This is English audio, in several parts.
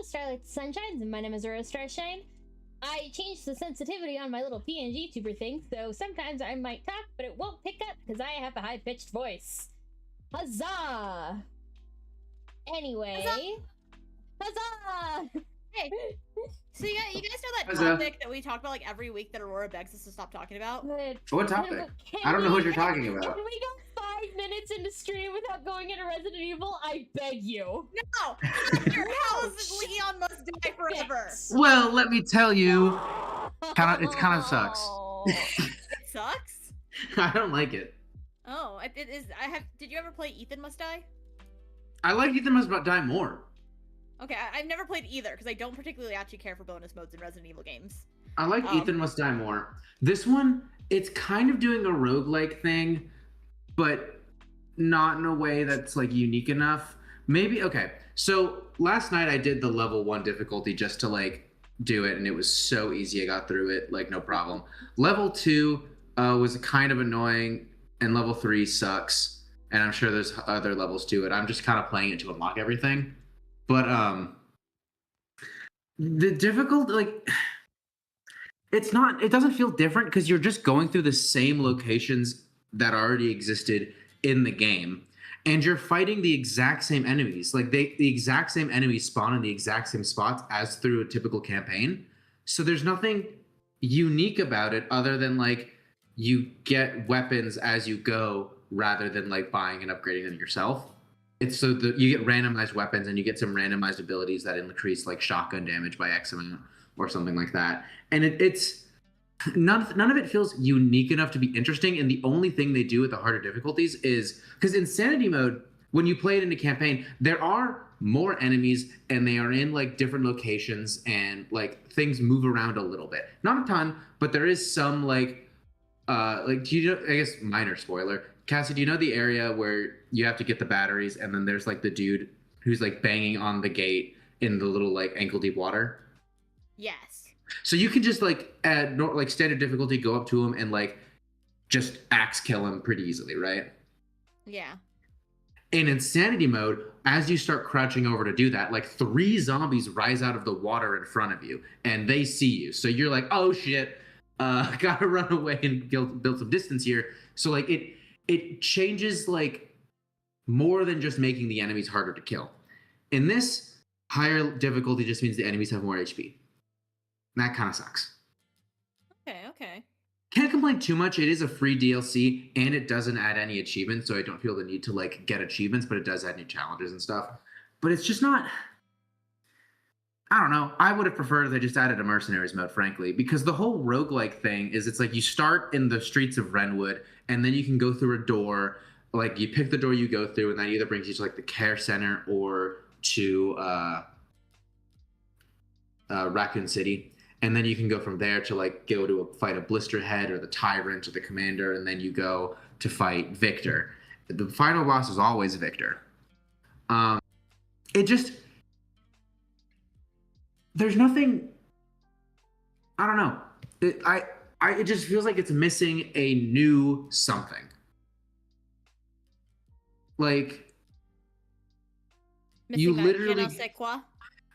Starlight Sunshines, and my name is Aurora Starshine. I changed the sensitivity on my little PNG tuber thing, so sometimes I might talk, but it won't pick up because I have a high-pitched voice. Huzzah! Anyway, huzzah! Hey, so you guys know that topic that we talk about like every week that Aurora begs us to stop talking about? What topic? I don't know what you're talking about. Can we go 5 minutes into stream without going into Resident Evil? I beg you. No! Your house, Leon must die forever. Well, let me tell you, it kind of sucks. It sucks? I don't like it. Oh, it is. Did you ever play Ethan Must Die? I like Ethan Must Die more. Okay, I've never played either because I don't particularly actually care for bonus modes in Resident Evil games. I like Ethan Must Die more. This one, it's kind of doing a roguelike thing, but not in a way that's like unique enough. Maybe, okay. So last night I did the level 1 difficulty just to like do it, and it was so easy. I got through it, like no problem. Level 2 was kind of annoying, and level 3 sucks. And I'm sure there's other levels to it. I'm just kind of playing it to unlock everything. But the difficult, like, it doesn't feel different because you're just going through the same locations that already existed in the game, and you're fighting the exact same enemies. Like the exact same enemies spawn in the exact same spots as through a typical campaign. So there's nothing unique about it other than like you get weapons as you go rather than like buying and upgrading them yourself. It's so that you get randomized weapons and you get some randomized abilities that increase like shotgun damage by X amount or something like that. And it's none of it feels unique enough to be interesting. And the only thing they do with the harder difficulties is because insanity mode, when you play it in a campaign, there are more enemies and they are in like different locations and like things move around a little bit. Not a ton, but there is some like do you know, I guess minor spoiler. Cassie, do you know the area where you have to get the batteries and then there's like the dude who's like banging on the gate in the little like ankle deep water? Yes. So you can just like add like standard difficulty, go up to him and like just axe kill him pretty easily, right? Yeah. In insanity mode, as you start crouching over to do that, like 3 zombies rise out of the water in front of you and they see you. So you're like, oh shit, gotta run away and build some distance here. So like it changes like more than just making the enemies harder to kill. In this, higher difficulty just means the enemies have more HP. That kind of sucks. Okay. Can't complain too much. It is a free DLC and it doesn't add any achievements, so I don't feel the need to like get achievements, but it does add new challenges and stuff. But it's just not, I don't know. I would have preferred if they just added a mercenaries mode, frankly, because the whole roguelike thing is it's like you start in the streets of Renwood and then you can go through a door. Like you pick the door you go through and that either brings you to like the care center or to Raccoon City. And then you can go from there to like go to fight a Blisterhead or the Tyrant or the Commander, and then you go to fight Victor. The final boss is always Victor. There's nothing. I don't know. It just feels like it's missing a new something. Like Missing you literally.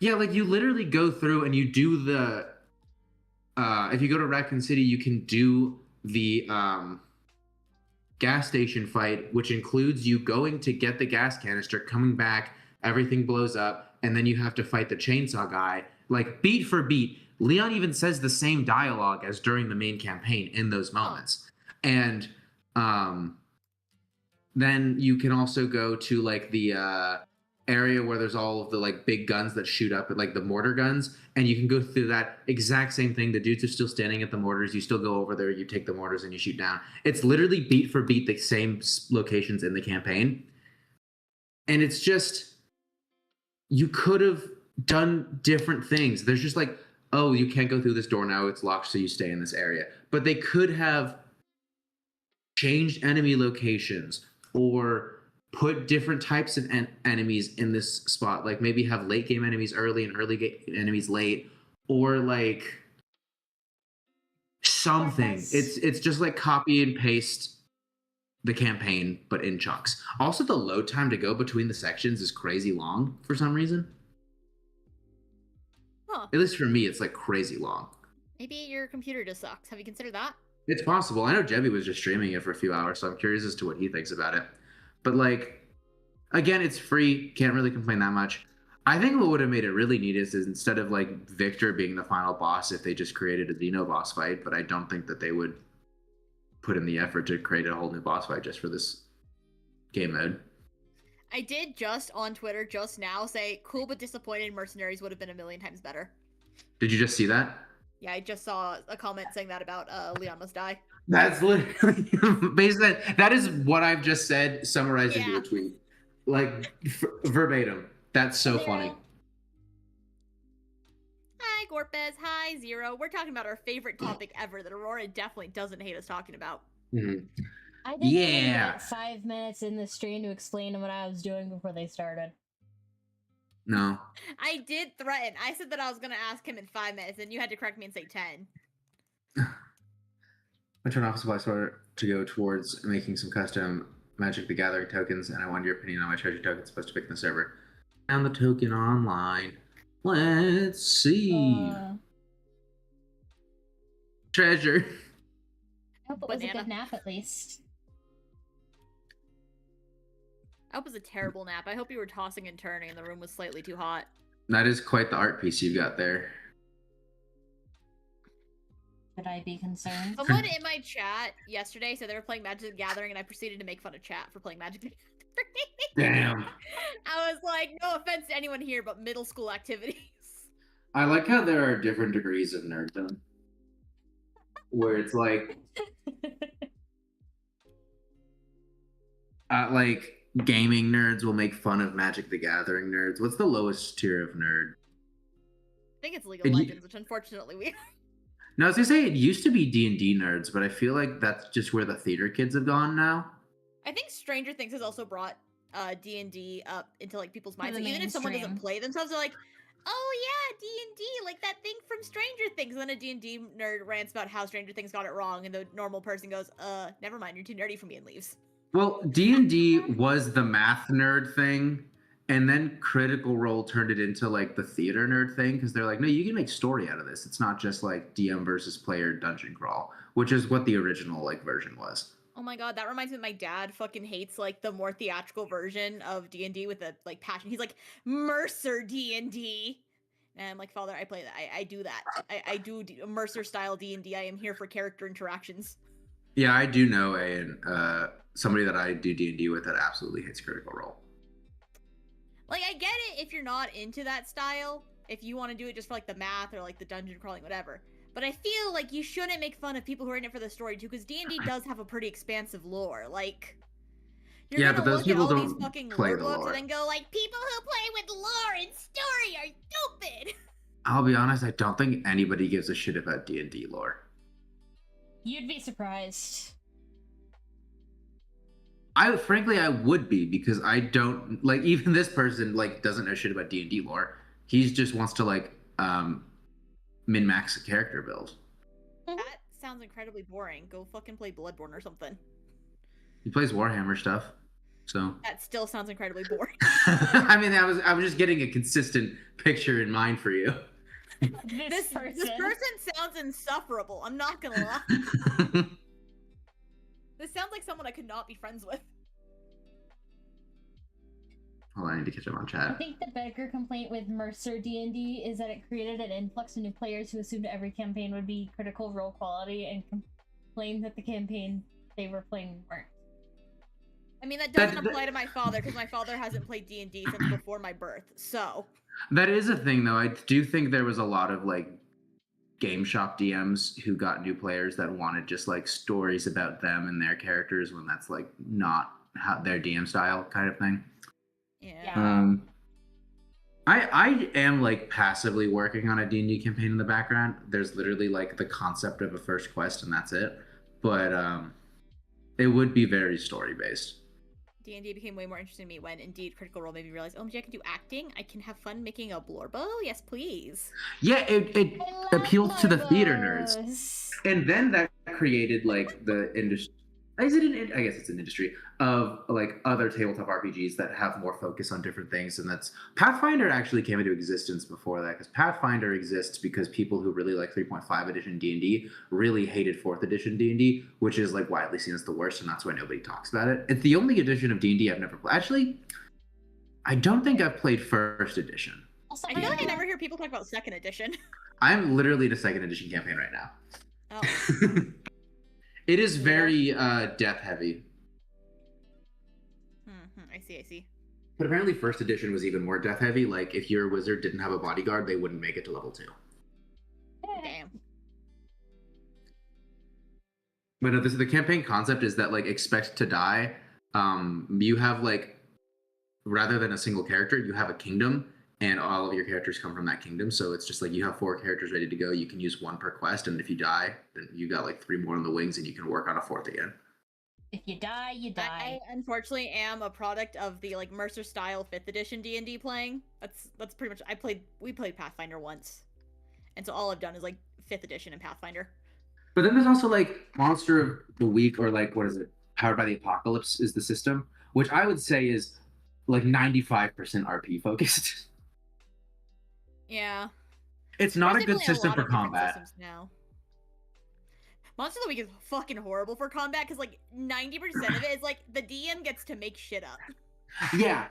Yeah, like you literally go through and you do the. If you go to Raccoon City, you can do the gas station fight, which includes you going to get the gas canister, coming back, everything blows up, and then you have to fight the chainsaw guy. Like beat for beat, Leon even says the same dialogue as during the main campaign in those moments. And then you can also go to like the area where there's all of the like big guns that shoot up at like the mortar guns, and you can go through that exact same thing. The dudes are still standing at the mortars. You still go over there, you take the mortars and you shoot down. It's literally beat for beat the same locations in the campaign. And it's just, you could have done different things. There's just like, oh, you can't go through this door now, it's locked, so you stay in this area. But they could have changed enemy locations or put different types of enemies in this spot, like maybe have late game enemies early and early game enemies late, or like something. It's just like copy and paste the campaign, but in chunks. Also, the load time to go between the sections is crazy long for some reason. Huh. At least for me, it's like crazy long. Maybe your computer just sucks. Have you considered that? It's possible. I know Jebby was just streaming it for a few hours, so I'm curious as to what he thinks about it. But like, again, it's free. Can't really complain that much. I think what would have made it really neat is instead of like Victor being the final boss, if they just created a Xeno boss fight. But I don't think that they would put in the effort to create a whole new boss fight just for this game mode. I did just on Twitter just now say, cool but disappointed Mercenaries would have been a million times better. Did you just see that? Yeah, I just saw a comment saying that about Leon Must Die. That's literally basically that is what I've just said summarized into a tweet, like verbatim. That's so funny. Hi Gorpez, hi Zero. We're talking about our favorite topic ever that Aurora definitely doesn't hate us talking about. Mm-hmm. I didn't even get 5 minutes in the stream to explain what I was doing before they started. No. I did threaten. I said that I was going to ask him in 5 minutes, and you had to correct me and say 10. I turned off supply store to go towards making some custom Magic the Gathering tokens, and I wanted your opinion on my treasure token supposed to pick in the server. Found the token online. Let's see. Treasure. I hope it was a good nap at least. I hope it was a terrible nap. I hope you were tossing and turning and the room was slightly too hot. That is quite the art piece you've got there. Should I be concerned? Someone in my chat yesterday said they were playing Magic the Gathering, and I proceeded to make fun of chat for playing Magic the Gathering. Damn. I was like, no offense to anyone here, but middle school activities. I like how there are different degrees of nerddom. Where it's like gaming nerds will make fun of Magic the Gathering nerds. What's the lowest tier of nerd? I think it's League of Legends, which unfortunately we... No, I was gonna say it used to be D&D nerds, but I feel like that's just where the theater kids have gone now. I think Stranger Things has also brought D&D up into like people's minds. Like, even if someone doesn't play themselves, they're like, oh yeah, D&D, like that thing from Stranger Things. And then a D&D nerd rants about how Stranger Things got it wrong, and the normal person goes, never mind, you're too nerdy for me, and leaves. Well, D&D was the math nerd thing, and then Critical Role turned it into like the theater nerd thing, because they're like, no, you can make story out of this. It's not just like DM versus player dungeon crawl, which is what the original like version was. Oh my god, that reminds me, my dad fucking hates like the more theatrical version of D&D with a like passion. He's like, Mercer D&D. And I'm like, Father, I play that. I do that. I do Mercer style D&D. I am here for character interactions. Yeah, I do know somebody that I do D&D with that absolutely hates Critical Role. Like, I get it if you're not into that style, if you want to do it just for like the math or like the dungeon crawling, whatever. But I feel like you shouldn't make fun of people who are in it for the story too, because D&D does have a pretty expansive lore. Like, you're gonna look at all these fucking lore books and then go like, people who play with lore and story are stupid. I'll be honest, I don't think anybody gives a shit about D&D lore. You'd be surprised. Frankly, I would be, because I don't like, even this person like doesn't know shit about D&D lore. He just wants to like min-max a character build. That sounds incredibly boring. Go fucking play Bloodborne or something. He plays Warhammer stuff, so that still sounds incredibly boring. I mean, I was just getting a consistent picture in mind for you. This person sounds insufferable. I'm not gonna lie. This sounds like someone I could not be friends with. Hold on, I need to catch up on chat. I think the bigger complaint with Mercer D&D is that it created an influx of new players who assumed every campaign would be Critical Role quality and complained that the campaign they were playing weren't. I mean, that doesn't apply to my father, because my father hasn't played D&D since before my birth, so... That is a thing, though. I do think there was a lot of, like, game shop DMs who got new players that wanted just, like, stories about them and their characters when that's, like, not how their DM style kind of thing. Yeah. I am, like, passively working on a D&D campaign in the background. There's literally, like, the concept of a first quest, and that's it. But it would be very story-based. D&D became way more interesting to me when, indeed, Critical Role made me realize, oh, I can do acting? I can have fun making a blorbo? Yes, please. Yeah, it appealed to the theater nerds. And then that created, like, the industry. is it an, I guess it's an industry of like other tabletop RPGs that have more focus on different things, and that's Pathfinder actually came into existence before that, because Pathfinder exists because people who really like 3.5 edition D&D really hated 4th edition D&D, which is like widely seen as the worst, and that's why nobody talks about it. It's the only edition of D&D I've never played. Actually, I don't think I've played 1st edition. Also, I feel like I never hear people talk about 2nd edition. I'm literally in a 2nd edition campaign right now. Oh. It is very death heavy. I see. But apparently 1st edition was even more death heavy. Like if your wizard didn't have a bodyguard, they wouldn't make it to level 2. Damn. But no, the campaign concept is that like expect to die. You have like, rather than a single character, you have a kingdom, and all of your characters come from that kingdom. So it's just like you have 4 characters ready to go. You can use 1 per quest, and if you die, then you got like 3 more in the wings, and you can work on a 4th again. If you die, you die. I unfortunately am a product of the like Mercer style 5th edition D&D playing. That's pretty much we played Pathfinder once, and so all I've done is like 5th edition and Pathfinder. But then there's also like Monster of the Week, or like what is it? Powered by the Apocalypse is the system, which I would say is like 95% RP focused. Yeah. It's not There's a good definitely system lot for of different combat. systems now. Monster of the Week is fucking horrible for combat because like 90% of it is like the DM gets to make shit up. Yeah.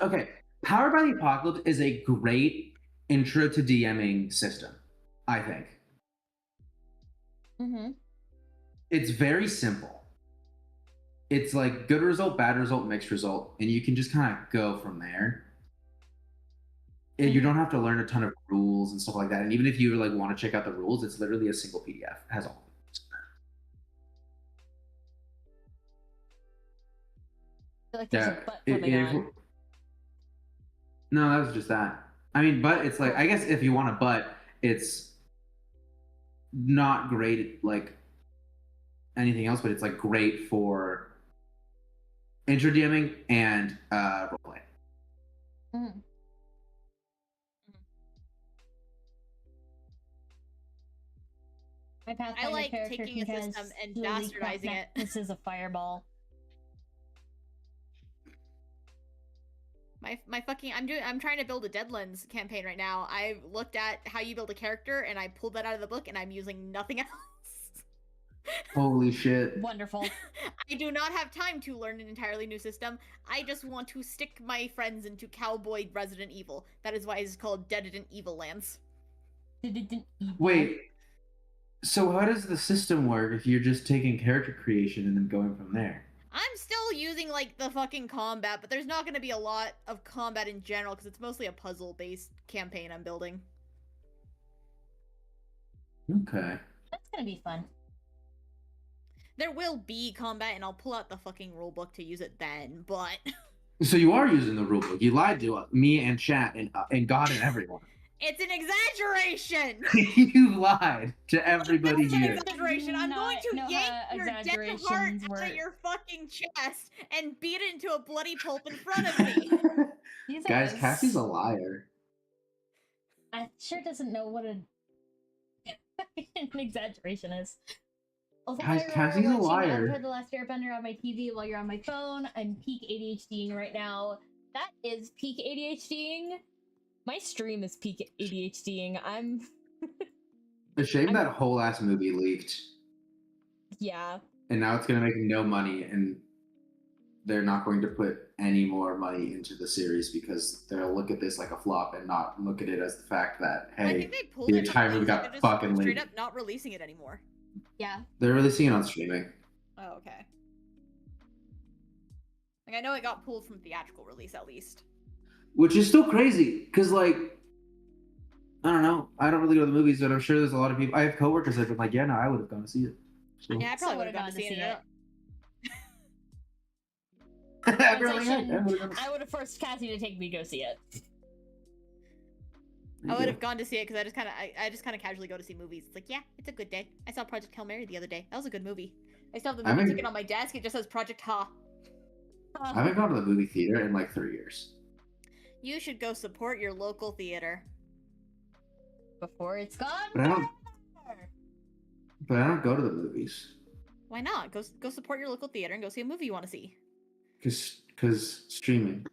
Okay. Powered by the Apocalypse is a great intro to DMing system, I think. Mm-hmm. It's very simple. It's like good result, bad result, mixed result, and you can just kind of go from there. And you don't have to learn a ton of rules and stuff like that. And even if you like want to check out the rules, it's literally a single PDF. It has all of them. I feel like there's a butt coming on. No, that was just that. I mean, but it's like, I guess if you want a butt, it's not great like anything else, but it's like great for intro DMing and roleplay. Mm. My Pathfinder I like character taking a can system and slowly bastardizing crack it. This is a fireball. I'm trying to build a Deadlands campaign right now. I looked at how you build a character and I pulled that out of the book and I'm using nothing else. Holy shit. Wonderful. I do not have time to learn an entirely new system. I just want to stick my friends into Cowboy Resident Evil. That is why it's called Deadent Evil Lands. Wait. So how does the system work if you're just taking character creation and then going from there? I'm still using, like, the fucking combat, but there's not going to be a lot of combat in general, because it's mostly a puzzle-based campaign I'm building. Okay. That's gonna be fun. There will be combat, and I'll pull out the fucking rulebook to use it then, but... So you are using the rulebook. You lied to me and chat and God and everyone. It's an exaggeration! You lied to everybody It's an here. exaggeration. I'm going to yank your dead heart exaggerations out were- of your fucking chest and beat it into a bloody pulp in front of me. Jesus. Guys, Cassie's a liar. I sure doesn't know what an exaggeration is. Also, Guys, I remember Cassie's a watching liar. Avatar: The Last Airbender on my TV while you're on my phone. I'm peak ADHDing right now. That is peak ADHDing. My stream is peak ADHDing. I'm... A shame that whole ass movie leaked. Yeah. And now it's going to make no money, and they're not going to put any more money into the series because they'll look at this like a flop and not look at it as the fact that, I hey, think they pulled the it entire movie because got they're just fucking straight leaked. up not releasing it anymore. Yeah. They're releasing it on streaming. Oh, okay. Like, I know it got pulled from theatrical release, at least. Which is still crazy, because, like, I don't know. I don't really go to the movies, but I'm sure there's a lot of people. I have coworkers that have been like, yeah, no, I would have gone to see it. So. Yeah, I So probably would have would've gone to see it. I would have forced Cassie to take me to go see it. I would have gone to see it because I just kind of casually go to see movies. It's like, yeah, it's a good day. I saw Project Hail Mary the other day. That was a good movie. I still have the movie ticket on my desk. It just says Project Ha. I haven't gone to the movie theater in like 3 years. You should go support your local theater. Before it's gone. But I don't go to the movies. Why not? Go support your local theater and go see a movie you want to see. Because streaming.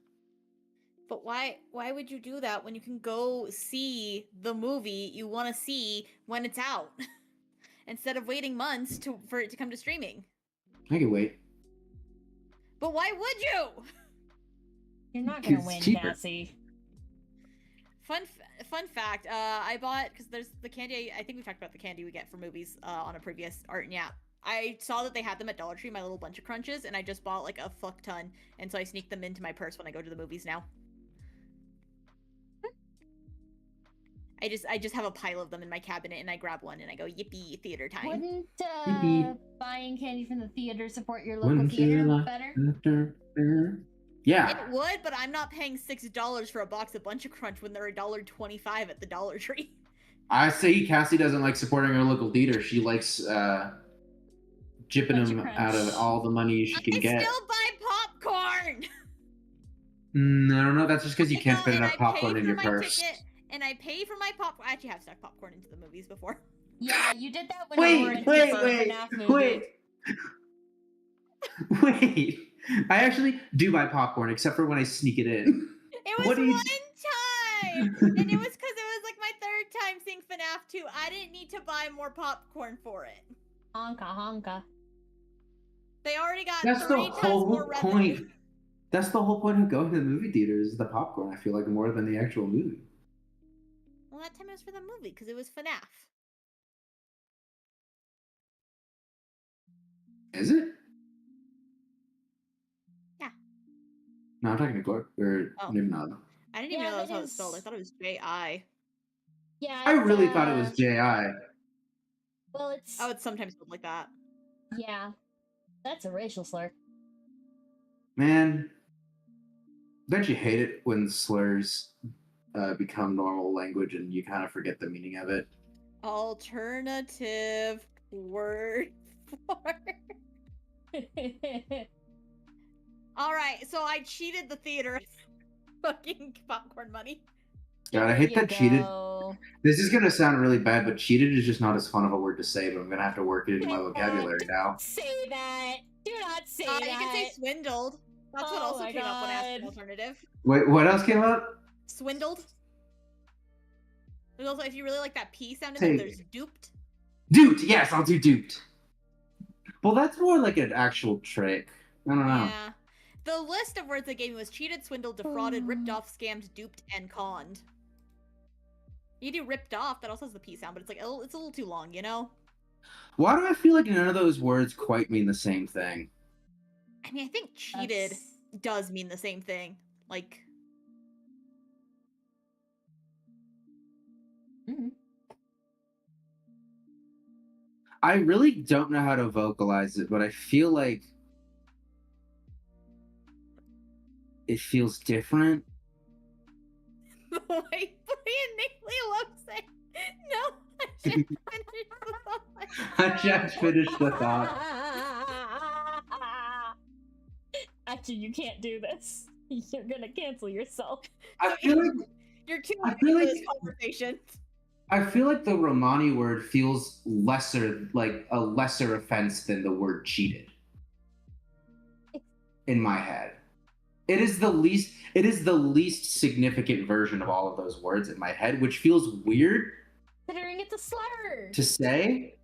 But why would you do that when you can go see the movie you want to see when it's out? Instead of waiting months for it to come to streaming. I can wait. But why would you? You're not gonna It's win, cheaper. Cassie. Fun fact, I bought, because there's the candy, I think we talked about the candy we get for movies on a previous Art and Yap. I saw that they had them at Dollar Tree, my little bunch of crunches, and I just bought like a fuck ton, and so I sneak them into my purse when I go to the movies now. I just have a pile of them in my cabinet, and I grab one, and I go, yippee, theater time. Wouldn't Yippee. buying candy from the theater support your local Wouldn't theater you better? Yeah. It would, but I'm not paying $6 for a box of Bunch of Crunch when they're $1.25 at the Dollar Tree. I say Cassie doesn't like supporting her local theater. She likes jipping Bunch of them Crunch. out of all the money she can I get. still buy popcorn! No, that's just because you can't No, fit and enough I popcorn pay in for your my purse. ticket, and I pay for my popcorn. I actually have stuck popcorn into the movies before. Yeah, you did that when you were in the FNAF movie. Wait. I actually do buy popcorn, except for when I sneak it in. It was What do you- one time! And it was because it was like my third time seeing FNAF 2. I didn't need to buy more popcorn for it. Honka honka. They already got That's the 3 times whole more revenue. point. That's the whole point of going to the movie theater is the popcorn. I feel like more than the actual movie. Well, that time it was for the movie because it was FNAF. Is it? Yeah. No, I'm talking to Glork. Or Oh. Nimnod. I didn't even Yeah, know that's that how it's spelled. I is- thought it was J-I. Yeah, I it's, really thought it was J.I. Well, it's Oh, it's sometimes spelled like that. yeah. That's a racial slur. Man, don't you hate it when slurs become normal language and you kind of forget the meaning of it? Alternative word for... Alright, so I cheated the theater fucking popcorn money. God, I hate There that you cheated. go. This is gonna sound really bad, but cheated is just not as fun of a word to say, but I'm gonna have to work it into my vocabulary now. Say that. Do not say that. You can say swindled. That's what Oh also my came up when I asked for an God. alternative. Wait, what else came up? Swindled. There's also, if you really like that P sound in Hey. there, there's duped. Duped! Yes, I'll do duped. Well, that's more like an actual trick. I don't know. Yeah. The list of words they gave me was cheated, swindled, defrauded, ripped off, scammed, duped, and conned. You do ripped off, that also has the P sound, but it's like it's a little too long, you know? Why do I feel like none of those words quite mean the same thing? I mean, I think cheated That's- does mean the same thing. Like, Mhm. I really don't know how to vocalize it, but I feel like it feels different. the way Brian Nickly looks like, no, I should finish the thought. I just finished the thought. Actually, you can't do this. You're gonna cancel yourself. I feel like You're too I late feel for like- this conversation. I feel like the Romani word feels lesser, like a lesser offense than the word cheated. In my head. It is the least significant version of all of those words in my head, which feels weird Considering it's a slur. to say.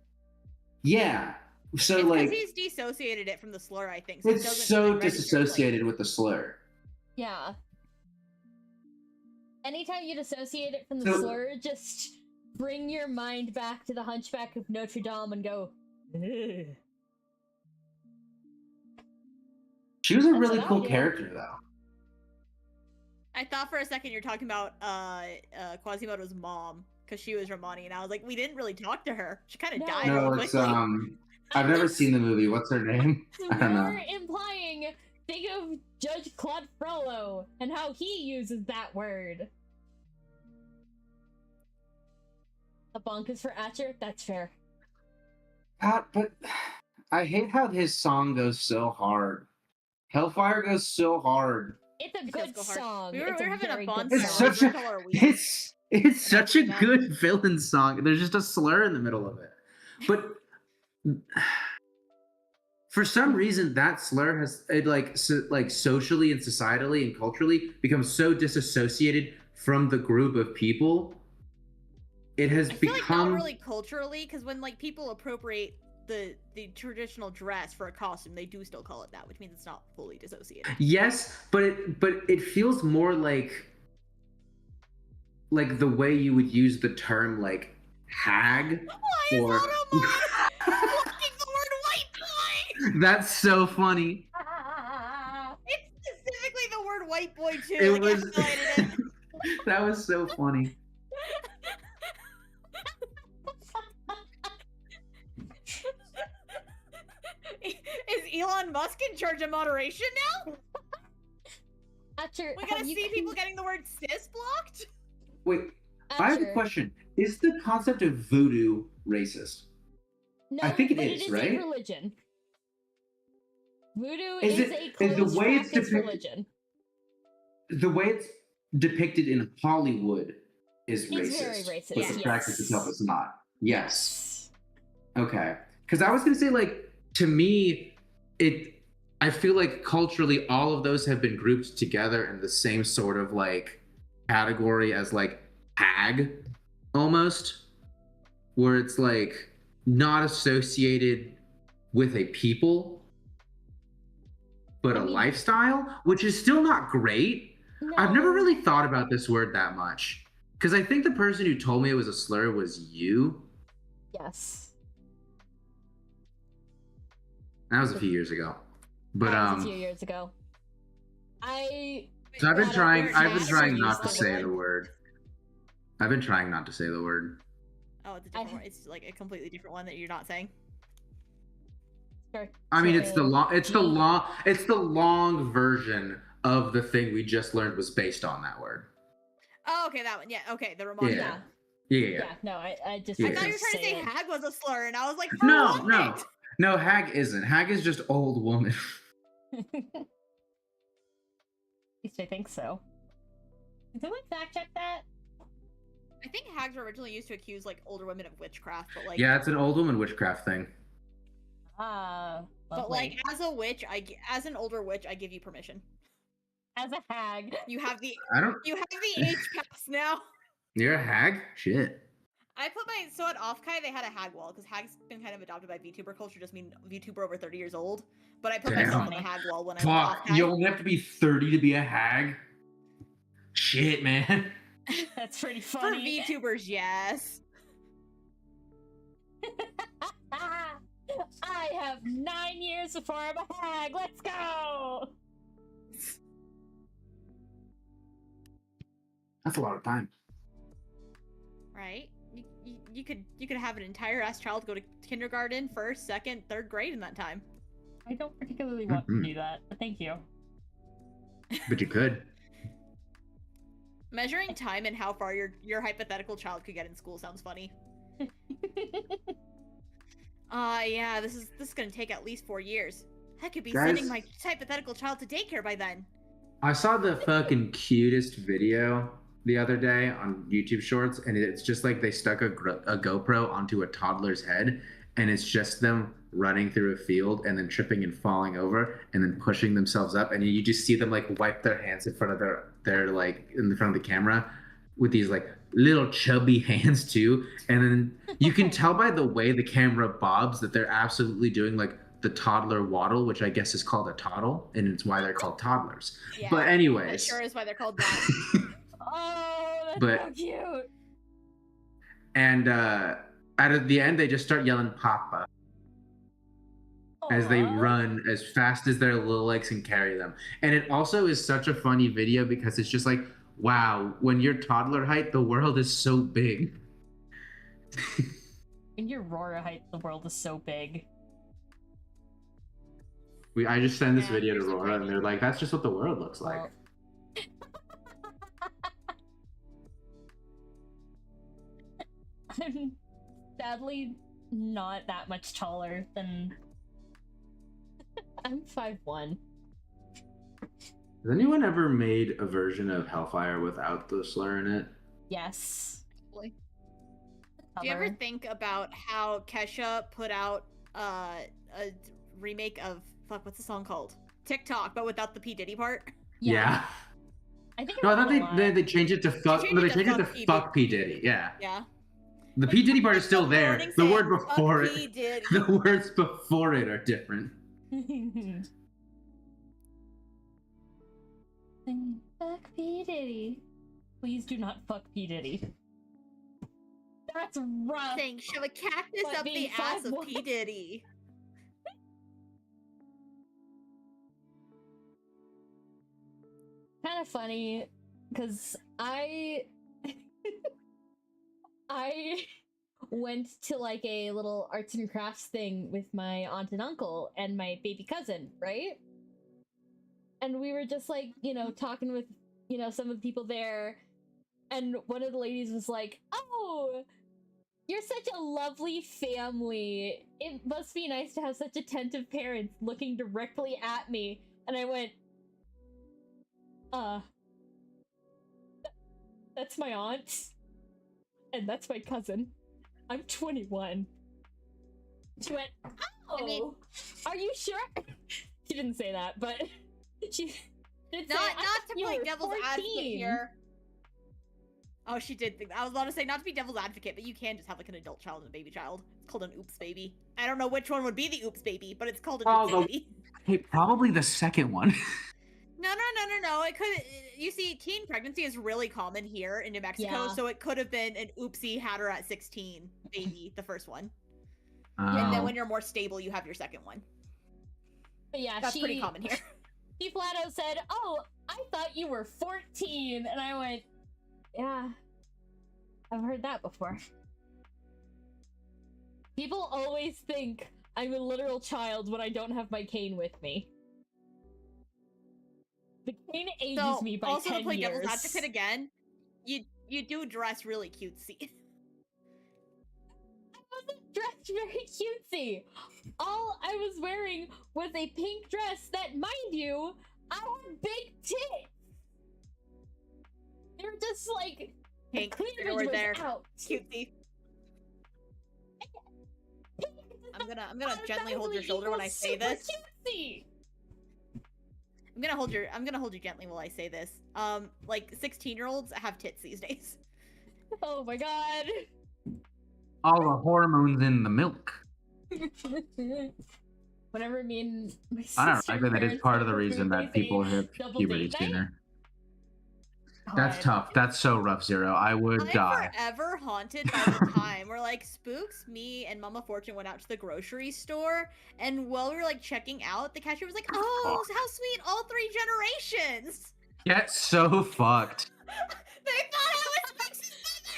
Yeah. So It's like because he's dissociated it from the slur, I think. So it it's doesn't so really register as, like- disassociated with the slur. Yeah. Anytime you dissociate it from the So- slur, just bring your mind back to the Hunchback of Notre Dame and go. "Ugh." She was a That's really what I cool do. character though. I thought for a second you were talking about Quasimodo's mom, because she was Romani, and I was like, we didn't really talk to her. She kind of No. died No, really it's quickly. I've never seen the movie. What's her name? It's I don't know. more implying, think of Judge Claude Frollo and how he uses that word. A bonk is for Atcher? That's fair. God, but I hate how his song goes so hard. Hellfire goes so hard. It's a It does good go hard. song. We were It's having a very fun good It's song. song. such a All our week. it's such a Yeah. good villain song. There's just a slur in the middle of it. But for some reason that slur has like socially and societally and culturally become so disassociated from the group of people. It has I feel like not become really culturally, because when like people appropriate the traditional dress for a costume, they do still call it that, which means it's not fully dissociated. yes, but it feels more like the way you would use the term like hag. Why is or Automon blocking the word white boy? That's so funny. It's specifically the word white boy too. It like, was highlighted it. that was so funny. Is Elon Musk in charge of moderation now? Archer, We gotta see people getting the word cis blocked? Wait, I have a question. Is the concept of voodoo racist? No, I think it but is, it is right? a religion. Voodoo Is is it- a is the closed way it's practice depicted- religion. The way it's depicted in Hollywood is It's racist, very racist, but the yes. practice itself is not. Yes. Okay. Because I was gonna say, like, to me, I feel like culturally all of those have been grouped together in the same sort of like category as like hag, almost, where it's like not associated with a people, but I a mean- lifestyle, which is still not great. I've never No. really thought about this word that much. Because I think the person who told me it was a slur was you. Yes. That was a few years ago. But That was a few years ago. so I've been Not a trying word, I've been not a trying word, not to use say the the word. I've been trying not to say the word. Oh, it's a different one. It's like a completely different one that you're not saying. I mean, it's the Sure. long version of the thing we just learned was based on that word. Oh, okay, that one. Yeah, okay, the Ramon. Yeah. Yeah. Yeah. Yeah, no, I just. Yeah. I thought you were trying to say it. hag was a slur, and I was like, for No, what? no. No, hag isn't. Hag is just old woman. At least I think so. Did someone fact check that? I think hags were originally used to accuse like older women of witchcraft, but like, Yeah, it's an old woman witchcraft thing. Ah, but like as a witch, as an older witch, I give you permission. as a hag. You have the I don't. H pass now. You're a hag? Shit. I put my so at Offkai they had a hag wall because hag's been kind of adopted by VTuber culture, just mean VTuber over 30 years old. But I put Damn. myself on a hag wall when I Fuck. was You Offkai. only have to be 30 to be a hag? Shit, man. That's pretty For funny. VTubers, yes. I have 9 years before I'm a hag. Let's go. That's a lot of time. Right? You could have an entire ass child go to kindergarten, first, second, third grade in that time. I don't particularly want to do that, but thank you. But you could. Measuring time and how far your hypothetical child could get in school sounds funny. Yeah, this is gonna take at least 4 years. I could be sending my hypothetical child to daycare by then. I saw the fucking cutest video the other day on YouTube Shorts, and it's just like they stuck a GoPro onto a toddler's head, and it's just them running through a field and then tripping and falling over and then pushing themselves up, and you just see them like wipe their hands in front of their like in front of the camera with these like little chubby hands too, and then you can tell by the way the camera bobs that they're absolutely doing like the toddler waddle, which I guess is called a toddle, and it's why they're called toddlers. Yeah, But that anyways, sure is why they're called that. Oh, that's But- so cute. and at the end they just start yelling "Papa" as they Aw. run as fast as their little legs can carry them. And it also is such a funny video because it's just like, wow, when you're toddler height, the world is so big. In your Rora height, the world is so big. I just send this Yeah, video to you're so Rora, and tiny. they're like, that's just what the world looks like. Well, I'm sadly not that much taller than. I'm 5'1". Has anyone ever made a version of Hellfire without the slur in it? Yes. Do you ever think about how Kesha put out a remake of what's the song called? TikTok, but without the P Diddy part. Yeah. I think No, I thought a lot. they changed it to fuck. changed No, they it to changed it fuck to fuck P Diddy. Yeah. Yeah. The P Diddy part is still there. Warning The saying, word "Fuck before P. it. Diddy." The words before it are different. Fuck P Diddy. Please do not fuck P Diddy. That's rough. Saying shove a cactus But up the being ass of 5'1". P Diddy. Kind of funny because I went to like a little arts and crafts thing with my aunt and uncle and my baby cousin, right? And we were just like, talking with, some of the people there. And one of the ladies was like, "Oh, you're such a lovely family. It must be nice to have such attentive parents," looking directly at me. And I went, that's my aunt. And that's my cousin. I'm 21. She went, "Oh, I mean, are you sure?" She didn't say that, but she did say, not to you play were devil's 14. advocate here. Oh, she did think that. I was about to say not to be devil's advocate, but you can just have like an adult child and a baby child. It's called an oops baby. I don't know which one would be the oops baby, but it's called an oops baby. Hey, probably the second one. No. It could. You see, teen pregnancy is really common here in New Mexico, Yeah. so it could have been an oopsie had her at 16 baby, the first one, Oh. and then when you're more stable, you have your second one. But yeah, That's pretty common here. She flat out said, "Oh, I thought you were 14," and I went, "Yeah, I've heard that before." People always think I'm a literal child when I don't have my cane with me. The cane ages So, me by also 10 to play years. devil's advocate again, you do dress really cutesy. I wasn't dressed very cutesy. All I was wearing was a pink dress that, mind you, I had big tits. They were just like, Pink, the you're cleavage over was there. out. Cutesy. I'm gonna Automatically gently hold your shoulder when I equals say super this. Cutesy. I'm gonna hold you gently while I say this. Like 16-year-olds have tits these days. Oh my god. All the hormones in the milk. Whenever me and my sister I don't know. I think that is parents part of the have a reason birthday, that people say hit double puberty date night. sooner. That's God. tough. That's so rough, Zero. I would I'm die. forever haunted by the time where like Spooks, me, and Mama Fortune went out to the grocery store, and while we were like checking out, the cashier was like, "Oh, how sweet! All 3 generations." Get so fucked. They thought I was Spooks'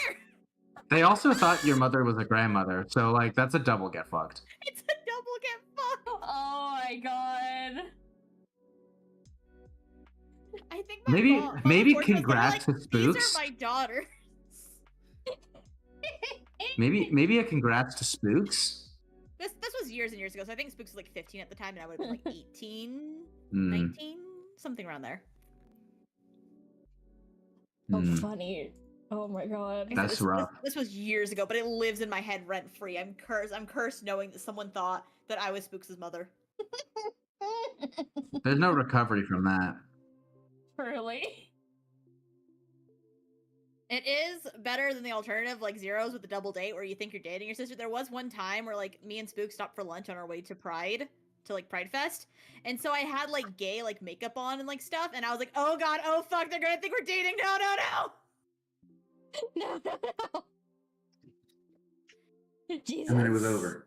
mother. They also thought your mother was a grandmother, so like that's a double get fucked. It's a double get fucked. Oh my god. I think my Maybe Mama maybe Fortune was literally congrats to These Spooks. are my daughters. Maybe a congrats to Spooks. This was years and years ago, so I think Spooks was like 15 at the time, and I would have been like 18, Hmm. 19, something around there. Oh, Hmm. funny. Oh my god. Like I said, That's rough. This was years ago, but it lives in my head rent free. I'm cursed knowing that someone thought that I was Spooks' mother. There's no recovery from that. Truly. It is better than the alternative, like Zeros with the double date, where you think you're dating your sister. There was one time where like me and Spook stopped for lunch on our way to Pride Fest, and so I had like gay like makeup on and like stuff, and I was like, "Oh god, oh fuck, they're gonna think we're dating." No. No. Jesus. And then it was over.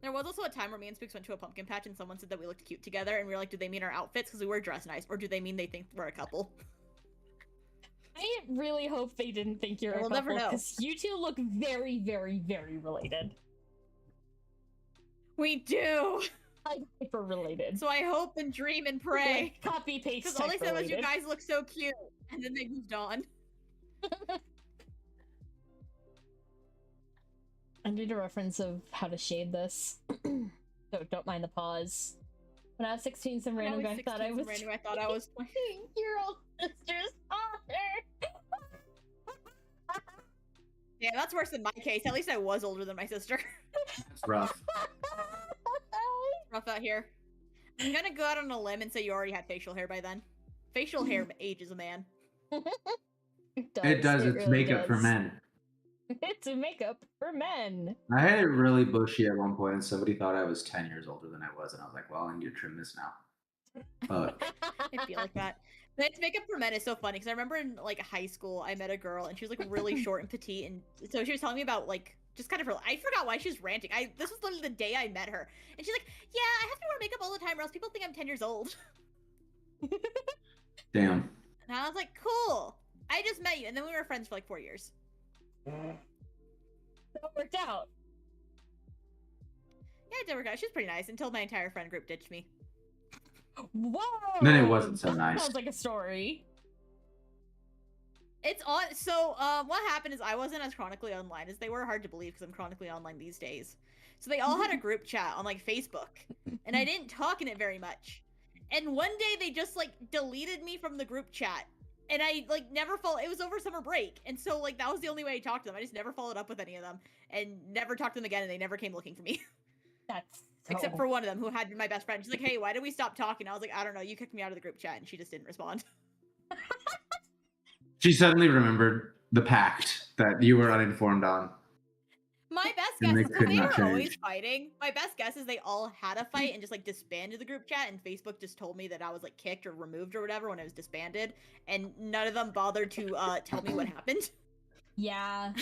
There was also a time where me and Spooks went to a pumpkin patch, and someone said that we looked cute together, and we were like, "Do they mean our outfits because we were dressed nice, or do they mean they think we're a couple?" I really hope they didn't think you're a We'll couple, never know. because you two look very, very, very related. We do. Like, hyper related. So I hope and dream and pray. Copy paste. Because all they said was, "You guys look so cute," and then they moved on. I need a reference of how to shade this. So don't mind the pause. When I was 16, some random guy thought I was 20 year old sister's father. Yeah, that's worse than my case. At least I was older than my sister. That's rough. rough out here. I'm gonna go out on a limb and say you already had facial hair by then. Facial hair ages a man. It does. It's really makeup for does. men. It's makeup for men. I had it really bushy at one point, and somebody thought I was 10 years older than I was, and I was like, "Well, I need to trim this now." I feel like that. But it's makeup for men is so funny because I remember in like high school I met a girl and she was like really short and petite, and so she was telling me about like just kind of her. I forgot why she was ranting. This was literally the day I met her, and she's like, "Yeah, I have to wear makeup all the time, or else people think I'm 10 years old." Damn. And I was like, "Cool. I just met you," and then we were friends for like 4 years. That worked out. Yeah, it did work out. She was pretty nice until my entire friend group ditched me. Whoa! Then it wasn't so that nice. Sounds like a story. It's on. So, what happened is I wasn't as chronically online as they were. Hard to believe because I'm chronically online these days. So they all had a group chat on like Facebook, and I didn't talk in it very much. And one day they just like deleted me from the group chat, and I like never followed. It was over summer break, and so like that was the only way I talked to them. I just never followed up with any of them, and never talked to them again. And they never came looking for me. That's Except for one of them who had been my best friend. She's like, "Hey, why did we stop talking?" I was like, "I don't know. You kicked me out of the group chat," and she just didn't respond. She suddenly remembered the pact that you were uninformed on. My best And guess they is could they not were always change. fighting. My best guess is they all had a fight and just like disbanded the group chat, and Facebook just told me that I was like kicked or removed or whatever when it was disbanded, and none of them bothered to tell me what happened. Yeah,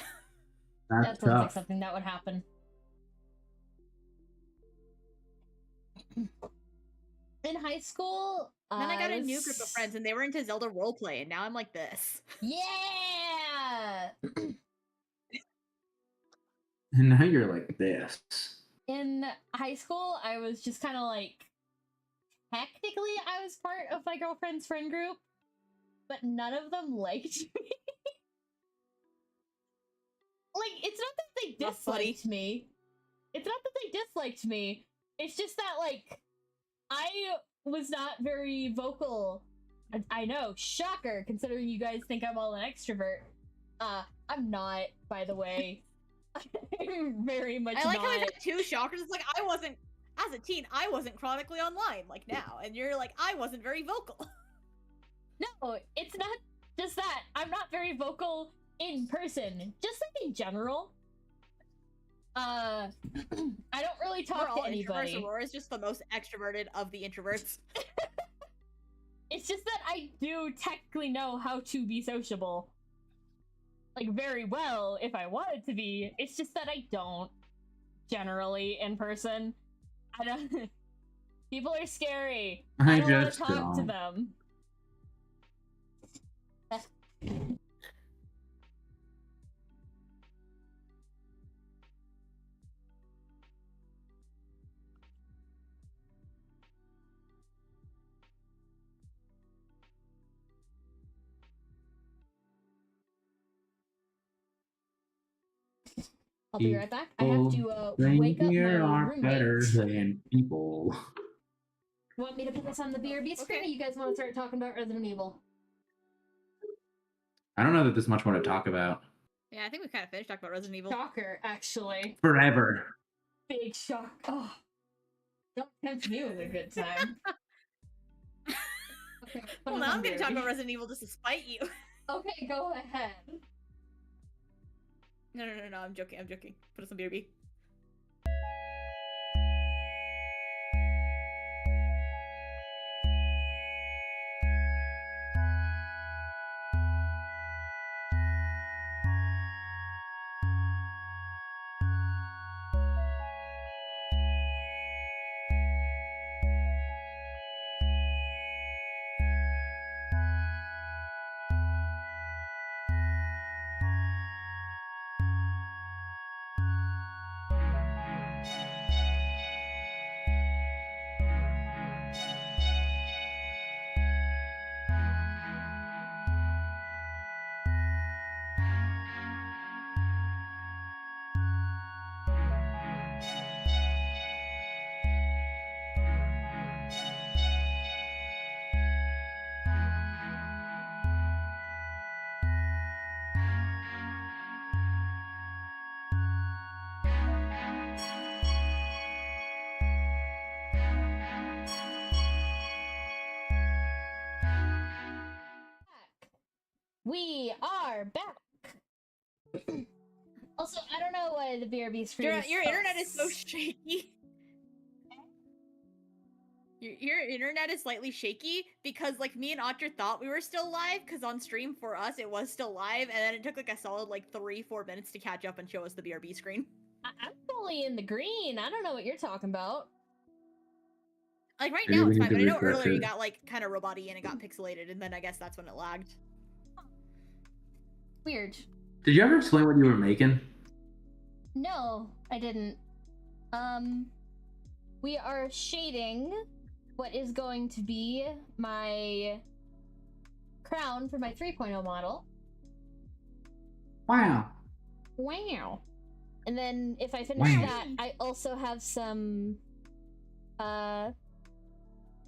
That's that sounds like tough. something that would happen. In high school, Then I got a new group of friends, and they were into Zelda roleplay, and now I'm like this. Yeah. And now you're like this. In high school, I was just kind of like, technically, I was part of my girlfriend's friend group, but none of them liked me. Like, it's not that they Rough, buddy. disliked me. It's not that they disliked me. It's just that, like, I was not very vocal. I know, shocker, considering you guys think I'm all an extrovert. I'm not, by the way. I'm very much I like not. how we've had two shockers. It's like I wasn't, as a teen, I wasn't chronically online like now, and you're like, I wasn't very vocal. No, it's not just that. I'm not very vocal in person. Just like in general. I don't really We're talk all to anybody. introverts. Aurora's just the most extroverted of the introverts. It's just that I do technically know how to be sociable. Like, very well, if I wanted to be. It's just that I don't, generally, in person. I don't... People are scary. I don't want to talk to them. I'll be right back. I have to wake up my aren't better roommate. than people. You want me to put this on the BRB screen, or you guys want to start talking about Resident Evil? I don't know that there's much more to talk about. Yeah, I think we kind of finished talking about Resident Evil. Shocker, actually. Forever. Big shock. Oh. Don't tempt me with a good time. Okay, Well, now I'm going to talk about Resident Evil just to spite you. Okay, go ahead. No, I'm joking. Put us on BRB. We are back. Also, I don't know why the BRB screen. Your internet is so shaky. Your internet is slightly shaky because like me and Otter thought we were still live because on stream for us it was still live, and then it took like a solid like 3-4 minutes to catch up and show us the BRB screen. I'm fully in the green. I don't know what you're talking about. Like right Maybe now we it's need fine, to but I know refresh earlier you it. got like kind of robot-y and it got pixelated, and then I guess that's when it lagged. Weird. Did you ever explain what you were making? No, I didn't. We are shading what is going to be my crown for my 3.0 model. Wow. Wow. And then if I finish Wow. that, I also have some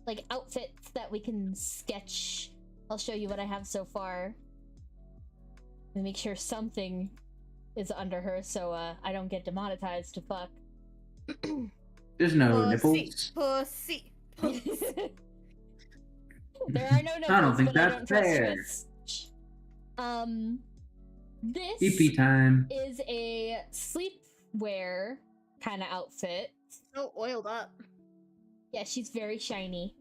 like outfits that we can sketch. I'll show you what I have so far. And make sure something is under her so I don't get demonetized to fuck. There's no Pussy, nipples. pussy, pussy. There are no nipples, I don't think but I that's don't trust fair. Swiss. This EP time. is a sleepwear kind of outfit. So oiled up. Yeah, she's very shiny.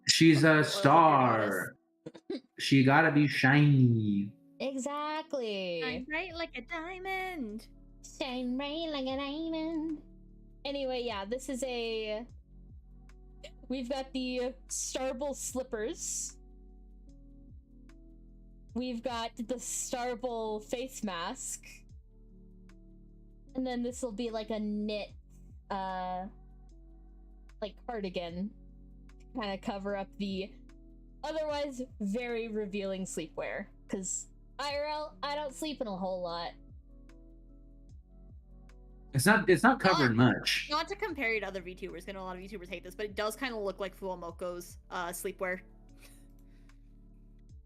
She's a Oiled up your star. She gotta be shiny. Exactly. Shine bright like a diamond. Shine bright like a diamond. Anyway, yeah, this is a... We've got the Starble slippers. We've got the Starble face mask. And then this will be like a knit, like cardigan. To kind of cover up the otherwise very revealing sleepwear. Because IRL, I don't sleep in a whole lot. It's not covering much. Not to compare you to other VTubers, I know a lot of VTubers hate this, but it does kind of look like Fuwamoko's sleepwear.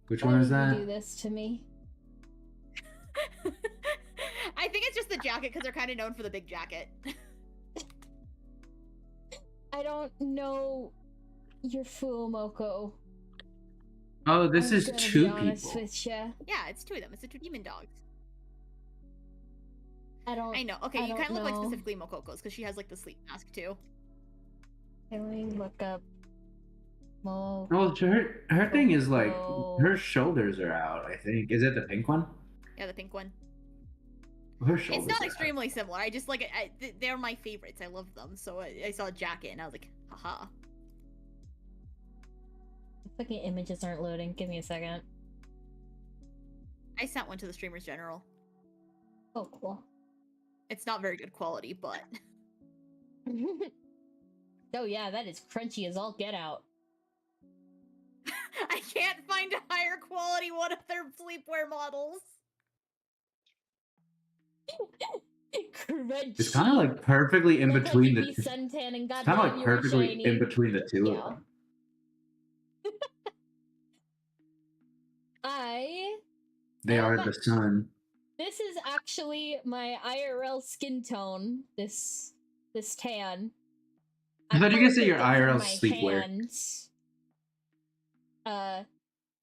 Which Why one is did you that? do this to me? I think it's just the jacket because they're kind of known for the big jacket. I don't know your Fuomoko. Oh, this I'm is gonna two be honest people. with ya. Yeah, it's two of them. It's the two demon dogs. I don't. I know. Okay, I you don't kind of look like know. specifically Mokoko's because she has like the sleep mask too. Can we look up? Mo. Well, her thing is like Oh. her shoulders are out. I think is it the pink one? Yeah, the pink one. Her shoulders. It's not are out. extremely similar. I just like they're my favorites. I love them. So I saw a jacket and I was like, haha. Fucking images aren't loading. Give me a second. I sent one to the streamers general. Oh, cool. It's not very good quality, but Oh yeah, that is crunchy as all get out. I can't find a higher quality one of their sleepwear models. Crunchy. It's kind of like perfectly in Look between like the. you'd be suntan and It's goddamn kind of like you were perfectly shiny. in between the two Yeah. of them. They are the sun. This is actually my IRL skin tone. This tan. I thought you were gonna say your color-picked it from IRL my sleepwear. hands.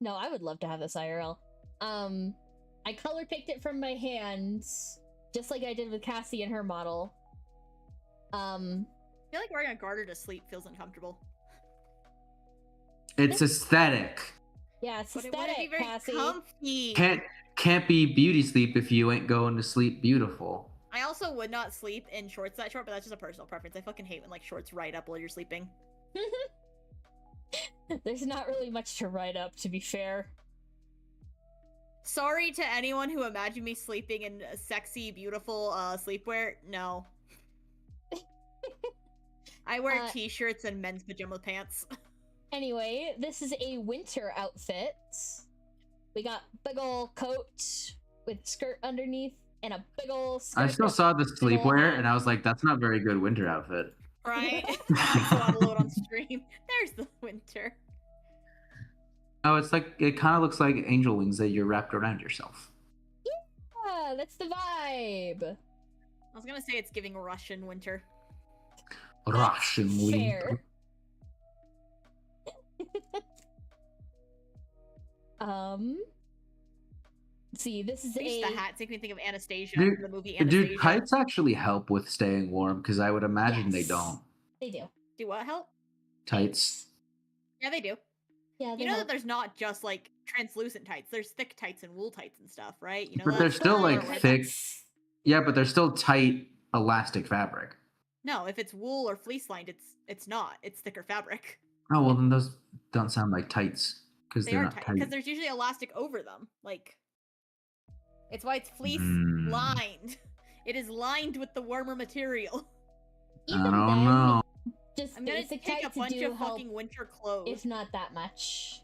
No, I would love to have this IRL. I color picked it from my hands, just like I did with Cassie and her model. I feel like wearing a garter to sleep feels uncomfortable. It's aesthetic. Yeah, it's But it wouldn't be aesthetic, very Cassie. comfy. Can't be beauty sleep if you ain't going to sleep beautiful. I also would not sleep in shorts that short, but that's just a personal preference. I fucking hate when like shorts ride up while you're sleeping. There's not really much to write up, to be fair. Sorry to anyone who imagined me sleeping in sexy, beautiful sleepwear. No. I wear t-shirts and men's pajama pants. Anyway, this is a winter outfit. We got big ol' coat with skirt underneath and a big ol' skirt. I still with saw the big ol' sleepwear hat. and I was like, that's not very good winter outfit. Right? Takes a lot of load on stream. There's the winter. Oh, it's like it kind of looks like angel wings that you're wrapped around yourself. Yeah, that's the vibe. I was gonna say it's giving Russian winter. Russian Fair. winter. See, this is Just a the hats make me think of Anastasia Dude, from the movie do Anastasia. tights actually help with staying warm? Because I would imagine they Yes. don't. They do. Do what help? Tights. Yeah, they do. Yeah, they You know help. that there's not just like translucent tights. There's thick tights and wool tights and stuff, right? You know But that? they're still like Or thick. That's- Yeah, but they're still tight elastic fabric. No, if it's wool or fleece lined, it's not. It's thicker fabric. Oh well, then those don't sound like tights because They they're are not tight tight. because there's usually elastic over them. Like, it's why it's fleece Mm. lined. It is lined with the warmer material. Even I don't then, know. just I'm gonna basic take a tights bunch do of help, fucking winter clothes. if not that much.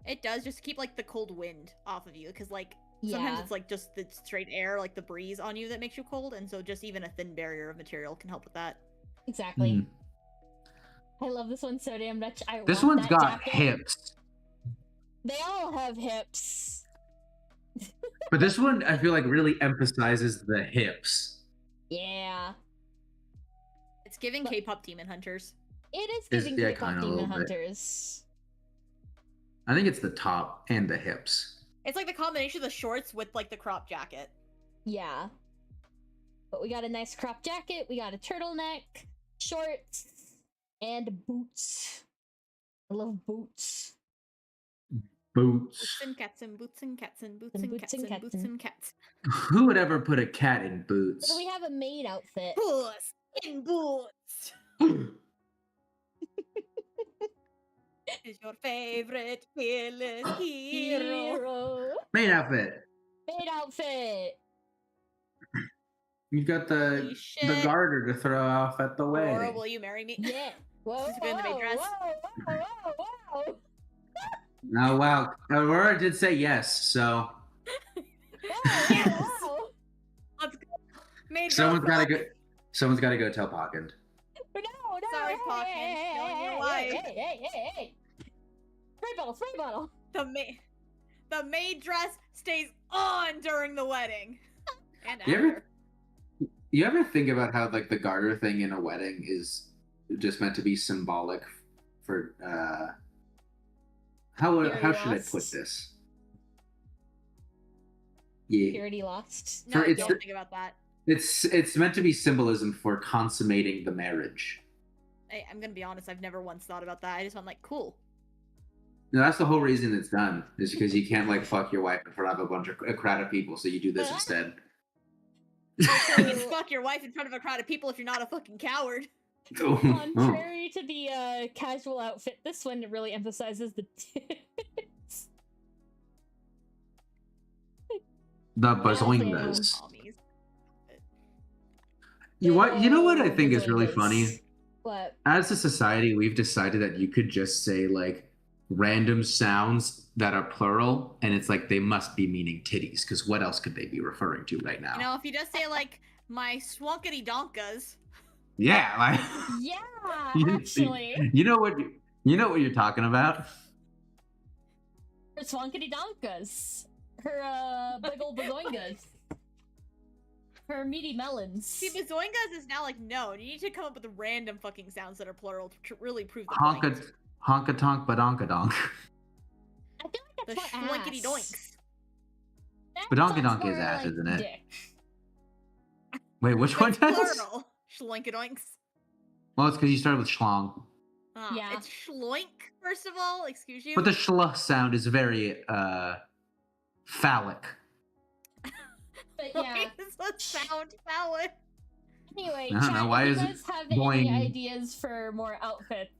It does just keep like the cold wind off of you, because like sometimes Yeah. it's like just the straight air, like the breeze on you that makes you cold, and so just even a thin barrier of material can help with that. Exactly. Mm. I love this one so damn much. I This want one's that got jacket. hips, They all have hips. but this one I feel like really emphasizes the hips. Yeah. It's giving But- K-pop Demon Hunters. It is Is- giving yeah, K-pop kinda a Demon little bit. Hunters. I think it's the top and the hips. It's like the combination of the shorts with like the crop jacket. Yeah. But we got a nice crop jacket, we got a turtleneck, shorts, and boots. I love boots. Boots. Boots and cats and boots and cats and boots And and boots cats and and boots cats. and cats. Who would ever put a cat in boots? So we have a maid outfit. Puss in boots is your favorite fearless hero. Main outfit. Maid outfit. You've got Holy the shit. garter to throw off at the Aurora, wedding. will you marry me? Yeah. Whoa, She's been in the maid dress. whoa. Oh wow, Aurora did say yes, so Yes. Let's go. Maid someone's girl got to go. Someone's got to go tell Pockend. No, Sorry, hey, Pocket, hey, killing your hey, wife. Hey. Spray bottle. The maid dress stays on during the wedding. And You ever- after. You ever think about how like the garter thing in a wedding is just meant to be symbolic for how should I put lost. this? Yeah, Purity lost. No, I it's don't the- think about that. it's meant to be symbolism for consummating the marriage. I'm gonna be honest, I've never once thought about that. I just went like, cool. No, that's the whole reason it's done is because you can't like fuck your wife in front of a crowd of people, so you do this instead. You can fuck your wife in front of a crowd of people if you're not a fucking coward. Oh. Contrary to the casual outfit, this one really emphasizes the tits. The Yeah, bazoingas. Mommies. You know what I Oh, think is really bazoingas. funny? What? As a society, we've decided that you could just say like random sounds that are plural, and it's like they must be meaning titties, because what else could they be referring to right now? You know, if you just say like my swankity donkas, Yeah, like Yeah, actually. you know what you're talking about. Her swankity donkas. Her big ol' bazoingas. Her meaty melons. see, bazoingas is now like no. You need to come up with random fucking sounds that are plural to really prove the point. Honka tonk badonka donk. I feel like The that's more schlinkity ass. doinks. That Badonka sounds donk is more ass, like isn't it? dick. Wait, which one It's does? plural. Schlinkadoinks. Well, it's because you started with schlong. Yeah. It's schloink, first of all. Excuse you. But the schl sound is very phallic. But Why yeah. does that sound phallic? Anyway, I don't chat, know, why if you is it guys have boing? any ideas for more outfits,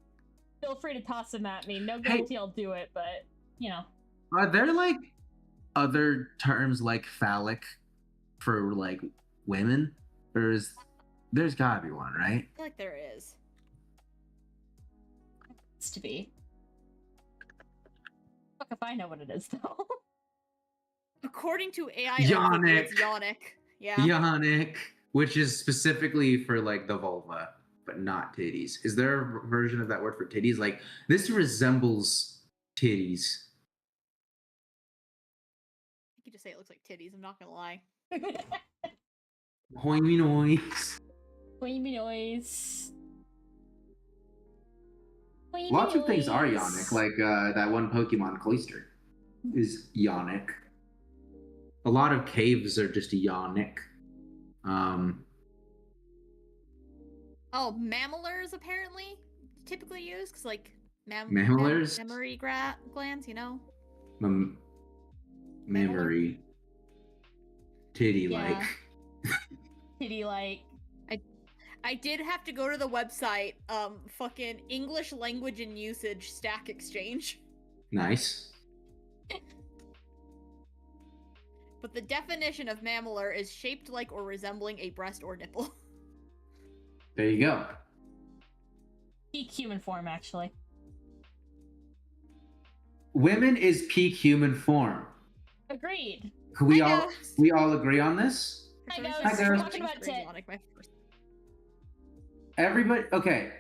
feel free to toss them at me. No Hey. guarantee I'll do it, but you know. Are there like other terms like phallic for like women? Or is there's gotta be one, right? I feel like there is. It's to be. Fuck if I know what it is though. According to AI, Yonic. it's yonic. Yeah. Yonic, which is specifically for like the vulva, but not titties. Is there a version of that word for titties? Like this resembles titties. You could just say it looks like titties. I'm not gonna lie. Hoimy noise. Wavy noise. Wavy Lots of things are noise. yonic, like that one Pokemon Cloyster. is yonic. A lot of caves are just yonic. Oh, mammillers apparently typically used because like Mammillers? mammary glands, you know. Memory. Titty like. Yeah. Titty like. I did have to go to the website, fucking English language and usage Stack Exchange. Nice. But the definition of mammiller is shaped like or resembling a breast or nipple. There you go. Peak human form, actually. Women is peak human form. Agreed. We all agree on this? Hi, guys. Hi, guys. We're talking about tit. Everybody, okay.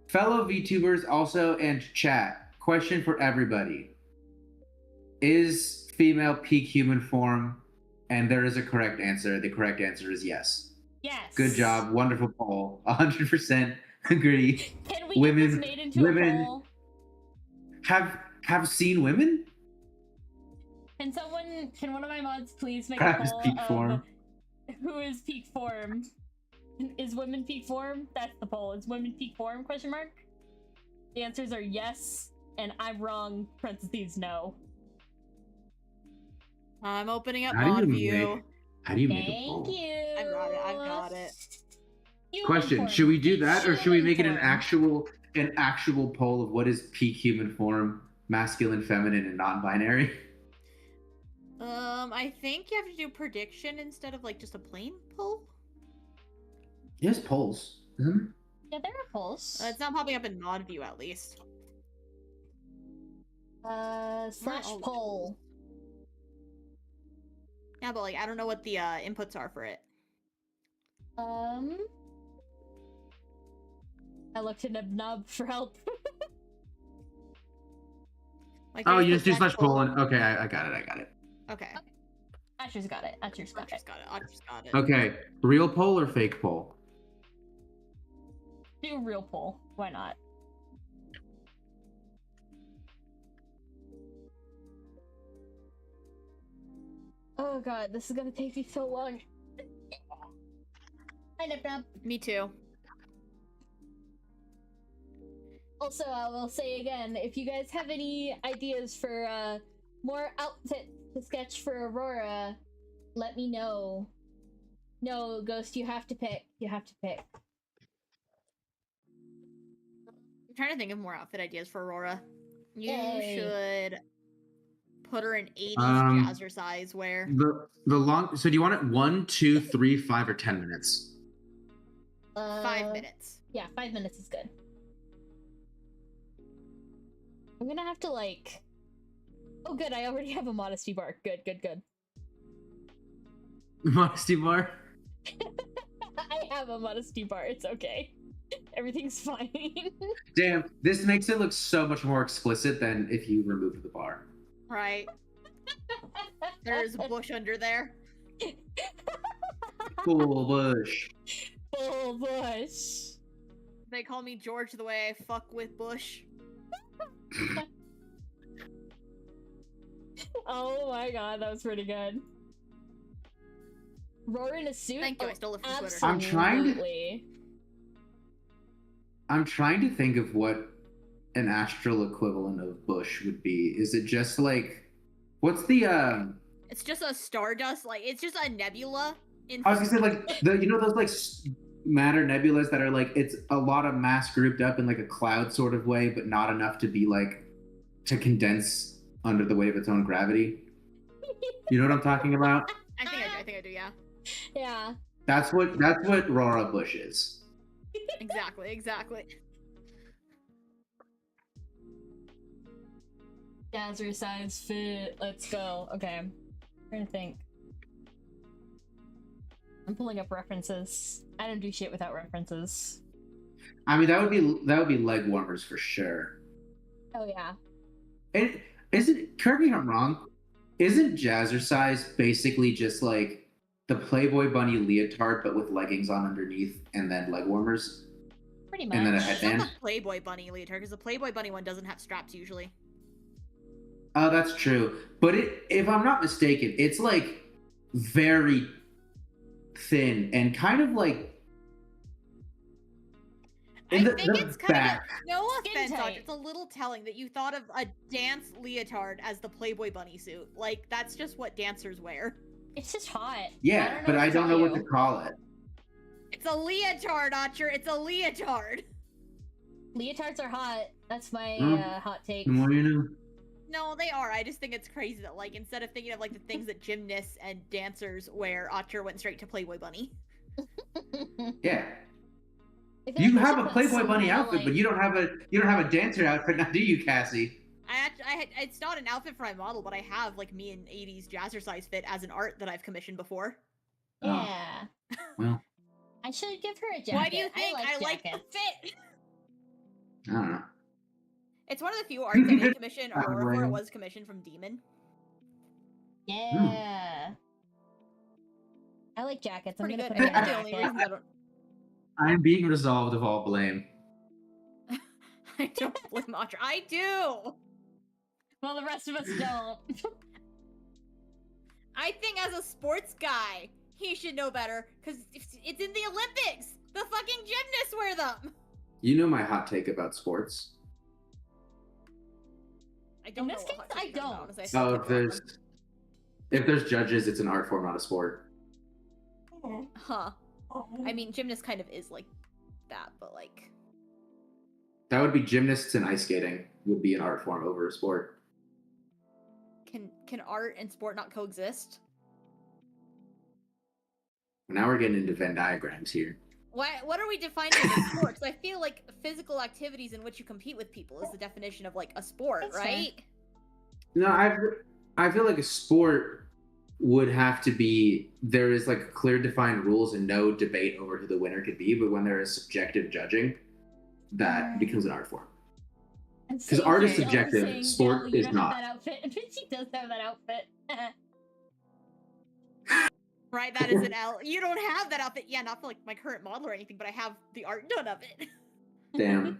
Fellow VTubers also and chat. Question for everybody. Is female peak human form? And there is a correct answer. The correct answer is yes. Yes. Good job. Wonderful poll. 100% agree. Can we get this made into a poll? Have seen women? Can one of my mods please make Perhaps a poll peak of form. who is peak form? Is women peak form? That's the poll. Is women peak form? Question mark. The answers are yes, and I'm wrong. Parentheses no. I'm opening up How mod do view. How do you make a poll? Thank you. I've got it. Human Question: form. should we do Peak that, or should we human make it an form. actual poll of what is peak human form, masculine, feminine, and non-binary? I think you have to do prediction instead of like just a plain poll. Yes, polls. Isn't Yeah, there are polls. It's not popping up in mod view at least. Slash all poll. Yeah, but like I don't know what the inputs are for it. I looked at Nub for help. Like, Oh, there's you the just do slash poll poll. and okay, I got it. Okay. Asher's got it. Archer's got it. Okay, real poll or fake poll? Do real poll. Why not? Oh god, this is gonna take me so long. Hi, Nub. Me too. Also, I will say again, if you guys have any ideas for more outfits to sketch for Aurora, let me know. No, Ghost, you have to pick. You have to pick. I'm trying to think of more outfit ideas for Aurora. You Yay. should put her in 80s jazzercise wear. The long. So do you want it 1, 2, 3, 5, or 10 minutes? 5 minutes. Yeah, 5 minutes is good. I'm gonna have to like. Oh, good. I already have a modesty bar. Good. Modesty bar. I have a modesty bar. It's okay. Everything's fine. Damn, this makes it look so much more explicit than if you removed the bar. Right. There's a bush under there. Full bush. Full bush. They call me George the way I fuck with Bush. Oh my god, that was pretty good. Roar in a suit? Thank you, I stole it from Twitter. Absolutely. I'm trying to think of what an astral equivalent of bush would be. Is it just like what's the It's just a stardust, like it's just a nebula. I was gonna say like those like matter nebulas that are like it's a lot of mass grouped up in like a cloud sort of way, but not enough to be like to condense under the weight of its own gravity. You know what I'm talking about? I think I do, yeah. Yeah. That's what Rora Bush is. Exactly. Jazzercise fit. Let's go. Okay. I'm trying to think. I'm pulling up references. I don't do shit without references. I mean that would be leg warmers for sure. Oh yeah. And isn't, correct me if I'm wrong, isn't jazzercise basically just like the Playboy bunny leotard but with leggings on underneath and then leg warmers? Pretty much. And then a It's not headband? the Playboy bunny leotard, because the Playboy bunny one doesn't have straps usually. Oh, that's true. But if I'm not mistaken, it's like very thin and kind of like I in the, think the it's kind back. of no Skin offense, tight. Audrey, it's a little telling that you thought of a dance leotard as the Playboy bunny suit. Like that's just what dancers wear. It's just hot. Yeah, but I don't know what to you. call it. It's a leotard, Audrey. It's a leotard. Leotards are hot. That's my Mm. hot take. The more you know. No, they are. I just think it's crazy that like instead of thinking of like the things that gymnasts and dancers wear, Audrey went straight to Playboy bunny. Yeah. I feel You like I have should a put Playboy some Bunny kinda, outfit, like- but you don't have a dancer outfit, now do you, Cassie? It's not an outfit for my model, but I have like me in 80s jazzercise fit as an art that I've commissioned before. Yeah. Well, I should give her a jacket. Why do you think I like the jackets. fit? I don't know. It's one of the few arts I did commission Aurora for. It Right. was commissioned from Demon. Yeah. I like jackets. I'm Pretty gonna good. put her in a That's the only jacket. reason I don't. I'm being resolved of all blame. I don't blame Audrey. I do. Well, the rest of us don't. I think as a sports guy, he should know better because it's in the Olympics. The fucking gymnasts wear them. You know my hot take about sports. I don't In know this what hot case, I take is, don't. honestly. I So still can't if there's judges, it's an art form, not a sport. Huh. I mean, gymnast kind of is like that, but like. That would be gymnasts and ice skating would be an art form over a sport. Can art and sport not coexist? Now we're getting into Venn diagrams here. What are we defining as sports? I feel like physical activities in which you compete with people is the definition of like a sport, That's fair. right? No, I feel like a sport would have to be there is like clear defined rules and no debate over who the winner could be, but when there is subjective judging, that becomes an art form. Because art is subjective, sport is not. That outfit. She does have that outfit. Right, that is an L. You don't have that outfit. Yeah, not for like my current model or anything, but I have the art done of it. Damn.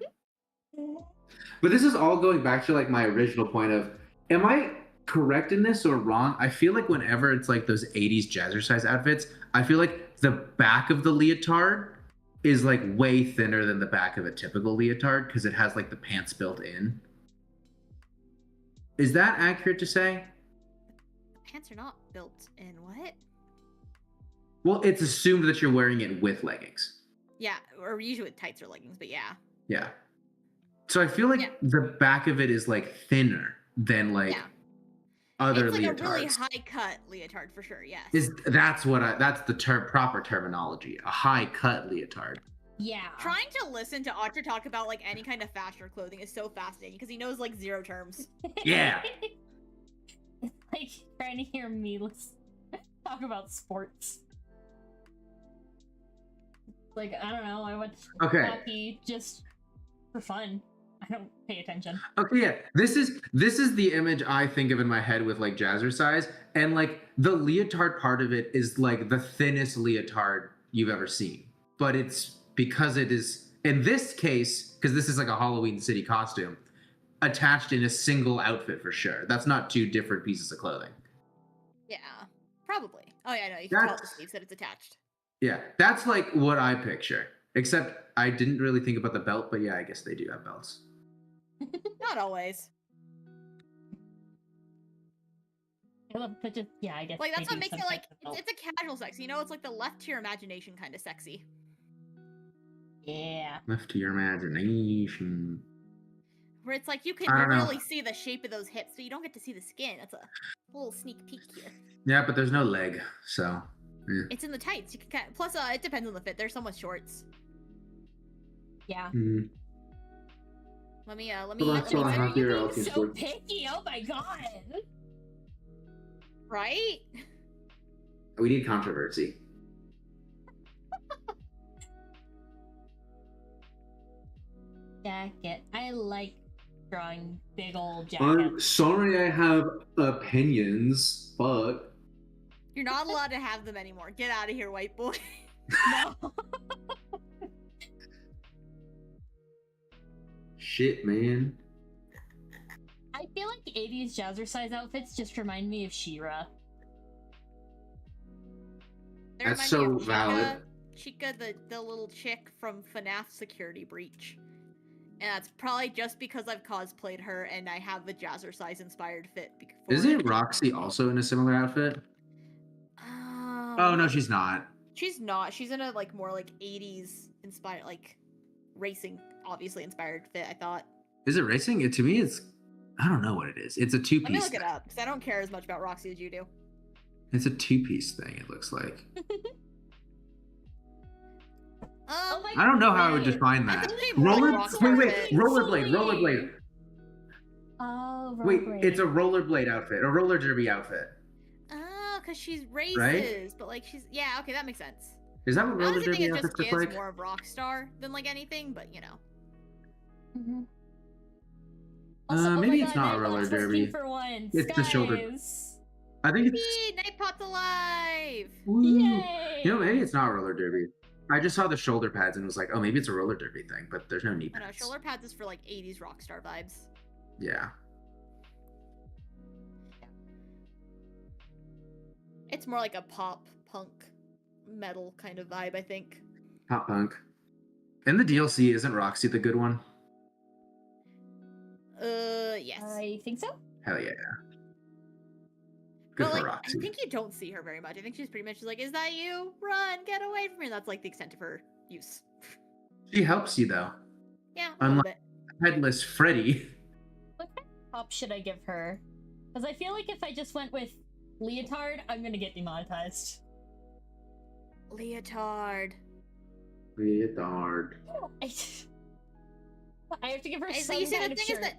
But this is all going back to like my original point of, am I correct in this or wrong? I feel like whenever it's like those 80s jazzercise outfits, I feel like the back of the leotard is like way thinner than the back of a typical leotard because it has like the pants built in. Is that accurate to say? The pants are not built in what? Well, it's assumed that you're wearing it with leggings. Yeah, or usually with tights or leggings, but yeah. Yeah. So I feel like Yeah. the back of it is like thinner than like Yeah. other It's like leotards. a really high cut leotard for sure, yes. That's the proper terminology. A high cut leotard. Yeah. Trying to listen to Audrey talk about like any kind of fashion or clothing is so fascinating because he knows like 0 terms. Yeah. It's like trying to hear me talk about sports. Like, I don't know, I watch Okay. hockey just for fun. I don't pay attention. Okay, yeah. This is the image I think of in my head with like jazzercise, and like the leotard part of it is like the thinnest leotard you've ever seen. But it's because it is in this case, because this is like a Halloween City costume, attached in a single outfit for sure. That's not 2 different pieces of clothing. Yeah, probably. Oh yeah, no, you can tell That's- the sleeves that it's attached. Yeah, that's like what I picture. Except I didn't really think about the belt, but yeah, I guess they do have belts. Not always. But just, yeah, I guess. Like that's they what do makes it sometimes like help. it's a casual sexy. You know, it's like the left to your imagination kind of sexy. Yeah. Left to your imagination. Where it's like you can I don't know. really see the shape of those hips, but you don't get to see the skin. That's a little sneak peek here. Yeah, but there's no leg, so. Yeah. It's in the tights. You can plus it depends on the fit. There's some with shorts. Yeah. Mhm. Let me Well, let that's me all I Why have are you here, being I'll keep so working. picky? Oh my god. right? We need controversy. Jacket. I like drawing big old I'm jackets. sorry I have opinions, but You're not allowed to have them anymore. Get out of here, white boy. No. shit, man. I feel like 80s jazzercise outfits just remind me of She-Ra. They That's remind me so of valid. Chica, the little chick from FNAF Security Breach. And that's probably just because I've cosplayed her and I have the jazzercise inspired fit. Isn't Roxy also in a similar outfit? Oh no, she's not. She's not. She's in a like more like 80s inspired, like racing, obviously inspired fit. I thought. Is it racing? To me, it's I don't know what it is. It's a two-piece. Let me look it up because I don't care as much about Roxy as you do. It's a two-piece thing. It looks like. I don't know how I would define that. Rollerblade. Oh, Wait, rollerblade. it's a rollerblade outfit, a roller derby outfit. Oh, because she's races, Right? but like she's okay, that makes sense. Is that what I roller honestly derby think it outfits just look gives like? more of Rockstar than like anything, but you know. Mm-hmm. Maybe it's not a roller derby. For once, It's the shoulder. guys. I think it's. Yay, Night Pot's alive! Woo. Yay! You know, maybe it's not a roller derby. I just saw the shoulder pads and was like, oh, maybe it's a roller derby thing, but there's no knee I know, pads. shoulder pads is for like 80s Rockstar vibes. Yeah. It's more like a pop punk metal kind of vibe, I think. Pop punk. In the DLC, isn't Roxy the good one? Yes. I think so. Hell yeah. Good But, for like, Roxy. I think you don't see her very much. I think she's pretty much like, is that you? Run, get away from me. That's like the extent of her use. She helps you though. Yeah, a little bit. Headless Freddy. What kind of pop should I give her? Because I feel like if I just went with leotard, I'm gonna get demonetized. Leotard. Leotard. I have to give her So some you see, kind the of thing shirt. is that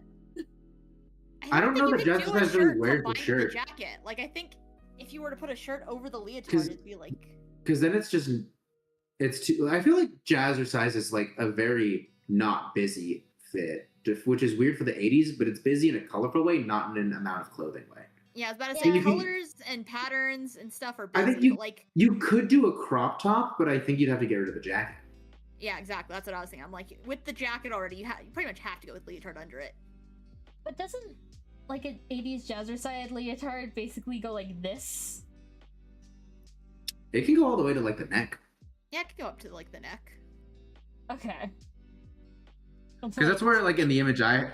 I don't know think that you could do a Jazzercise really shirt wears the combined with shirt. jacket. Like, I think if you were to put a shirt over the leotard, 'Cause- it'd be like. Because then it's too. I feel like Jazzercise is like a very not busy fit, which is weird for the 80s, but it's busy in a colorful way, not in an amount of clothing way. Yeah, I was about to Yeah. say You can- colors and patterns and stuff are I busy, think but like. You could do a crop top, but I think you'd have to get rid of the jacket. Yeah, exactly. That's what I was thinking. I'm like, with the jacket already, you pretty much have to go with leotard under it. But doesn't like an 80s jazzercise leotard basically go like this? It can go all the way to like the neck. Yeah, it could go up to like the neck. Okay. Because that's where, like, in the image I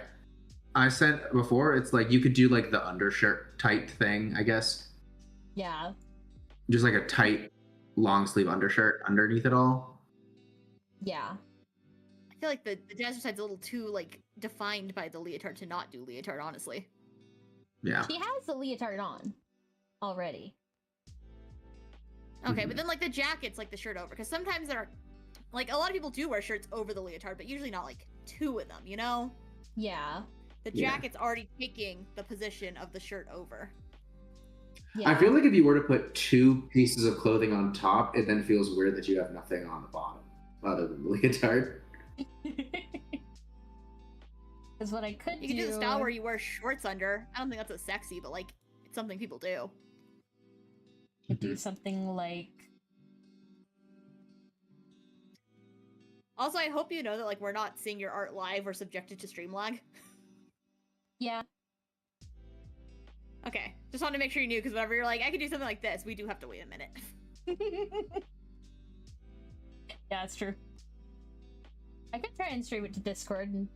sent before, it's like you could do like the undershirt tight thing, I guess. Yeah. Just like a tight long sleeve undershirt underneath it all. Yeah. I feel like the jazzercise's a little too like defined by the leotard to not do leotard, honestly. Yeah. She has the leotard on already. Okay, but then like the jacket's like the shirt over, because sometimes there are like a lot of people do wear shirts over the leotard, but usually not like two of them, you know? Yeah. The Yeah. jacket's already taking the position of the shirt over. Yeah. I feel like if you were to put two pieces of clothing on top, it then feels weird that you have nothing on the bottom other than the leotard. Because what I could You could do the style where you wear shorts under. I don't think that's as sexy, but like it's something people do. could do something like Also, I hope you know that like we're not seeing your art live or subjected to stream lag. yeah. Okay, just wanted to make sure you knew, because whenever you're like, I could do something like this, we do have to wait a minute. Yeah, it's true. I could try and stream it to Discord,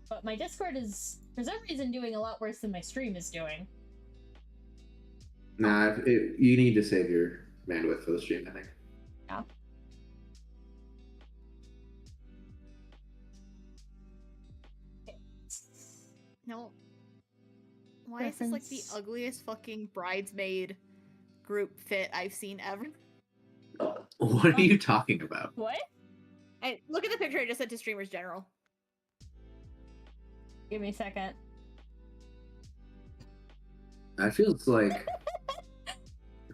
but my Discord is for some reason doing a lot worse than my stream is doing. Nah, you need to save your bandwidth for the stream, I think. Yeah. No. Why is this like the Reference. ugliest fucking bridesmaid group fit I've seen ever? What are you talking about? What? And look at the picture I just sent to Streamers General. Give me a second. That feels like.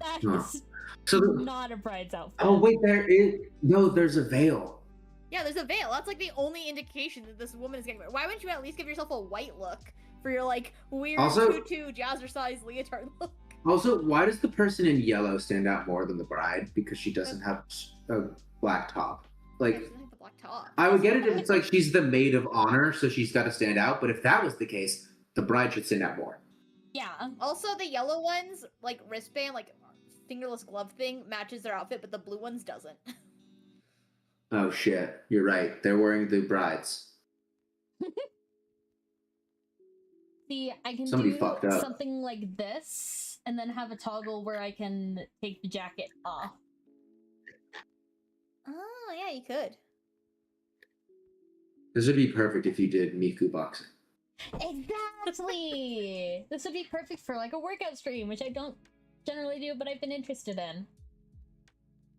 That Huh. is So, not a bride's outfit. oh wait, there's a veil. Yeah, there's a veil. That's like the only indication that this woman is getting married. Why wouldn't you at least give yourself a white look for your like weird Also- tutu jazzercise leotard look? Also, why does the person in yellow stand out more than the bride? Because she doesn't have a black top. Yeah, Like, she doesn't have the black top. I would get it if it's like she's the maid of honor, so she's got to stand out. But if that was the case, The bride should stand out more. Yeah. Also, the yellow ones, like wristband, like fingerless glove thing, matches their outfit, but the blue ones doesn't. Oh shit, you're right. They're wearing the brides. See, I can Somebody do fucked up. something like this, and then have a toggle where I can take the jacket off. Oh, yeah, you could. This would be perfect if you did Miku boxing. Exactly! This would be perfect for like a workout stream, which I don't generally do, but I've been interested in.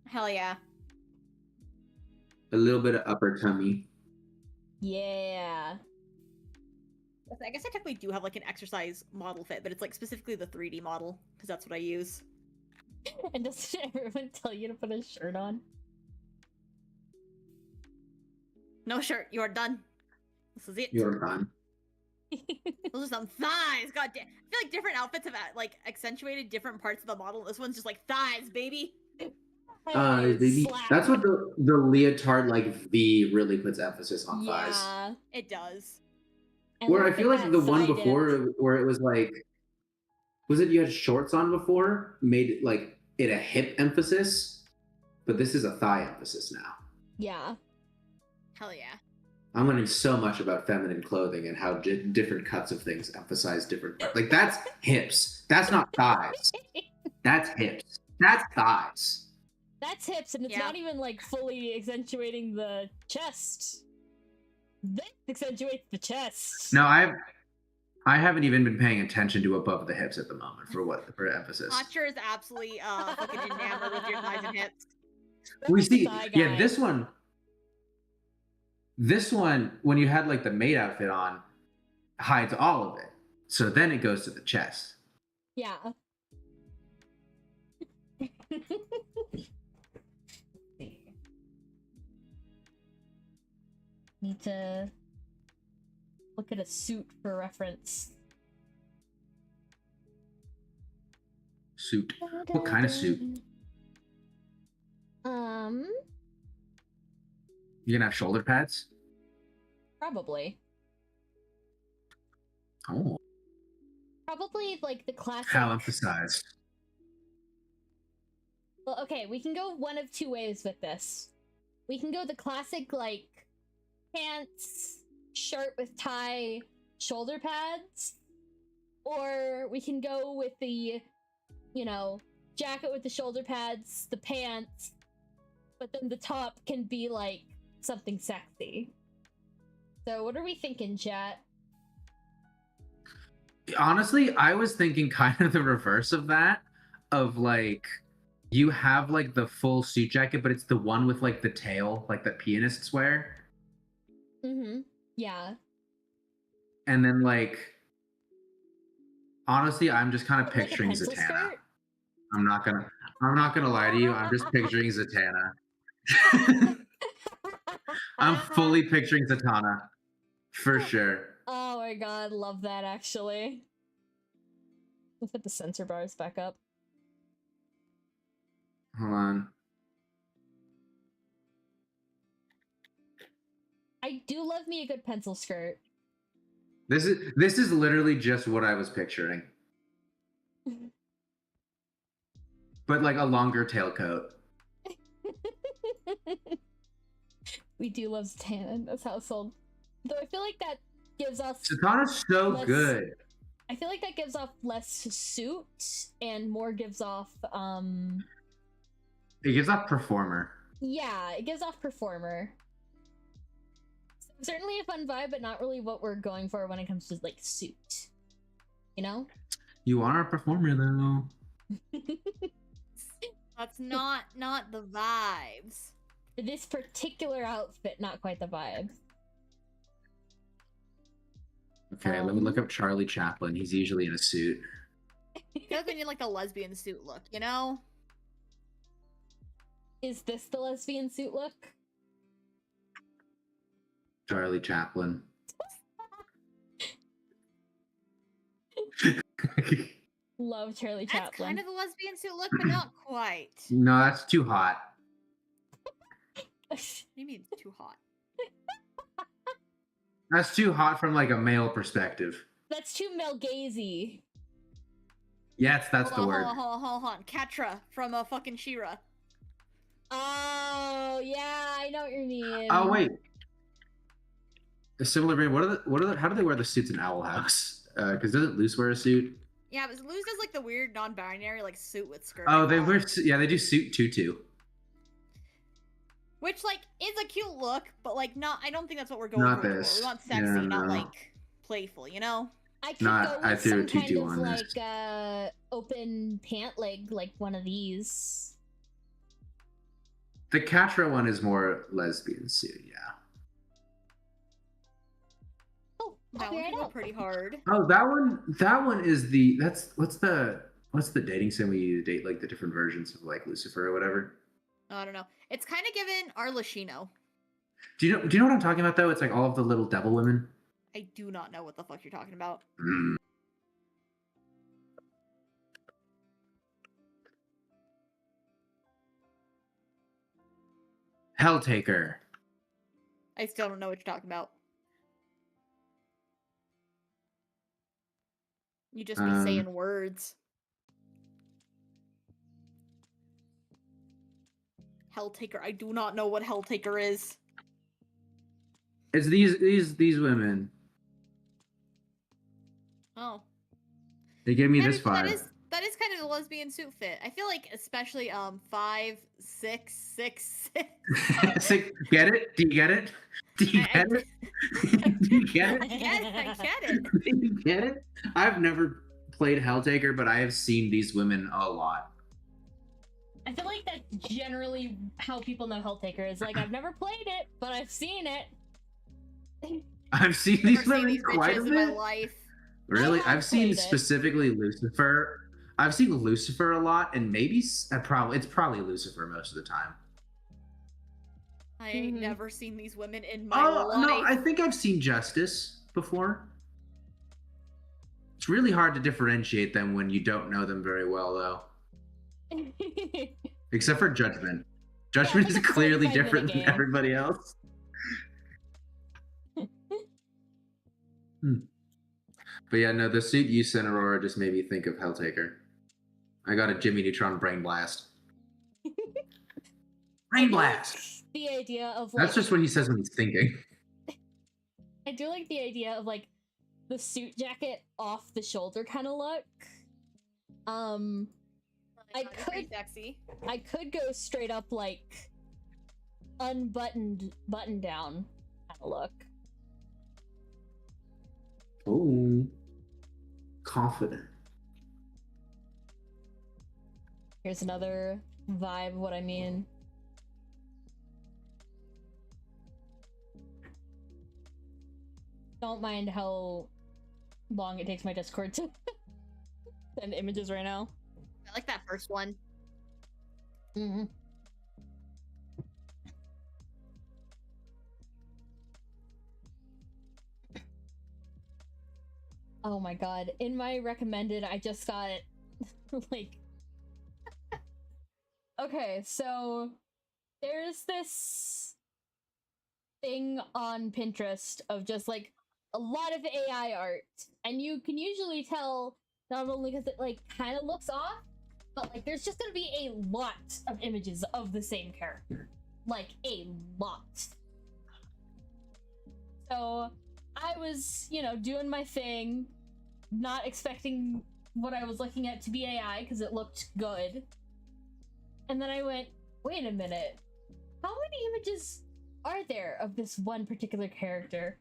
Hell yeah. A little bit of upper tummy. Yeah. I guess I technically do have like an exercise model fit, but it's like specifically the 3D model, because that's what I use. And doesn't everyone tell you to put a shirt on? No shirt, you are done. This is it. You're done. Those are some thighs. God damn. I feel like different outfits have like accentuated different parts of the model. This one's just like thighs, baby. Baby. Slap. That's what the leotard like V really puts emphasis on thighs. Yeah. It does. And Where I look feel at like that the one thigh dip. before where it was like, was it you had shorts on before, made it like it a hip emphasis, but this is a thigh emphasis now. Yeah. Hell yeah. I'm learning so much about feminine clothing and how different cuts of things emphasize different parts. Like that's hips. That's not thighs. That's hips. That's thighs. That's hips, and it's Yeah. not even like fully accentuating the chest. This accentuates the chest. No, I haven't even been paying attention to above the hips at the moment for emphasis. Hotcher is absolutely fucking enamored with your thighs and hips. We That's the see, thigh yeah, guy. this one, when you had like the maid outfit on, hides all of it. So then it goes to the chest. Yeah. Need to look at a suit for reference. Suit. What kind of suit? You gonna have shoulder pads? Probably. Oh, Probably like the classic. how emphasized. Well, okay, we can go one of two ways with this. We can go the classic, like, pants, shirt with tie, shoulder pads. Or we can go with the, you know, jacket with the shoulder pads, the pants, but then the top can be, like, something sexy. So what are we thinking, chat? Honestly, I was thinking kind of the reverse of that. Of like, you have like the full suit jacket, but it's the one with like the tail, like that pianists wear. Mm-hmm. Yeah. And then like, honestly, I'm just kind of Like a picturing pencil Zatanna. skirt? I'm not gonna lie to you. I'm just picturing Zatanna. I'm fully picturing Zatanna, for sure. Oh my god, love that actually. Let's put the sensor bars back up. Hold on. I do love me a good pencil skirt. This is literally just what I was picturing. But like a longer tailcoat. We do love Zatanna in this household. Though I feel like that gives off Zatanna's so less- good. I feel like that gives off less suit and more gives off It gives off performer. yeah, it gives off performer. Certainly a fun vibe, but not really what we're going for when it comes to like suit. You know? You are a performer though. That's not the vibes. This particular outfit, not quite the vibe. Okay, let me look up Charlie Chaplin. He's usually in a suit. I feel like we need like the lesbian suit look, you know? Is this the lesbian suit look? Charlie Chaplin. Love Charlie That's Chaplin. kind of the lesbian suit look, but not quite. No, that's too hot. Maybe it's too hot. That's too hot from like a male perspective. That's too male gazy. Yes, that's the Hold word. on, hold on. Catra from fucking She-Ra. Oh yeah, I know what you mean. Oh wait, a similar vein. How do they wear the suits in Owl House? Because doesn't Luce wear a suit? Yeah, but Luz does like the weird non-binary like suit with skirt. Oh, I they thought. wear. Yeah, they do suit tutu. Which like is a cute look, but like not. I don't think that's what we're going Not for. this. We want sexy, Yeah, not no. like playful. You know. I could Not- go I with threw a some kind tutu of on like this. open pant leg, like one of these. The Catra one is more lesbian suit. Yeah. Oh, That one copyright can go out. pretty hard. Oh, that one. That one is the. That's what's the dating sim we use to date like the different versions of like Lucifer or whatever. I don't know. It's kind of given Arlecchino. Do you know what I'm talking about though? It's like all of the little devil women. I do not know what the fuck you're talking about. Mm. Helltaker. I still don't know what you're talking about. You just be saying words. Helltaker. I do not know what Helltaker is. It's these women. Oh. They gave me That this is, vibe. that is kind of a lesbian suit fit. I feel like especially 5, 6, 6, 6. Get it? Do you get it? Do you get it? Do you get I it? get it. Do you get it? I've never played Helltaker, but I have seen these women a lot. I feel like that's generally how people know Helltaker is. Like, I've never played it, but I've seen it. I've seen Never these seen women these quite a bitches in my bit. life. Really? I have I've seen played it. specifically Lucifer. I've seen Lucifer a lot, and maybe it's probably Lucifer most of the time. I Mhm. ain't never seen these women in my Oh life. no, I think I've seen Justice before. It's really hard to differentiate them when you don't know them very well, though. Except for Judgment. Judgment it's is like a clearly 45-minute different than game. everybody else. But yeah, no, the suit you sent, Aurora, just made me think of Helltaker. I got a Jimmy Neutron brain blast. Brain blast! The idea of like, That's just what he says when he's thinking. I do like the idea of like the suit jacket off the shoulder kind of look. I Pretty could- sexy. I could go straight up like unbuttoned button down kind of look. Oh, confident. Here's another vibe of what I mean. Don't mind how long it takes my Discord to send images right now. I like that first one. Mm-hmm. Oh my god. In my recommended, I just got like okay, so there's this thing on Pinterest of just like a lot of AI art, and you can usually tell not only because it like kind of looks off, but like there's just gonna be a lot of images of the same character, like a lot. So I was, you know, doing my thing, not expecting what I was looking at to be AI because it looked good. And then I went, wait a minute, how many images are there of this one particular character?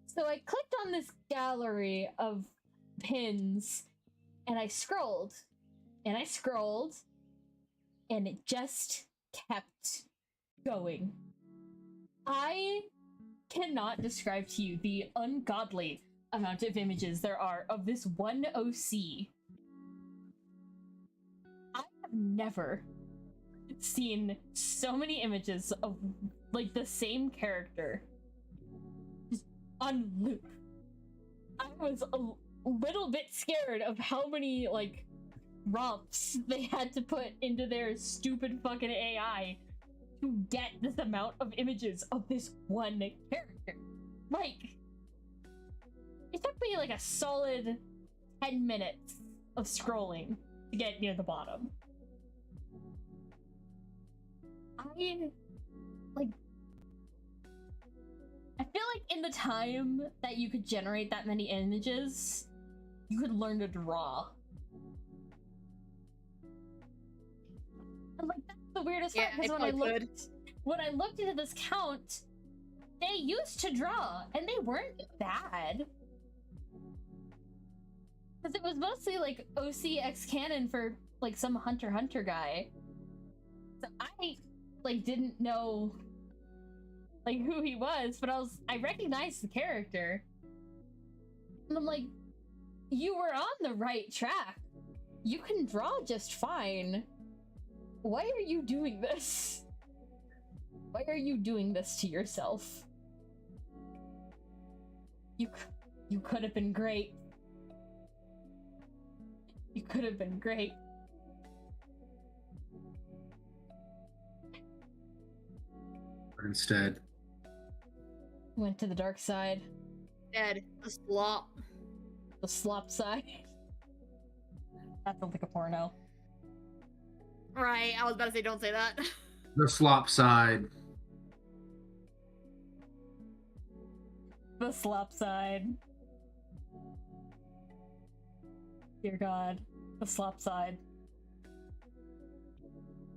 So I clicked on this gallery of pins and I scrolled and I scrolled and it just kept going. I cannot describe to you the ungodly amount of images there are of this one OC. I have never seen so many images of like the same character just on loop. I was a little bit scared of how many like prompts they had to put into their stupid fucking AI to get this amount of images of this one character. Like, It took me like a solid 10 minutes of scrolling to get near the bottom. I feel like in the time that you could generate that many images, you could learn to draw. And like that's the weirdest part, because when I looked into this count, they used to draw and they weren't bad. Because it was mostly like OC X canon for like some Hunter x Hunter guy. So I like didn't know like who he was, but I recognized the character. And I'm like, you were on the right track. You can draw just fine. Why are you doing this? Why are you doing this to yourself? You could have been great. You could have been great. But instead, went to the dark side. Dead. The slop. The slop side. That sounds like a porno. Right, I was about to say don't say that. the slop side. The slop side. Dear God. The slop side.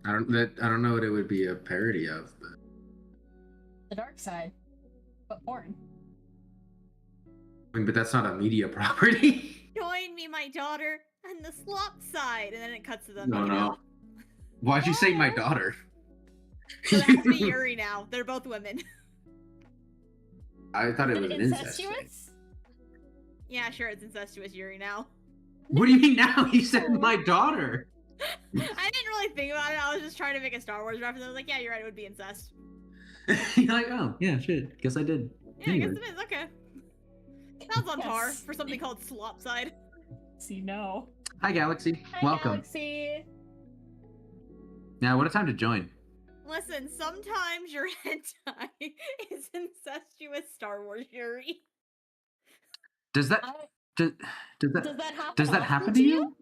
I don't know what it would be a parody of, but The dark side. But porn. I mean, but that's not a media property. Join me, my daughter, and the slop side, and then it cuts to them. No, making no. out. Why'd you say my daughter? So it has to be Yuri now. They're both women. I thought it was an incest thing. Incestuous? Yeah, sure, it's incestuous Yuri now. What do you mean now? You said my daughter. I didn't really think about it. I was just trying to make a Star Wars reference. I was like, yeah, you're right. It would be incest. You're like, oh, yeah, shit. Guess I did. Yeah, Anyway. I guess it is. Okay. Sounds on par Yes. for something called slop side. See, no. Hi, Galaxy. Hi, Welcome. Galaxy. Now, what a time to join. Listen, sometimes your hentai is incestuous Star Wars Yuri. Does that I- does Does that happen to you?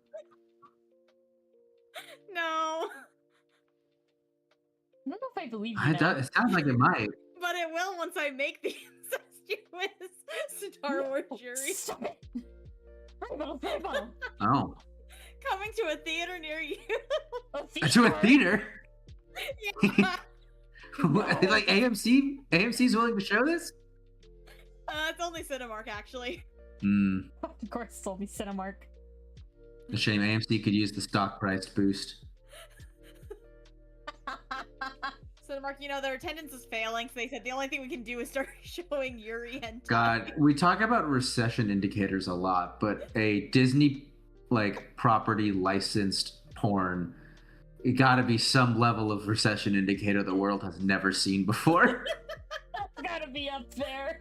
No. I don't know if I believe you. It, now. does, it sounds like it might. But it will once I make the incestuous Star Wars Yuri. Stop it. Rainbow. Oh. Coming to a theater near you. To a theater? Yeah. Like AMC's willing to show this? It's only Cinemark, actually. Hmm. Of course, it's only Cinemark. A shame AMC could use the stock price boost. Cinemark, you know, their attendance is failing, so they said the only thing we can do is start showing Yuri and God, we talk about recession indicators a lot, but a Disney like property licensed porn, it gotta be some level of recession indicator the world has never seen before. That's gotta be up there.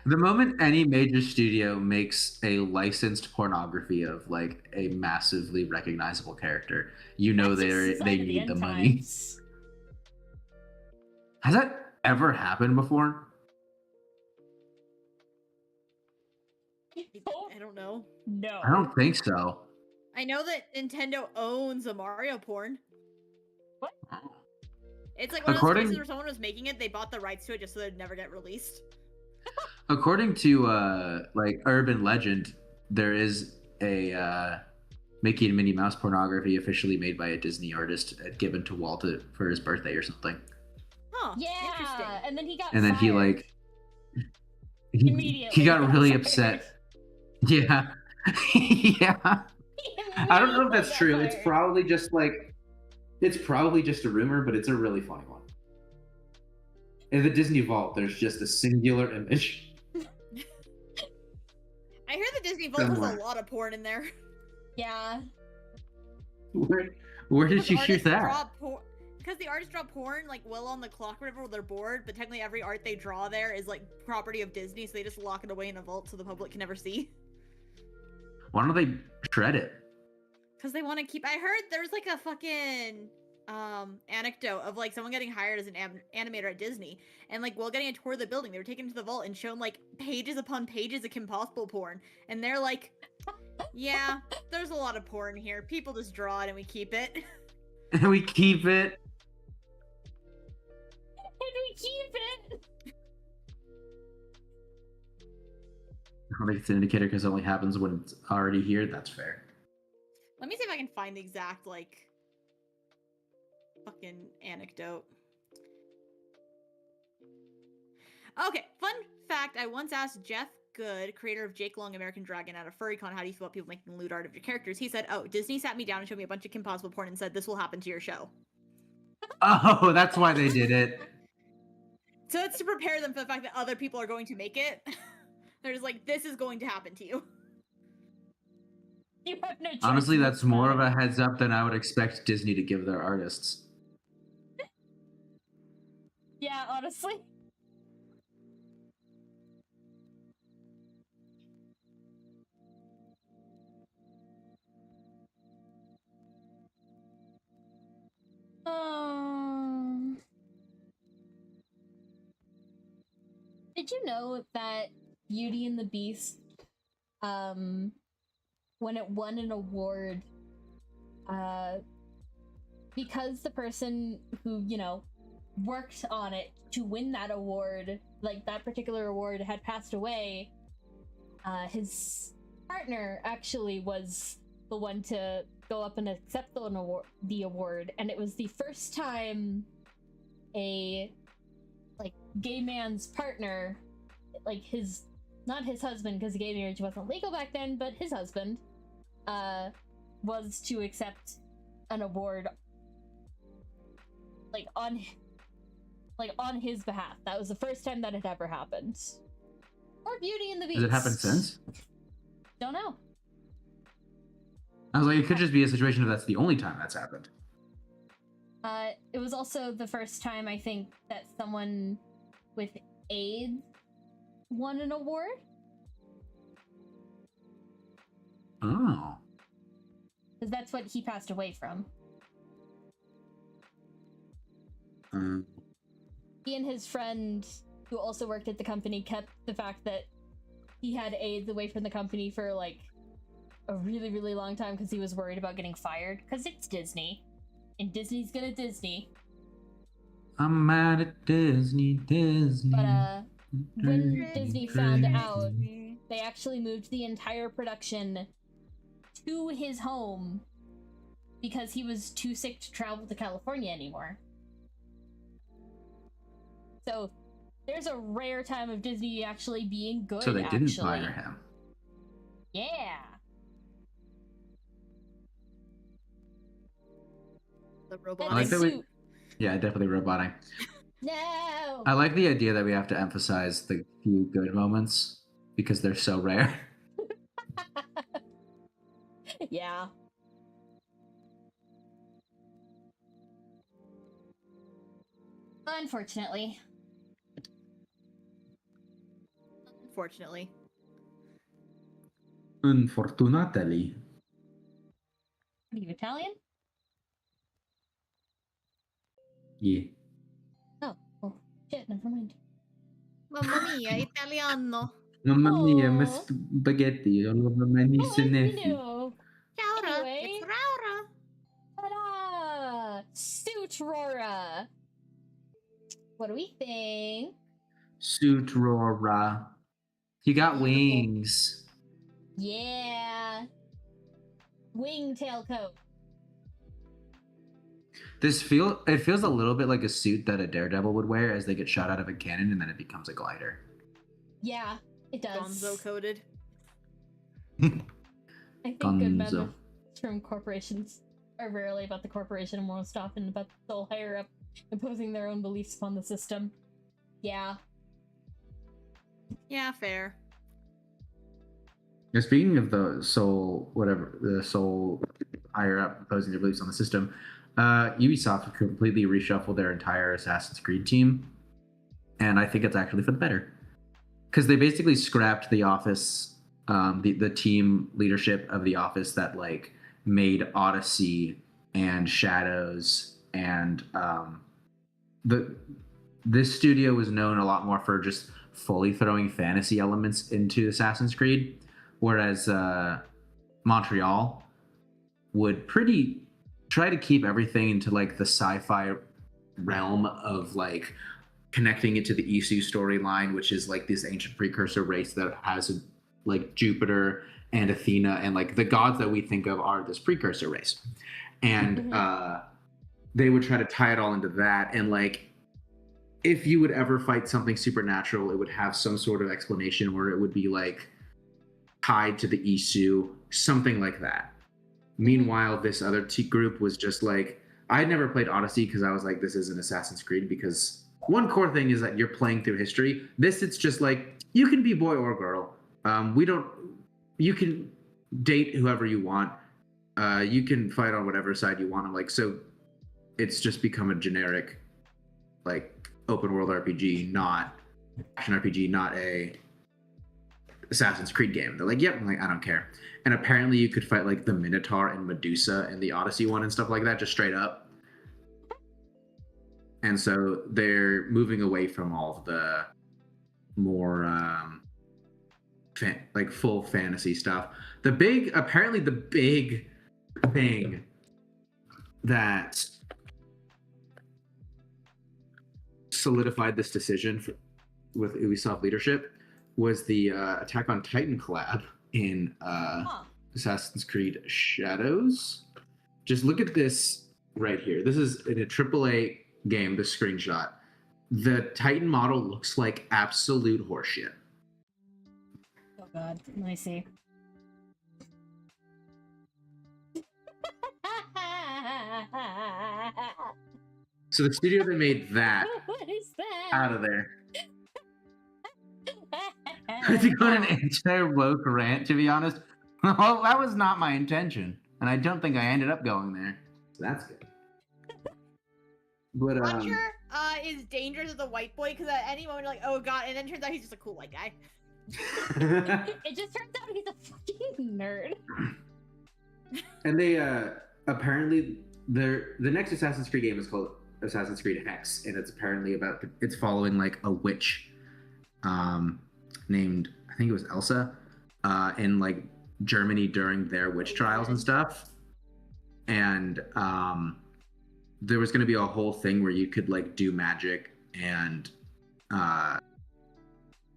The moment any major studio makes a licensed pornography of like a massively recognizable character, you know That's just they society need end the money. times. Has that ever happened before? I don't know. No. I don't think so. I know that Nintendo owns a Mario porn. Oh. It's like one According- of those cases where someone was making it, they bought the rights to it just so they'd never get released. According to like urban legend, there is a Mickey and Minnie Mouse pornography officially made by a Disney artist given to Walt for his birthday or something. Huh. Yeah, Interesting. and then he got And then he fired. like Immediately he got got really fired. upset. Yeah. Yeah. I don't know if that's Immediately true. got It's fired. probably just a rumor, but it's a really funny one. In the Disney Vault, there's just a singular image. I hear the Disney Vault has Somewhere. a lot of porn in there. Yeah. Where did you hear that? Because the artists draw porn, like, well on the clock or whatever, when they're bored, but technically every art they draw there is, like, property of Disney, so they just lock it away in a vault so the public can never see. Why don't they shred it? Because they want to keep... I heard there's, like, a fucking anecdote of like someone getting hired as an animator at Disney, and like while getting a tour of the building, they were taken to the vault and shown like pages upon pages of Kim Possible porn, and they're like, "Yeah, there's a lot of porn here. People just draw it and we keep it." And we keep it. And we keep it. I don't think it's an indicator because it only happens when it's already here. That's fair. Let me see if I can find the exact like fucking anecdote. Okay, fun fact, I once asked Jeff Good, creator of Jake Long American Dragon at a FurryCon, how do you feel about people making lewd art of your characters? He said, "Oh, Disney sat me down and showed me a bunch of Kim Possible porn and said this will happen to your show." Oh, that's why they did it. So it's to prepare them for the fact that other people are going to make it. They're just like, this is going to happen to you. You have no choice. Honestly, that's more of a heads up than I would expect Disney to give their artists. Yeah, honestly. Did you know that Beauty and the Beast, when it won an award, because the person who, you know, worked on it to win that award, like that particular award, had passed away, his partner actually was the one to go up and accept the award, and it was the first time a like gay man's partner, like his, not his husband because gay marriage wasn't legal back then, but his husband was to accept an award like on his behalf. That was the first time that had ever happened. Or Beauty and the Beast. Has it happened since? Don't know. I was like, it could just be a situation if that's the only time that's happened. It was also the first time, I think, that someone with AIDS won an award. Oh. Because that's what he passed away from. He and his friend, who also worked at the company, kept the fact that he had AIDS away from the company for, like, a really, really long time because he was worried about getting fired. Because it's Disney. And Disney's gonna Disney. I'm mad at Disney. But, when Disney found out, they actually moved the entire production to his home because he was too sick to travel to California anymore. So, there's a rare time of Disney actually being good, So they didn't fire him. Yeah. The That robot. I like that we- suit. Yeah, definitely robotic. No! I like the idea that we have to emphasize the few good moments because they're so rare. Yeah. Unfortunately. Unfortunately. Unfortunately. Are you Italian? Yeah. Oh, well, shit, never mind. Mamma mia, italiano. Mamma mia, my Aw. spaghetti all over my niece and nephew. know. Ciao, Anyway. it's Raura. Ta-da! Suit Rora! What do we think? Suit Rora. You got wings. Yeah! Wingtail coat. It feels a little bit like a suit that a daredevil would wear as they get shot out of a cannon and then it becomes a glider. Yeah, it does. Gonzo coded. I think good Gonzo. members from corporations are rarely about the corporation and most often about the sole higher up imposing their own beliefs upon the system. Yeah. Yeah, fair. Now, speaking of the soul higher up imposing their beliefs on the system, Ubisoft completely reshuffled their entire Assassin's Creed team, and I think it's actually for the better. Because they basically scrapped the office, the team leadership of the office that like made Odyssey and Shadows and the this studio was known a lot more for just fully throwing fantasy elements into Assassin's Creed, whereas Montreal would pretty try to keep everything into like the sci-fi realm of like connecting it to the Isu storyline, which is like this ancient precursor race that has like Jupiter and Athena, and like the gods that we think of are this precursor race. And they would try to tie it all into that. And like, if you would ever fight something supernatural, it would have some sort of explanation where it would be like tied to the Isu, something like that. Meanwhile, this other group was just like, I'd never played Odyssey because I was like, this isn't Assassin's Creed, because one core thing is that you're playing through history. This, it's just like, you can be boy or girl. You can date whoever you want. You can fight on whatever side you want. I'm like, so it's just become a generic, like, open world RPG, not action RPG, not a Assassin's Creed game. They're like, yep. I'm like, I don't care. And apparently you could fight like the Minotaur and Medusa in the Odyssey one and stuff like that, just straight up. And so they're moving away from all of the more like full fantasy stuff. Apparently the big thing that solidified this decision with Ubisoft leadership was the Attack on Titan collab in Assassin's Creed Shadows. Just look at this right here. This is in a AAA game, the screenshot. The Titan model looks like absolute horseshit. Oh god, let me see. So the studio that made that What is that? out of there. I had to go on an anti-woke rant, to be honest. Well, that was not my intention, and I don't think I ended up going there. So that's good. But Puncher is dangerous as a white boy because at any moment you're like, oh god, and then turns out he's just a cool white guy. It just turns out he's a fucking nerd. and they apparently the next Assassin's Creed game is called Assassin's Creed X, and it's apparently it's following like a witch named, I think it was Elsa, in like Germany during their witch trials and stuff. And there was going to be a whole thing where you could like do magic and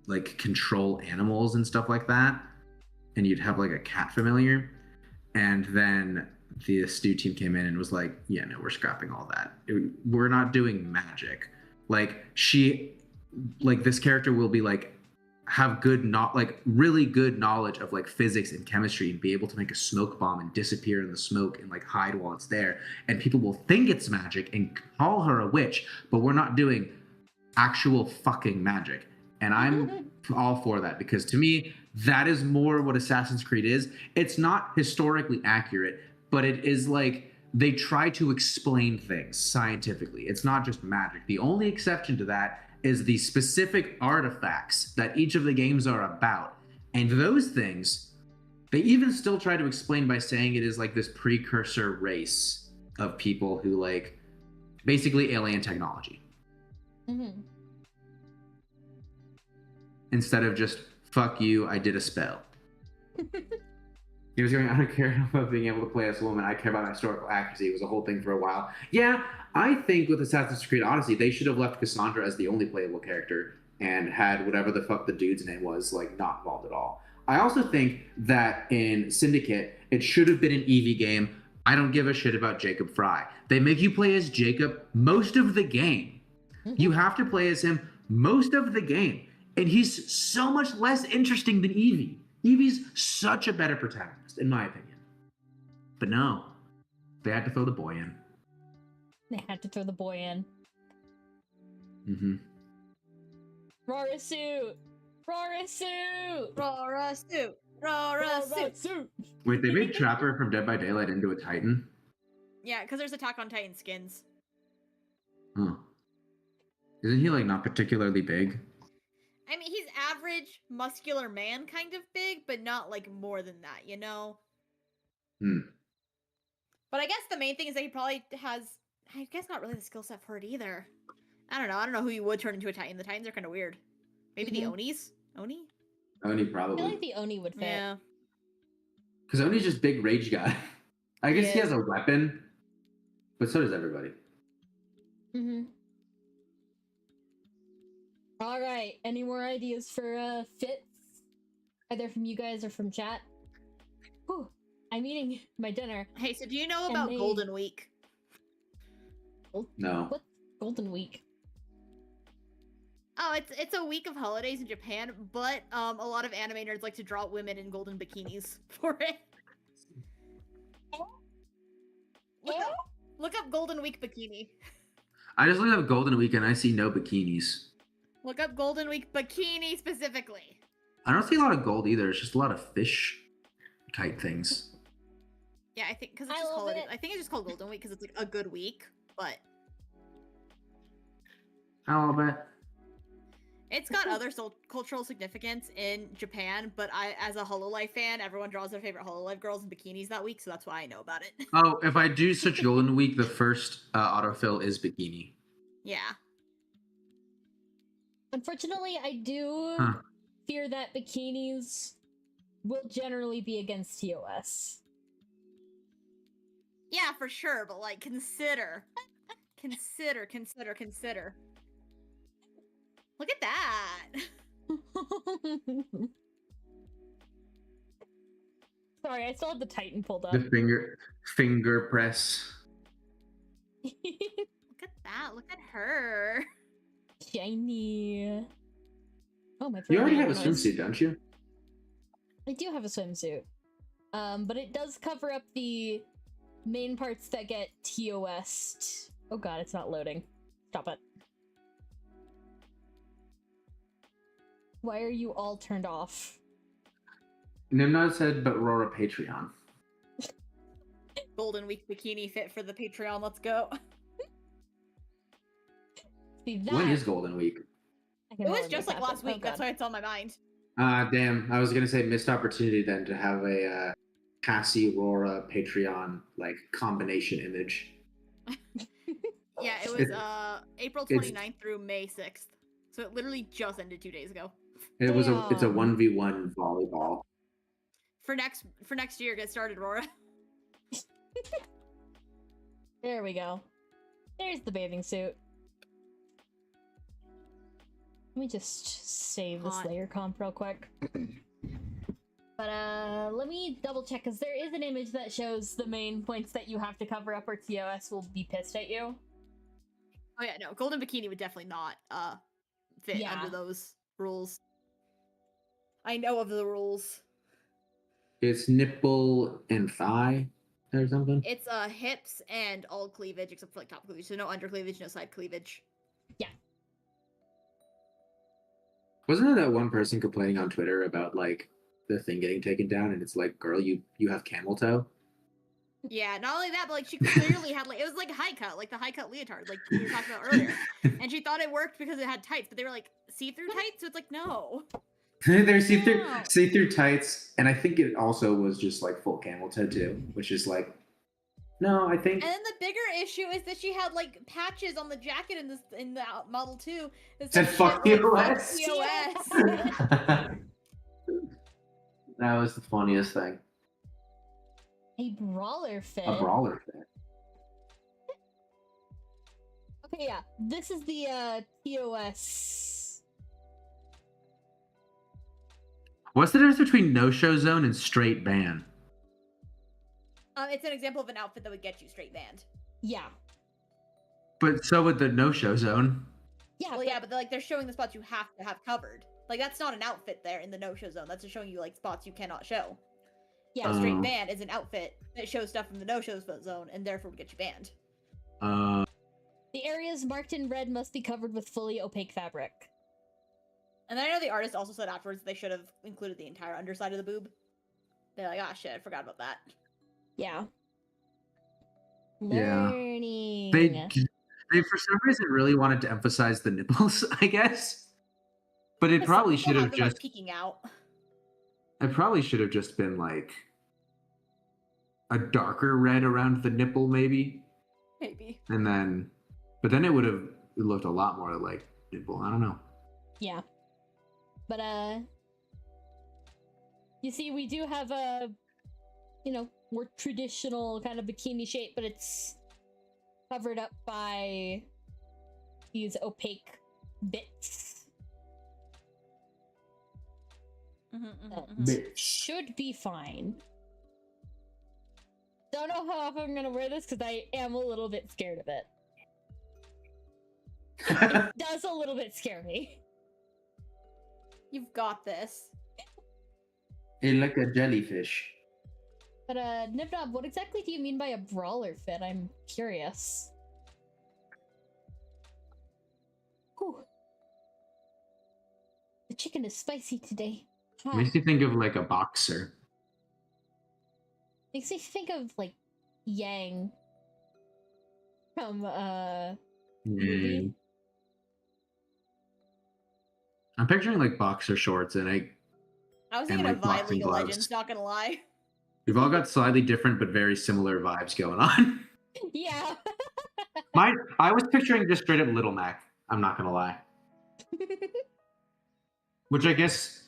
like control animals and stuff like that, and you'd have like a cat familiar. And then the Stu team came in and was like, yeah, no, we're scrapping all that. We're not doing magic. Like this character will be like, have really good knowledge of like physics and chemistry, and be able to make a smoke bomb and disappear in the smoke and like hide while it's there. And people will think it's magic and call her a witch, but we're not doing actual fucking magic. And I'm all for that, because to me, that is more what Assassin's Creed is. It's not historically accurate, but it is like they try to explain things scientifically. It's not just magic. The only exception to that is the specific artifacts that each of the games are about. And those things, they even still try to explain by saying it is like this precursor race of people who like basically alien technology. Mm-hmm. Instead of just, fuck you, I did a spell. He was going, I don't care about being able to play as a woman. I care about historical accuracy. It was a whole thing for a while. Yeah, I think with Assassin's Creed Odyssey, they should have left Cassandra as the only playable character and had whatever the fuck the dude's name was, like, not involved at all. I also think that in Syndicate, it should have been an Eevee game. I don't give a shit about Jacob Fry. They make you play as Jacob most of the game. Mm-hmm. You have to play as him most of the game. And he's so much less interesting than Eevee. Eevee's such a better protagonist, in my opinion. But no, they had to throw the boy in. They had to throw the boy in. Mm-hmm. Rora suit! Rora suit! Rora suit! Rora suit! Wait, they made Trapper from Dead by Daylight into a Titan? Yeah, because there's Attack on Titan skins. Huh. Isn't he, like, not particularly big? I mean, he's average, muscular man kind of big, but not, like, more than that, you know? Hmm. But I guess the main thing is that he probably has I guess not really the skill set for it either. I don't know. I don't know who you would turn into a Titan. The Titans are kind of weird. Maybe the Onis? Oni? Oni I probably. feel like the Oni would fit. Yeah. Because Oni's just big rage guy. I guess he Yeah. has a weapon, but so does everybody. All right. Any more ideas for fits? Either from you guys or from chat? Whew. I'm eating my dinner. Hey, so do you know And about they- Golden Week? No. What's Golden Week? Oh, it's a week of holidays in Japan, but a lot of anime nerds like to draw women in golden bikinis for it. Look up Golden Week bikini. I just looked up Golden Week and I see no bikinis. Look up Golden Week bikini specifically. I don't see a lot of gold either. It's just a lot of fish type things. Yeah, I think because I it's just love holiday. it. I think it's just called Golden Week because it's like a good week, but How about it's got other cultural significance in Japan. But as a Hololive fan, everyone draws their favorite Hololive girls in bikinis that week, so that's why I know about it. Oh, if I do search Golden Week, the first autofill is bikini. Yeah. Unfortunately, I do Huh. fear that bikinis will generally be against TOS. Yeah, for sure, but like consider. Look at that. Sorry, I still have the Titan pulled up. The finger press. Look at that. Look at her. Shiny. Oh my! You already throat have a noise. swimsuit, don't you? I do have a swimsuit. But it does cover up the main parts that get TOS'd. Oh god, it's not loading. Stop it. Why are you all turned off? Nimnod said, but Aurora Patreon. Golden Week bikini fit for the Patreon. Let's go. See that? When is Golden Week? I can It was hardly just like fathom. last week. Oh, That's God. why it's on my mind. Damn. I was gonna say missed opportunity then to have a Cassie Aurora Patreon like combination image. Yeah, it was April 29th through May 6th. So it literally just ended 2 days ago. It's a Damn. 1v1 volleyball. For next year, get started, Aurora. There we go. There's the bathing suit. Let me just save this Hot. layer comp real quick. But let me double check because there is an image that shows the main points that you have to cover up or TOS will be pissed at you. Oh yeah, no, golden bikini would definitely not fit Yeah. under those rules. I know of the rules. It's nipple and thigh or something. It's hips and all cleavage except for like top cleavage. So no under cleavage, no side cleavage. Wasn't there that one person complaining on Twitter about like the thing getting taken down and it's like, girl, you have camel toe? Yeah, not only that, but like she clearly had like it was like high cut, like the high cut leotard, like we were talking about earlier. And she thought it worked because it had tights, but they were like see-through tights, so it's like no. They're see-through Wow. see-through tights, and I think it also was just like full camel toe too, which is like, no, I think And then the bigger issue is that she had like patches on the jacket in the Model 2 that Said shit fuck like, TOS. TOS. that was the funniest thing. A brawler fit. A brawler fit. Okay, yeah. This is the TOS. What's the difference between no-show zone and straight ban? It's an example of an outfit that would get you straight banned. Yeah. But so would the no-show zone. Yeah. Well, but- yeah, but like they're showing the spots you have to have covered. Like that's not an outfit there in the no-show zone. That's just showing you like spots you cannot show. Yeah. So straight Oh. ban is an outfit that shows stuff from the no-show zone and therefore would get you banned. The areas marked in red must be covered with fully opaque fabric. And I know the artist also said afterwards they should have included the entire underside of the boob. They're like, ah, shit, I forgot about that. Yeah. Yeah. Learning. They for some reason really wanted to emphasize the nipples, I guess. But it But probably some people should have them, like, just peeking out. it probably should have just been like a darker red around the nipple, maybe. Maybe. And then, but then it would have looked a lot more like Nibble. I don't know. Yeah. But, you see, we do have a, more traditional kind of bikini shape, but it's covered up by these opaque bits. Bits. Should be fine. Don't know how often I'm gonna wear this because I am a little bit scared of it. It does a little bit scare me. You've got this. It like a jellyfish. But Nibnob, what exactly do you mean by a brawler fit? I'm curious. Whew. The chicken is spicy today. Huh. Makes you think of like a boxer. Makes me think of like Yang from movie. I'm picturing like boxer shorts and I was And, thinking like, of Vi boxing League of gloves. Legends, not gonna lie. we've all got slightly different but very similar vibes going on. Yeah. I was picturing just straight up Little Mac. I'm not gonna lie. Which I guess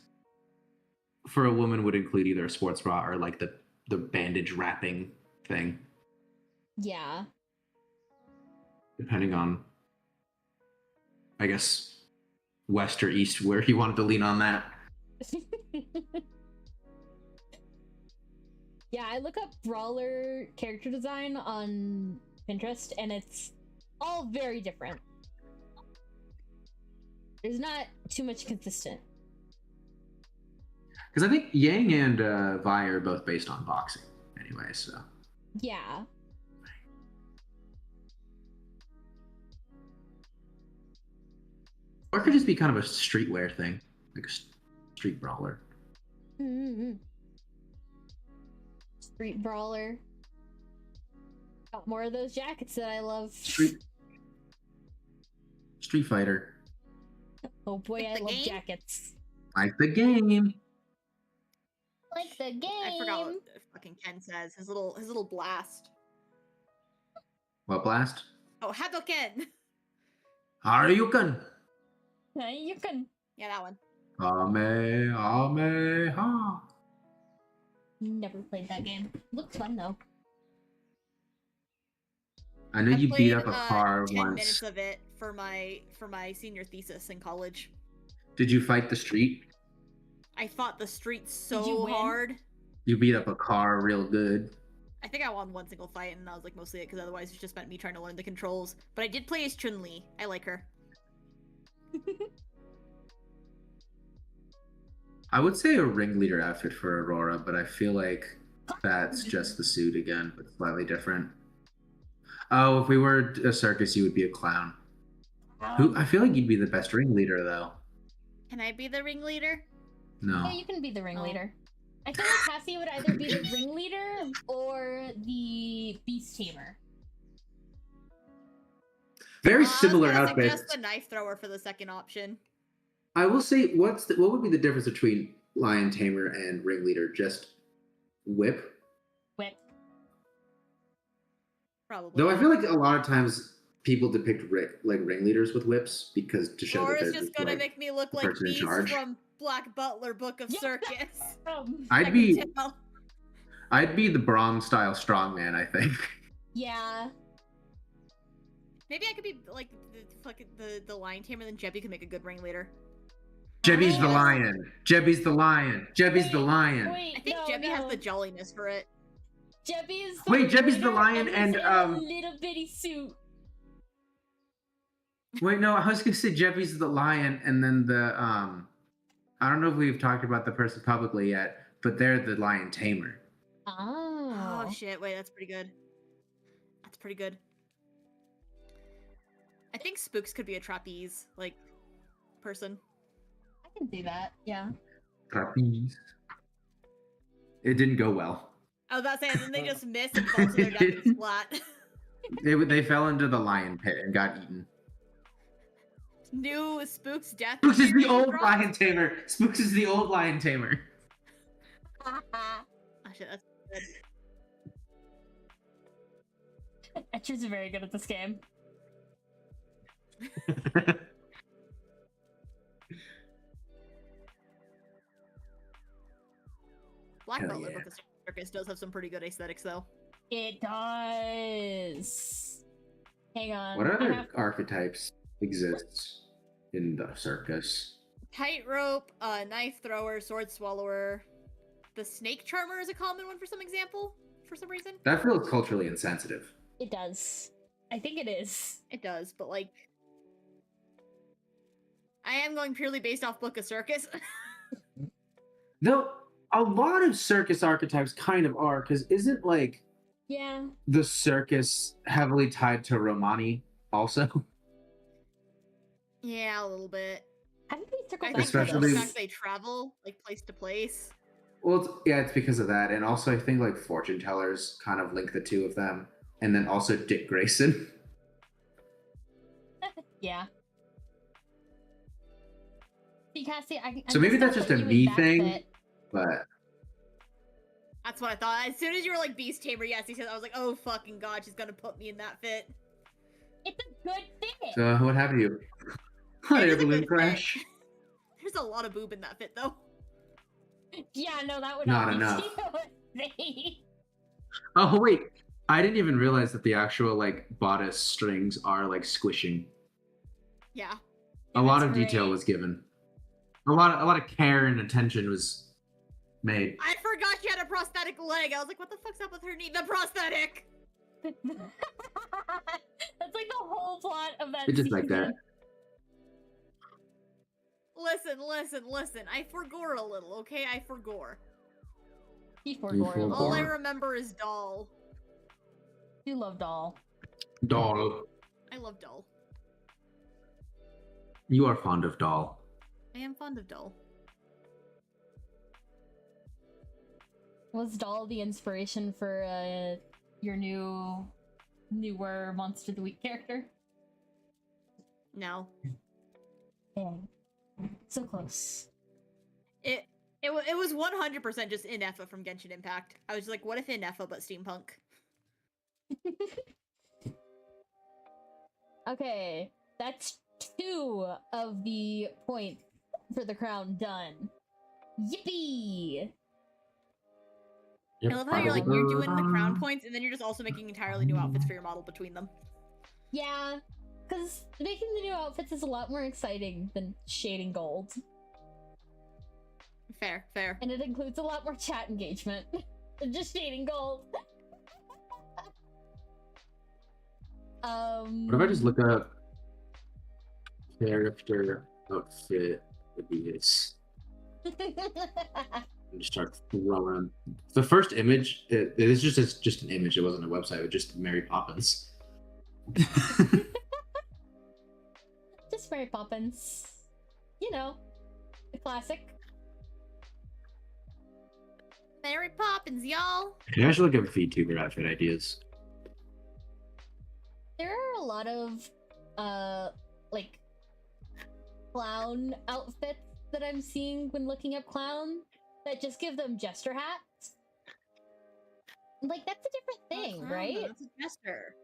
for a woman would include either a sports bra or like the bandage wrapping thing, Yeah. depending on, I guess, west or east where you wanted to lean on that. Yeah, I look up brawler character design on Pinterest and it's all very different. There's not too much consistent. Because I think Yang and Vi are both based on boxing anyway, so. Yeah. Or it could just be kind of a streetwear thing, like a street brawler. Mm-hmm. Street brawler. Got more of those jackets that I love. Street Fighter. Oh boy, Like I the love game? jackets. Like the game. Like the game. I forgot what fucking Ken says. His little blast. What blast? Oh, Hadoken! Haryuken. You can. Yeah, that one. Kamehameha. Never played that game. Looks fun though. I know I you beat played, up a car 10 minutes once. of it for my senior thesis in college. Did you fight the street? I fought the street you so win? hard. You beat up a car real good. I think I won one single fight, and that was like mostly it, because otherwise it just meant me trying to learn the controls. But I did play as Chun-Li. I like her. I would say a ringleader outfit for Aurora, but I feel like that's just the suit again, but slightly different. Oh, if we were a circus, you would be a clown. Who? I feel like you'd be the best ringleader, though. Can I be the ringleader? No. Yeah, you can be the ringleader. I feel like Cassie would either be the ringleader or the beast tamer. Very I was similar gonna outfits. suggest the knife thrower for the second option. I will say, what would be the difference between lion tamer and ringleader? Just whip. Whip. Probably. Though I feel like a lot of times people depict ringleaders with whips because to show Or that it's they're just gonna like, make me look the like person in Beast charge. from Black Butler Book of Yeah. Circus. I'd I be can tell. I'd be the Braum style strongman, I think. Yeah. Maybe I could be like the lion tamer, then Jebby could make a good ringleader. Jebby's the Yes. lion. Jebby's the lion. Jebby's the lion. Wait, I think no, Jebby no. has the jolliness for it. Jebby is Wait, Jebby's the ringleader lion he's and, in a little bitty suit. Wait, no, I was gonna say Jebby's the lion, and then the I don't know if we've talked about the person publicly yet, but they're the lion tamer. Oh. Oh shit! Wait, that's pretty good. That's pretty good. I think Spooks could be a trapeze person. I can see that. Yeah. Trapeze. It didn't go well. I was about to say, and then they just miss and fall to their death and splat. They fell into the lion pit and got eaten. New Spooks death. Spooks is the theory old dropped. lion tamer. Spooks is the old lion tamer. Oh shit, that's good. A Richard's very good at this game. Black Hell Butler yeah. Book of Circus does have some pretty good aesthetics, though. It does. Hang on. What I other have- archetypes exist in the circus? Tightrope, knife thrower, sword swallower. The snake charmer is a common one for some reason. That feels culturally insensitive. It does. I think it is. It does, but like, I am going purely based off Book of Circus. Though a lot of circus archetypes kind of are, because isn't like Yeah. the circus heavily tied to Romani also? Yeah, a little bit. How did we circle I back think to Especially- the this? fact they travel like place to place. Well, it's because of that, and also I think like fortune tellers kind of link the two of them, and then also Dick Grayson. Yeah. See, Cassie, I'm So maybe gonna that's just put a you in me that thing. fit. But That's what I thought. As soon as you were like Beast Tamer, yes, he said, I was like, oh fucking god, she's gonna put me in that fit. It's a good fit. so what have you? Hot It air is a balloon good crash. There's a lot of boob in that fit, though. Yeah, no, that would Not be enough. TOC. Oh wait, I didn't even realize that the actual like bodice strings are like squishing. Yeah. A lot That's of detail great. was given. A lot of care and attention was made. I forgot she had a prosthetic leg. I was like, what the fuck's up with her knee? The prosthetic! That's like the whole plot of that It's just like that. Listen. I forgore a little, okay? I forgore. He forgore a forgore. All I little. remember is Doll. You love doll. Doll. I love Doll. You are fond of doll. I am fond of Doll. Was doll the inspiration for your newer Monster of the Week character? No. Dang. So close. It was 100% just Ineffa from Genshin Impact. I was like, what if Ineffa but steampunk? Okay, that's 2 of the points for the crown done. Yippee! I love how you're doing the crown points and then you're just also making entirely new outfits for your model between them. Yeah, because making the new outfits is a lot more exciting than shading gold. Fair. And it includes a lot more chat engagement than just shading gold. What if I just look up character outfit abuse and just start throwing? The first image, it is just an image. It wasn't a website. It was just Mary Poppins. Just Mary Poppins. You know, the classic. Mary Poppins, y'all! I should look up VTuber outfit ideas. There are a lot of, like, clown outfits that I'm seeing when looking up clown that just give them jester hats. Like, that's a different thing, right? That's a jester.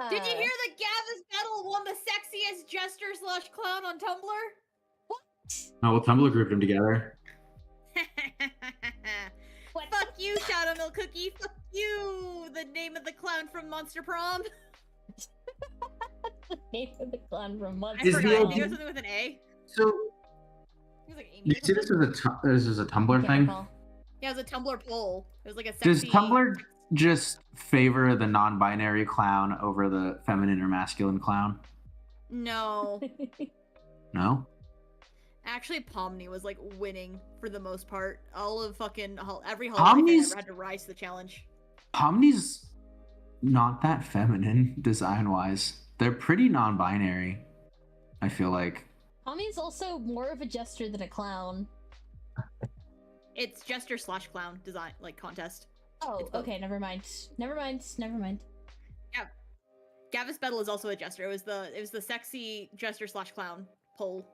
Did you hear that Gavis Battle won the sexiest jester / clown on Tumblr? Oh, well, Tumblr grouped them together. What? Fuck you, Shadow Milk Cookie. Fuck you, the name of the clown from Monster Prom. The name of the clown from I Monster Is the forgot. I think idea- it was something with an A. So, It was like Amy you or see something. this is a Tumblr Can't thing? recall. Yeah, it was a Tumblr poll. It was like a Does sexy... Tumblr just favor the non-binary clown over the feminine or masculine clown? No. No? Actually, Pomni was like winning for the most part. All of fucking... Every holiday fan Pomni's- ever had to rise to the challenge. Pomni's not that feminine design-wise. They're pretty non-binary, I feel like. Tommy's also more of a jester than a clown. It's jester / clown design, like, contest. Oh, It's both. okay, never mind. Gavis Battle is also a jester. It was the sexy jester / clown poll.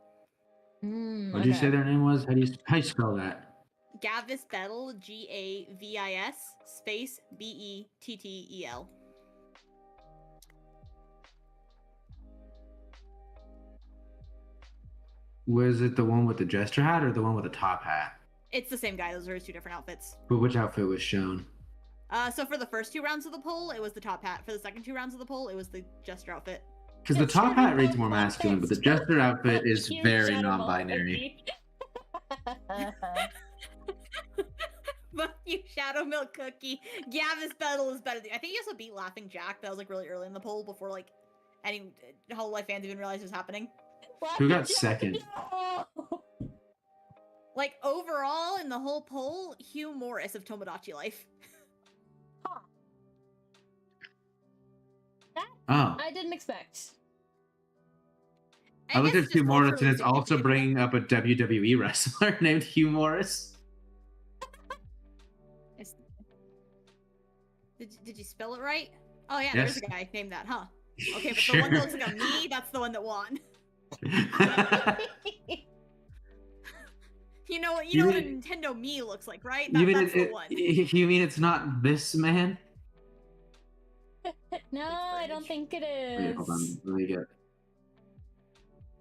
What did you say their name was? How do you spell that? Gavis Battle, Gavis space Bettel. Was it the one with the jester hat or the one with the top hat? It's the same guy. Those are his two different outfits. But which outfit was shown? So for the first 2 rounds of the poll, it was the top hat. For the second 2 rounds of the poll, it was the jester outfit. Because the top hat reads more masculine, but the jester outfit is very non-binary. Fuck you, Shadow Milk Cookie. Gavis Battle is better. I think he also beat Laughing Jack. That was like really early in the poll before like any Hololive fans even realized it was happening. Who got second? Like overall in the whole poll, Hugh Morris of Tomodachi Life. Huh. Oh. I didn't expect. I looked guess at Hugh Morris and it's culturally also significant. bringing up a WWE wrestler named Hugh Morris. Did you spell it right? Oh yeah, Yes. there's a guy named that, huh? Okay, but Sure. the one that looks like a me, that's the one that won. You know what a mean- Nintendo Me looks like, right? You mean That's the one. you mean it's not this man? No, I don't think it Wait, is. hold on. Let me get.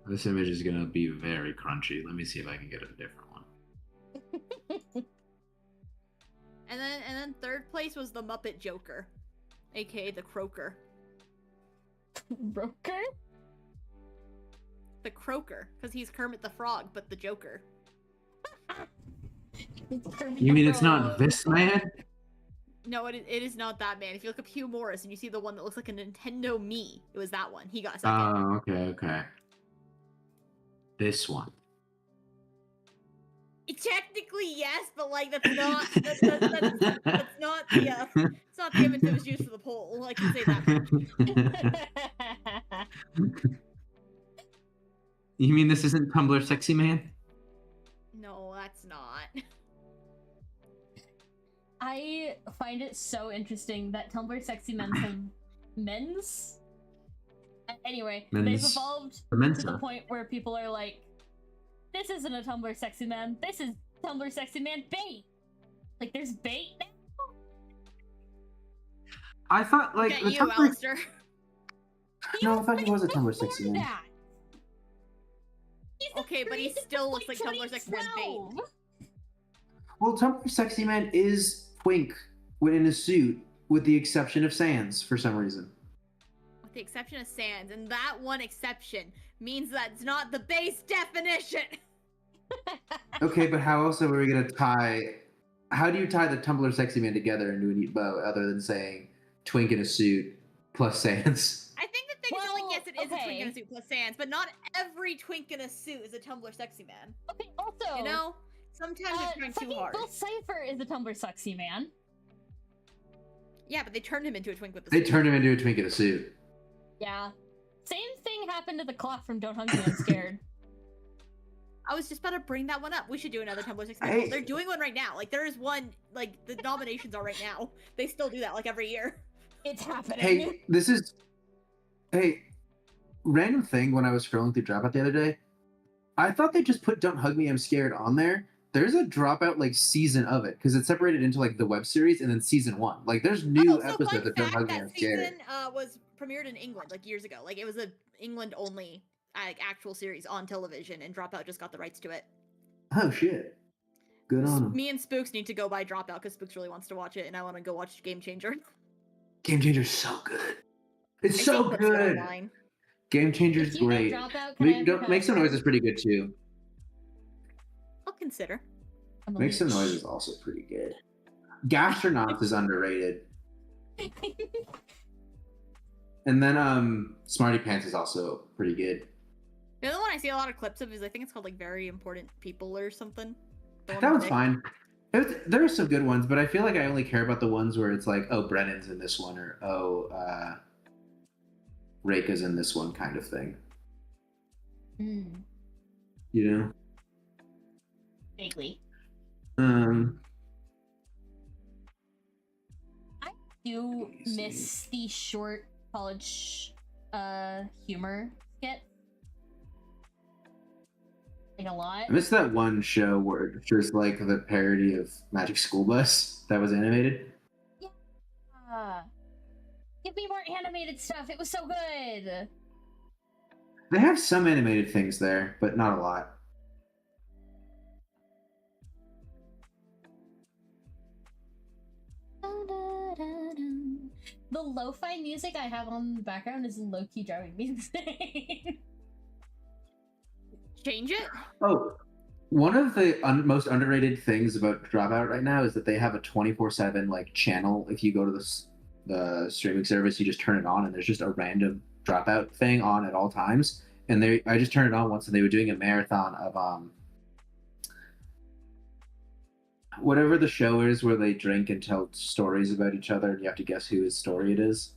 This image is gonna be very crunchy. Let me see if I can get a different one. And then third place was the Muppet Joker, aka the Croaker. Broker? The Croaker, because he's Kermit the Frog, but the Joker. You mean it's not this man? No, it is not that man. If you look up Hugh Morris and you see the one that looks like a Nintendo Me, it was that one. He got second. Oh, okay. This one. Technically, yes, but like that's not that's not the it's not the image that was used for the poll. I can say that. You mean this isn't Tumblr Sexy Man? No, that's not. I find it so interesting that Tumblr sexy men have men's. Anyway, they've Men's evolved to Mensa. the point where people are like, this isn't a Tumblr sexy man, this is Tumblr sexy man bait. Like, there's bait now? I thought like Look the at you, Tumblr. Alistair. No, I thought he was a Tumblr Before Sexy Man. that. He's the Okay, but he greatest still of, looks like Tumblr sexy man bait. 2012. Well, Tumblr Sexy Man is Twink when in a suit, with the exception of Sans for some reason. With the exception of Sans, and that one exception means that's not the base definition. Okay, but how else are we gonna tie? How do you tie the Tumblr Sexy Man together into a neat bow, other than saying Twink in a suit plus Sans? I think the thing is that, like, Well, yes, it is a twink in a okay. suit plus Sans, but not every twink in a suit is a Tumblr sexy man. Okay, also, You know? Sometimes it's trying too fucking hard. Bill Cipher is a Tumblr sexy man. Yeah, but they turned him into a twink with the They suit. turned him into a Twink in a suit. Yeah. Same thing happened to the clock from Don't Hug Me, I'm Scared. I was just about to bring that one up. We should do another Tumblr sexy Hey. man. They're doing one right now. Like, there is one, like, the nominations are right now. They still do that, like, every year. It's happening. Hey, this is. Hey, random thing when I was scrolling through Dropout the other day, I thought they just put Don't Hug Me, I'm Scared on there. There's a Dropout like season of it because it's separated into like the web series and then season 1. Like there's new So episodes fun of Don't Hug fact, Me, I'm that Scared. season was premiered in England, like, years ago. Like, it was a England-only, like, actual series on television, and Dropout just got the rights to it. Oh shit. Good on 'em. Me and Spooks need to go buy Dropout because Spooks really wants to watch it, and I want to go watch Game Changer. Game Changer's so good. It's I so think that's good. online. Game If Changer's you don't great. drop out, can I have your Make Some password? Noise is pretty good too. I'll consider. I'm a Make Some leech. Noise is also pretty good. Gastronauts is underrated. And then Smarty Pants is also pretty good. The other one I see a lot of clips of is, I think it's called, like, Very Important People or something. The one That with one's Nick. fine. There are some good ones, but I feel like I only care about the ones where it's like, oh, Brennan's in this one, or oh, Reika's in this one, kind of thing. Mm, You know? vaguely. Um, Do Let me see. miss the short college humor skit. Like a lot. I missed that one show where it's just like the parody of Magic School Bus that was animated. Give me more animated stuff. It was so good. They have some animated things there, but not a lot. The lo-fi music I have on the background is low-key driving me insane. Change it? Oh, one of the most underrated things about Dropout right now is that they have a 24/7 like channel. If you go to the streaming service, you just turn it on, and there's just a random Dropout thing on at all times. And I just turned it on once, and they were doing a marathon of whatever the show is where they drink and tell stories about each other, and you have to guess whose story it is.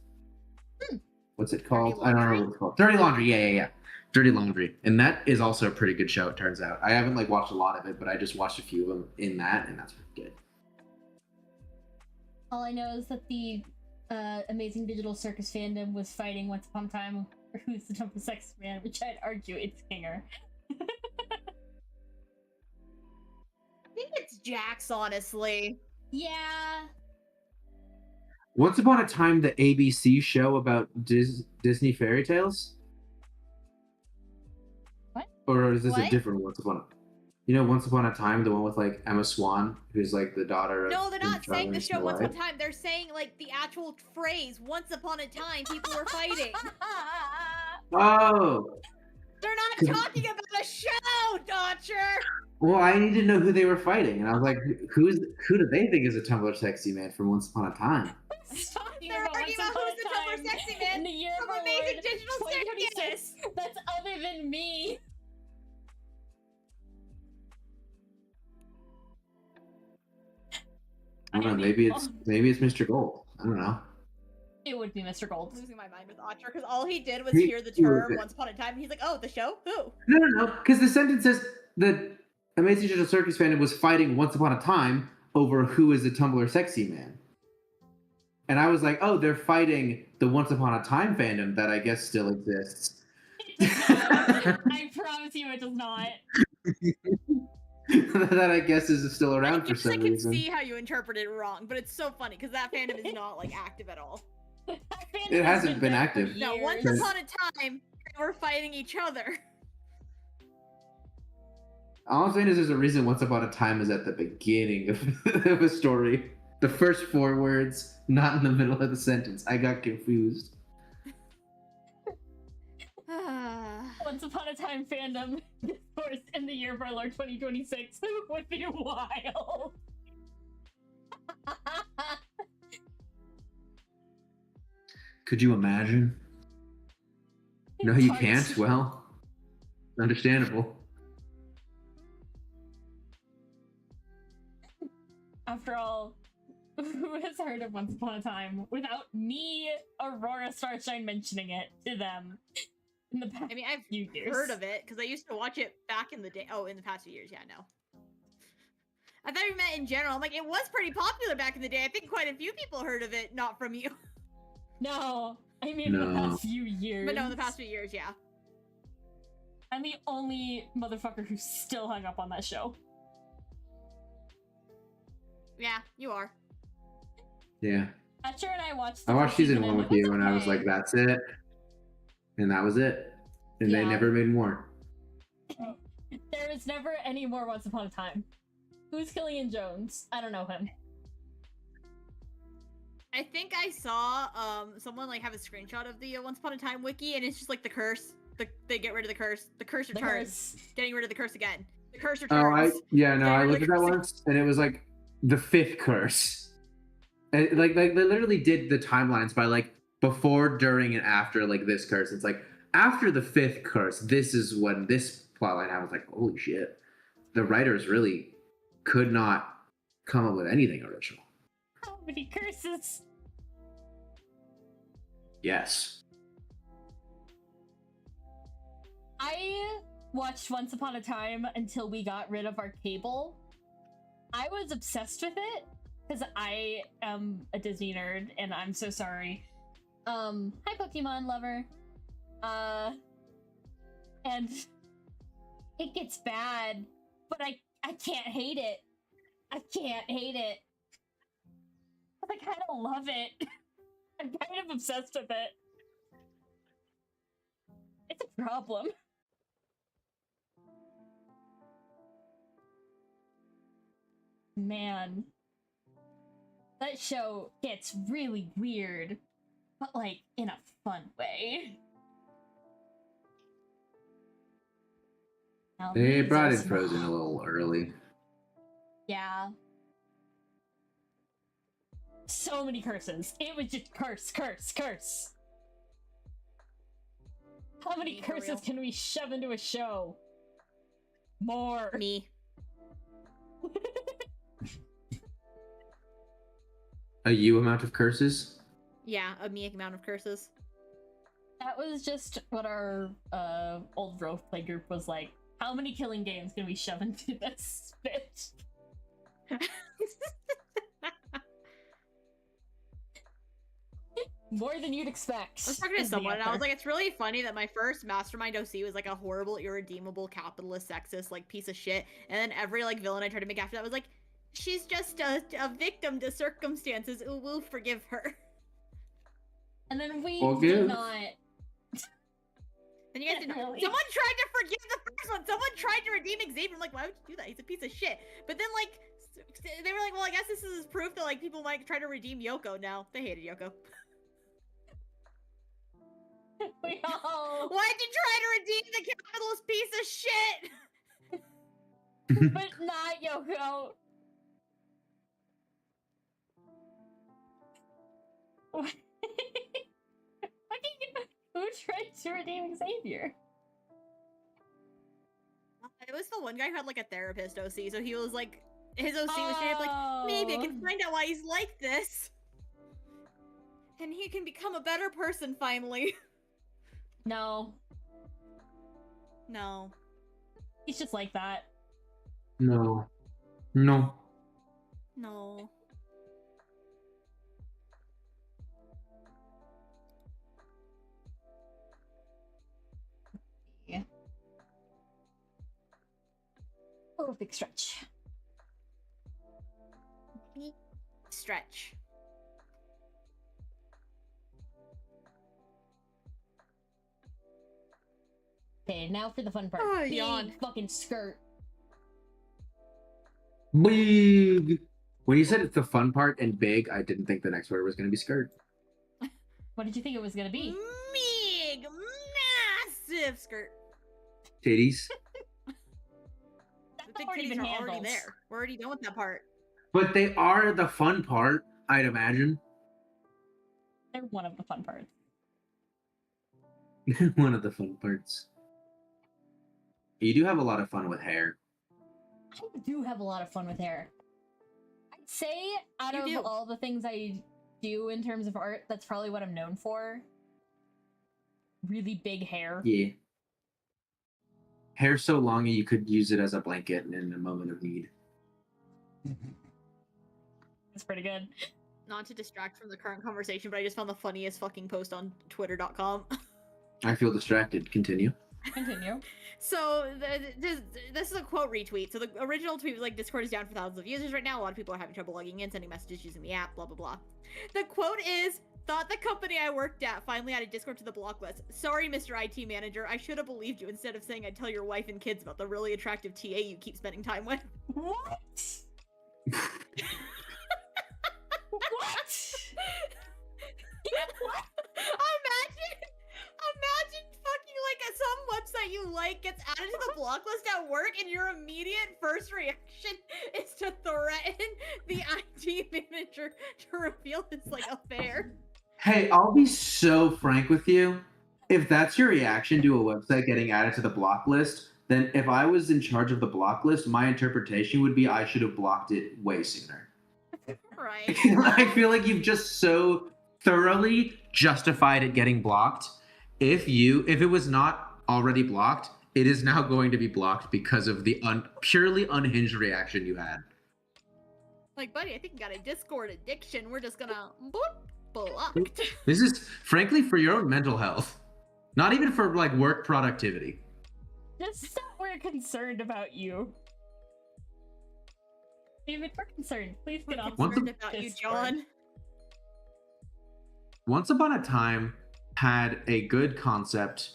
What's it called? I don't know what it's called. Dirty Laundry. Yeah. Dirty Laundry, and that is also a pretty good show. It turns out I haven't like watched a lot of it, but I just watched a few of them in that, and that's pretty good. All I know is that the Amazing Digital Circus fandom was fighting once upon a time for who's the toughest sex man, which I'd argue it's Kinger. I think it's Jax, honestly. Yeah. Once upon a time, the ABC show about Disney fairy tales. What? Or is this What? a different Once Upon a? You know, Once Upon a Time, the one with like Emma Swan, who's like the daughter of. No, they're not Prince saying the Charming show Snow once upon White. a time. They're saying like the actual phrase "once upon a time" people were fighting. Oh, They're not talking about a show, Dodger. well, I need to know who they were fighting, and I was like, who do they think is a Tumblr sexy man from Once Upon a Time? Talking They're about arguing Once about Upon who's a the Time Tumblr sexy in man the year from of our Amazing Lord Digital 2026 Circus. that's other than me. I don't know. am Maybe the- it's Mr. Gold. I don't know. It would be Mr. I'm Gold. losing my mind with Archer because all he did was He- hear the he was term it. "once upon a time." And he's like, "Oh, the show? Who?" No, because the sentence says the Amazing Digital Circus fandom was fighting once upon a time over who is the Tumblr sexy man. And I was like, oh, they're fighting the Once Upon a Time fandom that I guess still exists. I promise you it does not. That I guess is still around for I some can reason. see how you interpreted it wrong, but it's so funny because that fandom is not like active at all. That fandom It has hasn't been dead for active. No, once years. upon a time they were fighting each other. All I'm saying is there's a reason Once Upon a Time is at the beginning of a story. The first 4 words, not in the middle of the sentence. I got confused. Once Upon a Time fandom discourse in the year of our Lord 2026 would be wild. Could you imagine? No, you Tart. can't. Well, understandable. After all, who has heard of Once Upon a Time without me, Aurora Starshine, mentioning it to them in the past I mean, I've few years? heard of it because I used to watch it back in the day. Oh, in the past few years, yeah, no. I thought you meant in general. I'm like, it was pretty popular back in the day. I think quite a few people heard of it, not from you. No, I mean in the No. past few years. But no, in the past few years, yeah. I'm the only motherfucker who's still hung up on that show. Yeah, you are. Yeah. Thatcher and I watched. I the watched first season and 1 it with you, and I was okay. like, that's it. And that was it. And they Yeah. never made more. There was never any more Once Upon a Time. Who's Killian Jones? I don't know him. I think I saw someone like have a screenshot of the Once Upon a Time wiki, and it's just like the curse. They get rid of the curse. The curse The returns. curse. Getting rid of the curse again. The curse Oh, returns. I Getting looked rid at of that the once, and it was like the 5th curse. And like they literally did the timelines by like before, during, and after like this curse. It's like after the 5th curse, this is when this plotline happened. I was like, holy shit. The writers really could not come up with anything original. How many curses? Yes. I watched Once Upon a Time until we got rid of our cable. I was obsessed with it because I am a Disney nerd and I'm so sorry. Hi Pokemon lover. And it gets bad, but I can't hate it. I can't hate it. But I kind of love it. I'm kind of obsessed with it. It's a problem. Man. That show gets really weird, but like in a fun way. Now, They these brought are in Frozen a little early. Yeah. So many curses. It was just curse, curse, curse. How many For curses real. can we shove into a show? More. Me. A U amount of curses? Yeah, a me amount of curses. That was just what our old role play group was like. How many killing games can we shove into this bitch? More than you'd expect. I was talking to is the someone and I was answer. like, it's really funny that my first mastermind OC was like a horrible, irredeemable, capitalist, sexist, like piece of shit. And then every like villain I tried to make after that was like, she's just a victim to circumstances. Ooh, we'll forgive her. And then we Forgive. did not. And you guys didn't. Really? Someone tried to forgive the first one. Someone tried to redeem Xavier. I'm like, why would you do that? He's a piece of shit. But then like, they were like, well, I guess this is proof that like people might try to redeem Yoko now. They hated Yoko. We all. Why'd you try to redeem the capitalist piece of shit? But not Yoko. Who tried to redeem Xavier? It was the one guy who had like a therapist OC, so he was like, his OC was straight up like, maybe I can find out why he's like this. And he can become a better person finally. No, No. he's just like that. No. No. No. Yeah. Oh, big stretch. Stretch. Okay, now for the fun part. Oh, Big yawn. fucking skirt. Big. When you said it's the fun part and big, I didn't think the next word was going to be skirt. What did you think it was gonna be? Big, massive skirt. Titties. That's The big already titties been are handled. already there. We're already done with that part. But they are the fun part, I'd imagine. They're one of the fun parts. One of the fun parts. You do have a lot of fun with hair. I do have a lot of fun with hair. I'd say out You of do. all the things I do in terms of art, that's probably what I'm known for. Really big hair. Yeah. Hair so long you could use it as a blanket in a moment of need. It's pretty good. Not to distract from the current conversation, but I just found the funniest fucking post on twitter.com. I feel distracted. Continue. Continue. So this is a quote retweet. So the original tweet was like, Discord is down for thousands of users right now. A lot of people are having trouble logging in, sending messages using the app, blah, blah, blah. The quote is, thought the company I worked at finally added Discord to the block list. Sorry, Mr. IT manager. I should have believed you instead of saying I'd tell your wife and kids about the really attractive TA you keep spending time with. What? What? What? Imagine fucking like some website you like gets added to the block list at work and your immediate first reaction is to threaten the IT manager to reveal this like affair. Hey, I'll be so frank with you. If that's your reaction to a website getting added to the block list, then if I was in charge of the block list, my interpretation would be I should have blocked it way sooner. Right. I feel like you've just so thoroughly justified it getting blocked. If it was not already blocked, it is now going to be blocked because of the purely unhinged reaction you had. Like, buddy, I think you got a Discord addiction. We're just gonna boop, blocked. This is frankly for your own mental health, not even for like work productivity. Just so we're concerned about you. David, we're concerned. Please get off. Once Concerned about you, Discord. John. Once Upon a Time had a good concept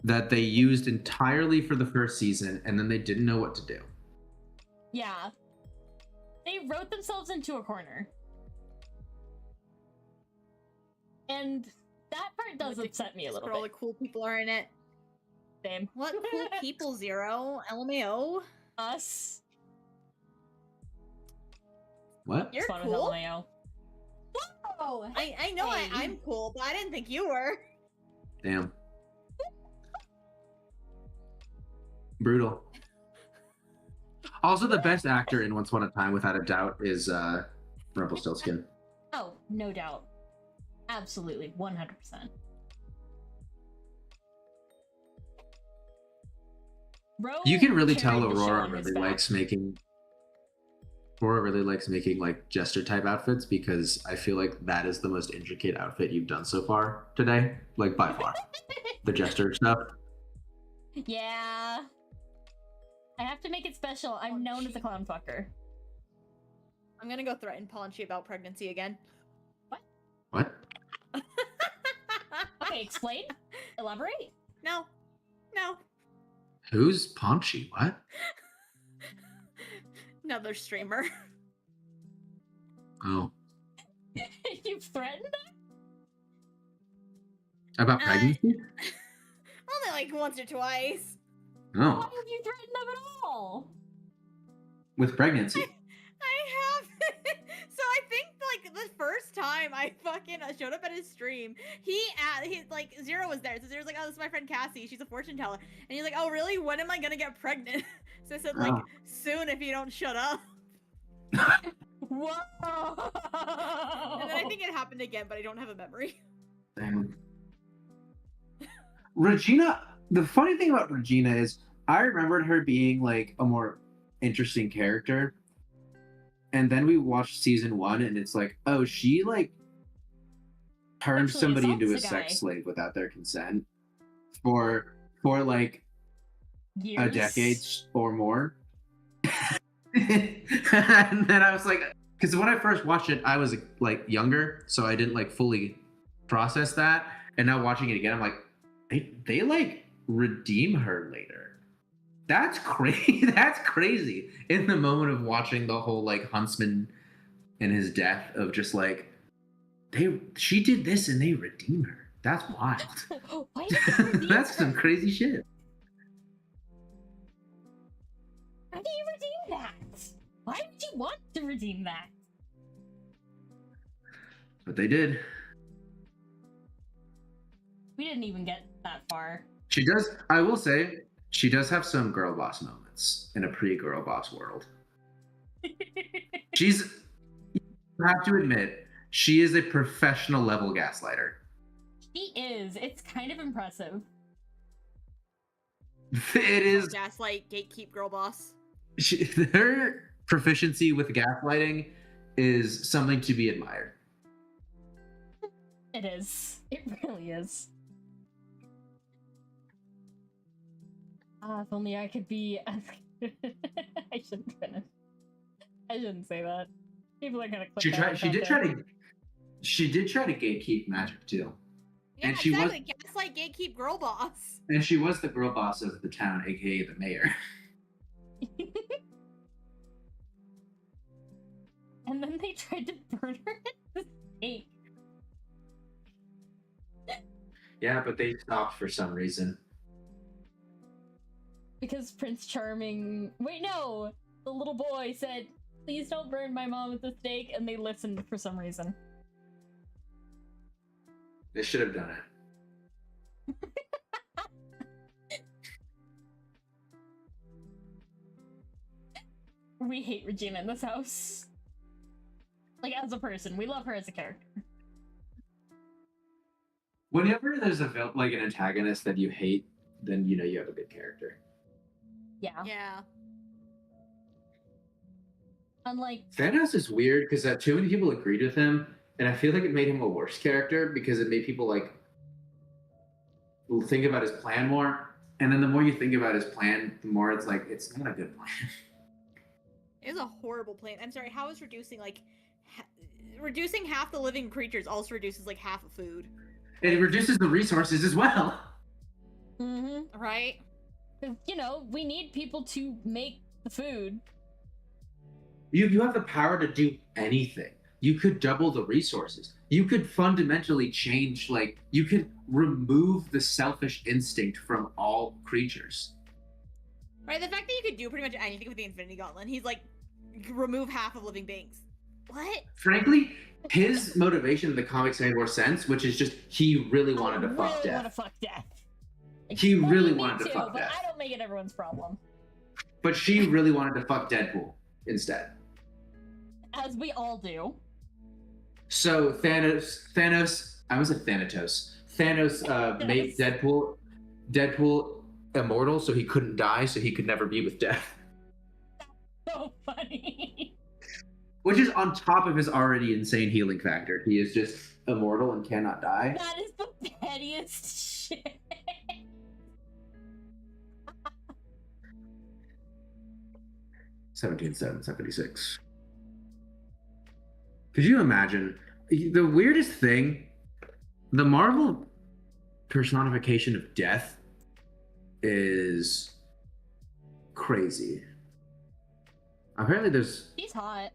that they used entirely for the first season, and then they didn't know what to do. Yeah. They wrote themselves into a corner. And that part does upset me a little But all the bit. cool people are in it. Same. What cool people, Zero? LMAO? Us. What? You're It's fun with cool. LMAO. Whoa! I know Hey. I'm cool, but I didn't think you were. Damn. Brutal. Also, the best actor in Once Upon a Time, without a doubt, is Rumpelstiltskin. Oh, no doubt. Absolutely, 100%. You can really tell carried the show Aurora on his really back. likes making. Aurora really likes making like jester type outfits because I feel like that is the most intricate outfit you've done so far today, like by far. The jester stuff. Yeah. I have to make it special. I'm known as a clown fucker. I'm gonna go threaten Paunchy about pregnancy again. What? Okay, explain. Elaborate. No. Who's Paunchy? What? Another streamer. Oh, You've threatened them? about pregnancy? Only like once or twice. Why Oh, have you threatened them at all? with pregnancy. I have. So I think like the first time I fucking showed up at his stream, he like Zero was there. So Zero's like, "Oh, this is my friend Cassie. She's a fortune teller." And he's like, "Oh, really? When am I gonna get pregnant?" So I said like, Oh. "Soon if you don't shut up." Whoa! And then I think it happened again, but I don't have a memory. Damn. Regina, the funny thing about Regina is I remembered her being like a more interesting character. And then we watched season 1 and it's like, oh, she like turned Actually somebody into a assaults a guy. sex slave without their consent for like Years. a decade or more. And then I was like, because when I first watched it, I was like younger, so I didn't like fully process that. And now watching it again, I'm like, they like redeem her later. That's crazy. That's crazy. In the moment of watching the whole like Huntsman and his death, of just like she did this and they redeem her. That's wild. Why did you redeem That's her? some crazy shit. How do you redeem that? Why would you want to redeem that? But they did. We didn't even get that far. She does. I will say she does have some girl boss moments in a pre-girl boss world. You have to admit, she is a professional level gaslighter. She is. It's kind of impressive. It is. Gaslight, gatekeep, girl boss. Her proficiency with gaslighting is something to be admired. It is. It really is. If only I could be. I shouldn't finish. I shouldn't say that. People are gonna click. She that tried. out, She did don't try they? to. She did try to gatekeep magic too, Yeah, And she was- exactly. Gaslight, gatekeep, girl boss. and she was the girl boss of the town, aka the mayor. And then they tried to burn her at the stake. Yeah, but they stopped for some reason. Because Prince Charming. Wait, no! The little boy said, "Please don't burn my mom at the stake," and they listened for some reason. They should have done it. We hate Regina in this house. Like, as a person, we love her as a character. Whenever there's like an antagonist that you hate, then you know you have a good character. Yeah. Yeah. Unlike. Thanos is weird because too many people agreed with him, and I feel like it made him a worse character because it made people like think about his plan more. And then the more you think about his plan, the more it's like it's not a good plan. It is a horrible plan. I'm sorry, how is reducing like reducing half the living creatures also reduces like half of food? And it reduces the resources as well. Mm-hmm. Right? You know, we need people to make the food. You have the power to do anything. You could double the resources. You could fundamentally change, like, you could remove the selfish instinct from all creatures. Right, the fact that you could do pretty much anything with the Infinity Gauntlet, he's like, remove half of living beings. What? Frankly, his motivation in the comics made more sense, which is just he really wanted to fuck want Death. to fuck Death. Like, He well, really me wanted to too, fuck but Death. I don't make it everyone's problem. But she really wanted to fuck Deadpool instead. As we all do. So Thanos, I was a Thanatos. Thanos made Deadpool immortal, so he couldn't die, so he could never be with Death. So funny. Which is on top of his already insane healing factor. He is just immortal and cannot die. That is the pettiest shit. 1776. Could you imagine? The weirdest thing, the Marvel personification of Death is crazy. Apparently there's... He's hot.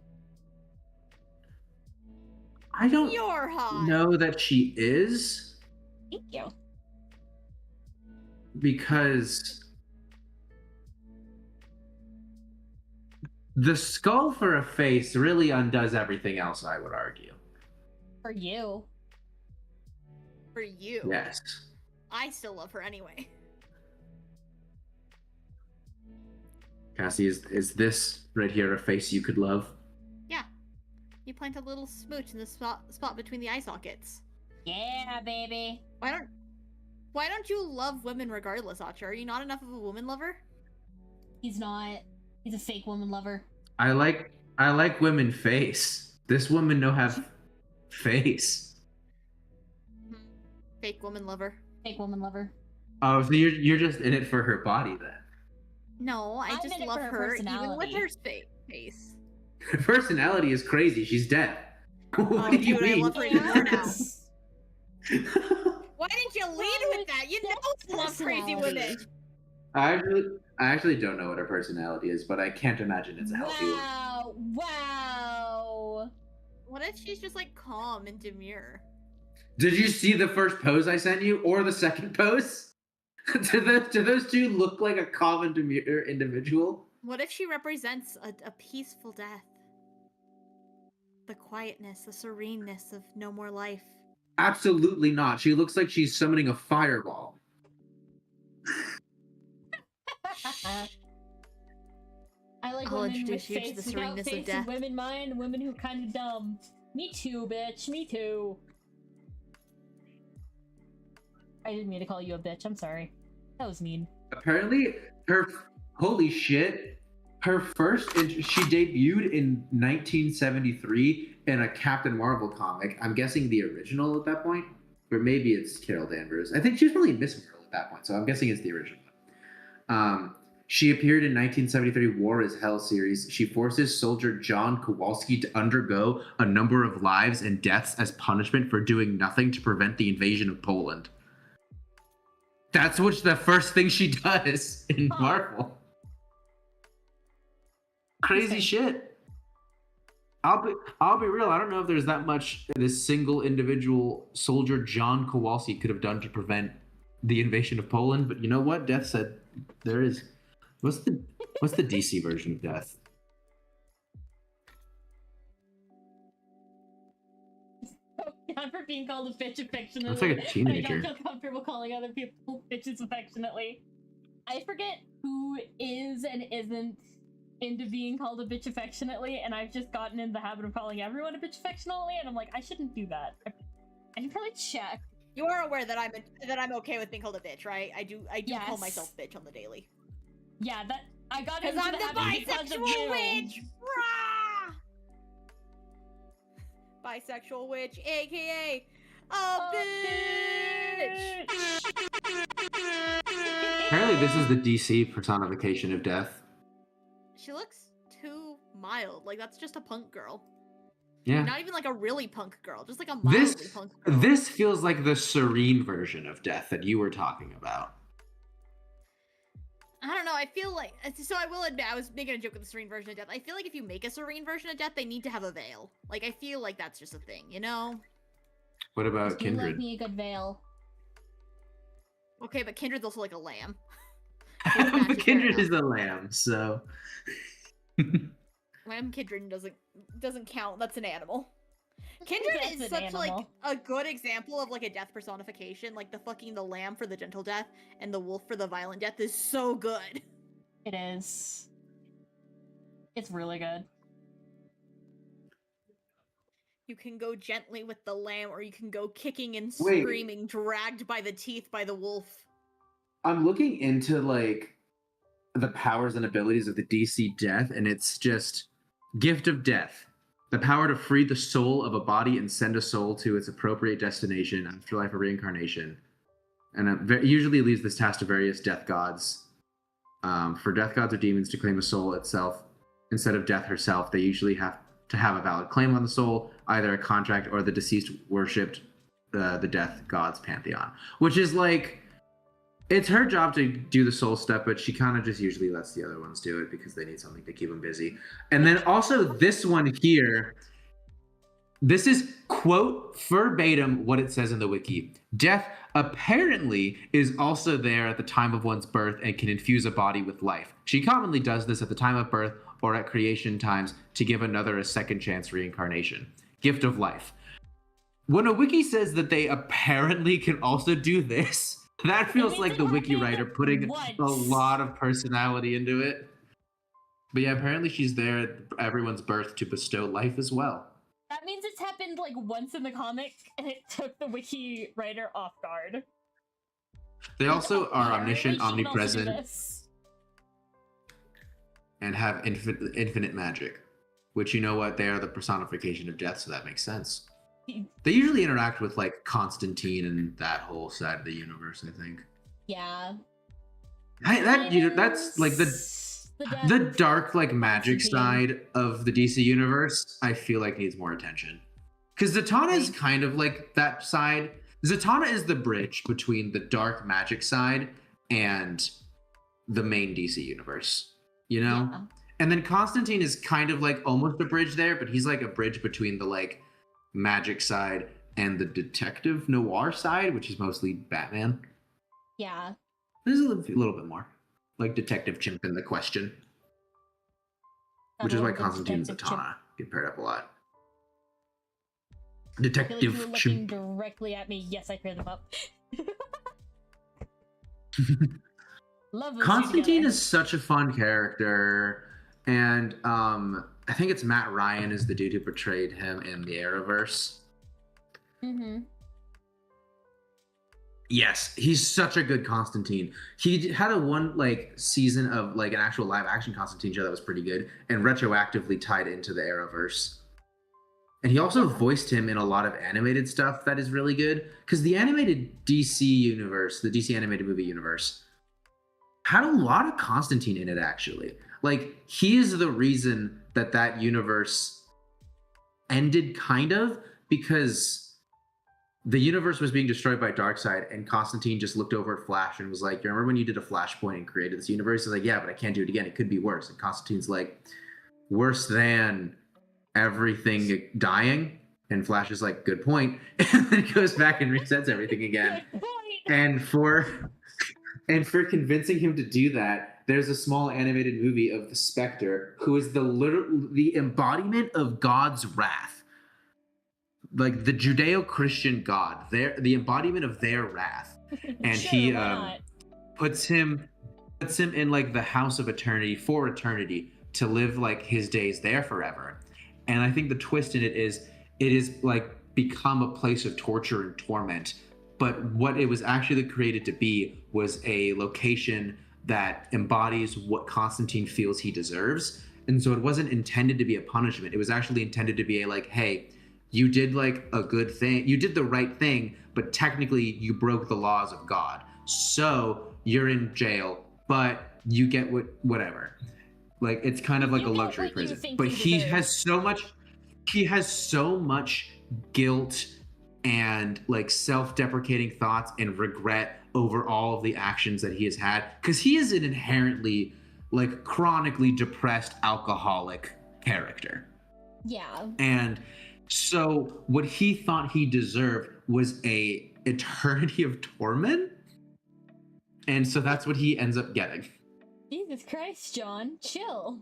I don't You're hot. know that she is, Thank you. because the skull for a face really undoes everything else, I would argue. For you. For you. Yes. I still love her anyway. Cassie, is this right here a face you could love? Yeah. You plant a little smooch in the spot between the eye sockets. Yeah, baby. Why don't you love women regardless, Acha? Are you not enough of a woman lover? He's not. He's a fake woman lover. I like women face. This woman no have face. Fake woman lover. Fake woman lover. Oh, so you're just in it for her body then. No, I I'm just in it love for her her even with personality. her face. Her personality is crazy. She's dead. What Oh, do you dude, I mean? love her even more now. Yes. Why didn't you lead with that? You know I love crazy women. I actually don't know what her personality is, but I can't imagine it's a healthy one. Wow. Wow. What if she's just like calm and demure? Did you see the first pose I sent you, or the second pose? do those two look like a calm and demure individual? What if she represents a peaceful death? The quietness, the sereneness of no more life. Absolutely not. She looks like she's summoning a fireball. I like I'll women with introduce you to face the without sereneness of face death. and women mind, women who kind of dumb. Me too, bitch. Me too. I didn't mean to call you a bitch. I'm sorry. That was mean. Apparently, holy shit, she debuted in 1973 in a Captain Marvel comic. I'm guessing the original at that point, or maybe it's Carol Danvers. I think she was probably Miss Marvel at that point, so I'm guessing it's the original. She appeared in 1973 War is Hell series. She forces soldier John Kowalski to undergo a number of lives and deaths as punishment for doing nothing to prevent the invasion of Poland. That's the first thing she does in Marvel. Crazy shit. I'll be real. I don't know if there's that much this single individual soldier John Kowalski could have done to prevent the invasion of Poland, but you know what? Death said there is. What's the DC version of Death? Down for being called a bitch affectionately. Looks like a teenager. I don't feel comfortable calling other people bitches affectionately. I forget who is and isn't into being called a bitch affectionately, and I've just gotten in the habit of calling everyone a bitch affectionately, and I'm like, I shouldn't do that. I should probably check. You are aware that I'm okay with being called a bitch, right? I do Yes. call myself bitch on the daily. Yeah, that I got Because into I'm the habit because of bisexual you. witch! Rah! Bisexual witch, aka a bitch! Apparently, this is the DC personification of Death. She looks too mild. Like, that's just a punk girl. Yeah. Not even like a really punk girl, just like a mildly punk girl. This feels like the serene version of Death that you were talking about. I don't know. I feel like so. I will admit, I was making a joke with the serene version of death. I feel like if you make a serene version of death, they need to have a veil. Like I feel like that's just a thing, you know? What about Just do Kindred? love me a good veil. Okay, but Kindred's also like a lamb. But Kindred is a lamb, so. Lamb Kindred doesn't count. That's an animal. Kindred That's is an such like animal. a good example of like a death personification. Like the lamb for the gentle death and the wolf for the violent death is so good. It is. It's really good. You can go gently with the lamb, or you can go kicking and Wait. screaming, dragged by the teeth by the wolf. I'm looking into like the powers and abilities of the DC Death, and it's just Gift of Death. The power to free the soul of a body and send a soul to its appropriate destination, afterlife or reincarnation. And it usually leaves this task to various death gods. For death gods or demons to claim a soul itself instead of death herself, they usually have to have a valid claim on the soul, either a contract or the deceased worshipped the death god's pantheon. Which is like, it's her job to do the soul step, but she kind of just usually lets the other ones do it because they need something to keep them busy. And then also this one here, this is quote verbatim what it says in the wiki. Death apparently is also there at the time of one's birth and can infuse a body with life. She commonly does this at the time of birth or at creation times to give another a second chance reincarnation. Gift of life. When a wiki says that they apparently can also do this, that feels like the wiki writer putting a lot of personality into it. But yeah, apparently she's there at everyone's birth to bestow life as well. That means it's happened like once in the comic, and it took the wiki writer off guard. They also are omniscient, Apparently she can also do omnipresent, this. and have infinite magic. Which, you know what, they are the personification of death, so that makes sense. They usually interact with like Constantine and that whole side of the universe, I think. Yeah. That's like the dark like magic side of the DC universe. I feel like needs more attention because Zatanna is kind of like that side. Zatanna is the bridge between the dark magic side and the main DC universe. You know, Yeah. and then Constantine is kind of like almost a bridge there, but he's like a bridge between the like magic side and the detective noir side, which is mostly Batman. Yeah. There's a little bit more like Detective Chimp in the Question, which is why Constantine and Zatanna get paired up a lot. I feel like Detective you were looking Chimp. directly at me. Yes, I paired them up. Love those two Constantine together. is such a fun character, and I think it's Matt Ryan is the dude who portrayed him in the Arrowverse. Mm-hmm. Yes, he's such a good Constantine. He had a one like season of like an actual live action Constantine show that was pretty good and retroactively tied into the Arrowverse. And he also voiced him in a lot of animated stuff that is really good because the animated DC universe, the DC animated movie universe, had a lot of Constantine in it actually. Like he is the reason that universe ended kind of because the universe was being destroyed by Darkseid, and Constantine just looked over at Flash and was like, "You remember when you did a Flashpoint and created this universe?" He's like, "Yeah, but I can't do it again. It could be worse." And Constantine's like, "Worse than everything dying?" And Flash is like, "Good point." And then goes back and resets everything again. Good point. And for convincing him to do that, there's a small animated movie of the Spectre, who is the embodiment of God's wrath. Like the Judeo-Christian God, the embodiment of their wrath, and Sure, he why not? puts him in like the house of eternity for eternity to live like his days there forever. And I think the twist in it is like become a place of torture and torment, but what it was actually created to be was a location that embodies what Constantine feels he deserves. And so it wasn't intended to be a punishment. It was actually intended to be a like, hey, you did like a good thing. You did the right thing, but technically you broke the laws of God. So you're in jail, but you get whatever. Like it's kind of like You a get luxury what you prison. think But you he deserve. has so much guilt and like self-deprecating thoughts and regret over all of the actions that he has had, because he is an inherently like chronically depressed alcoholic character. Yeah. And so what he thought he deserved was a eternity of torment, and so that's what he ends up getting. Jesus Christ, John, chill.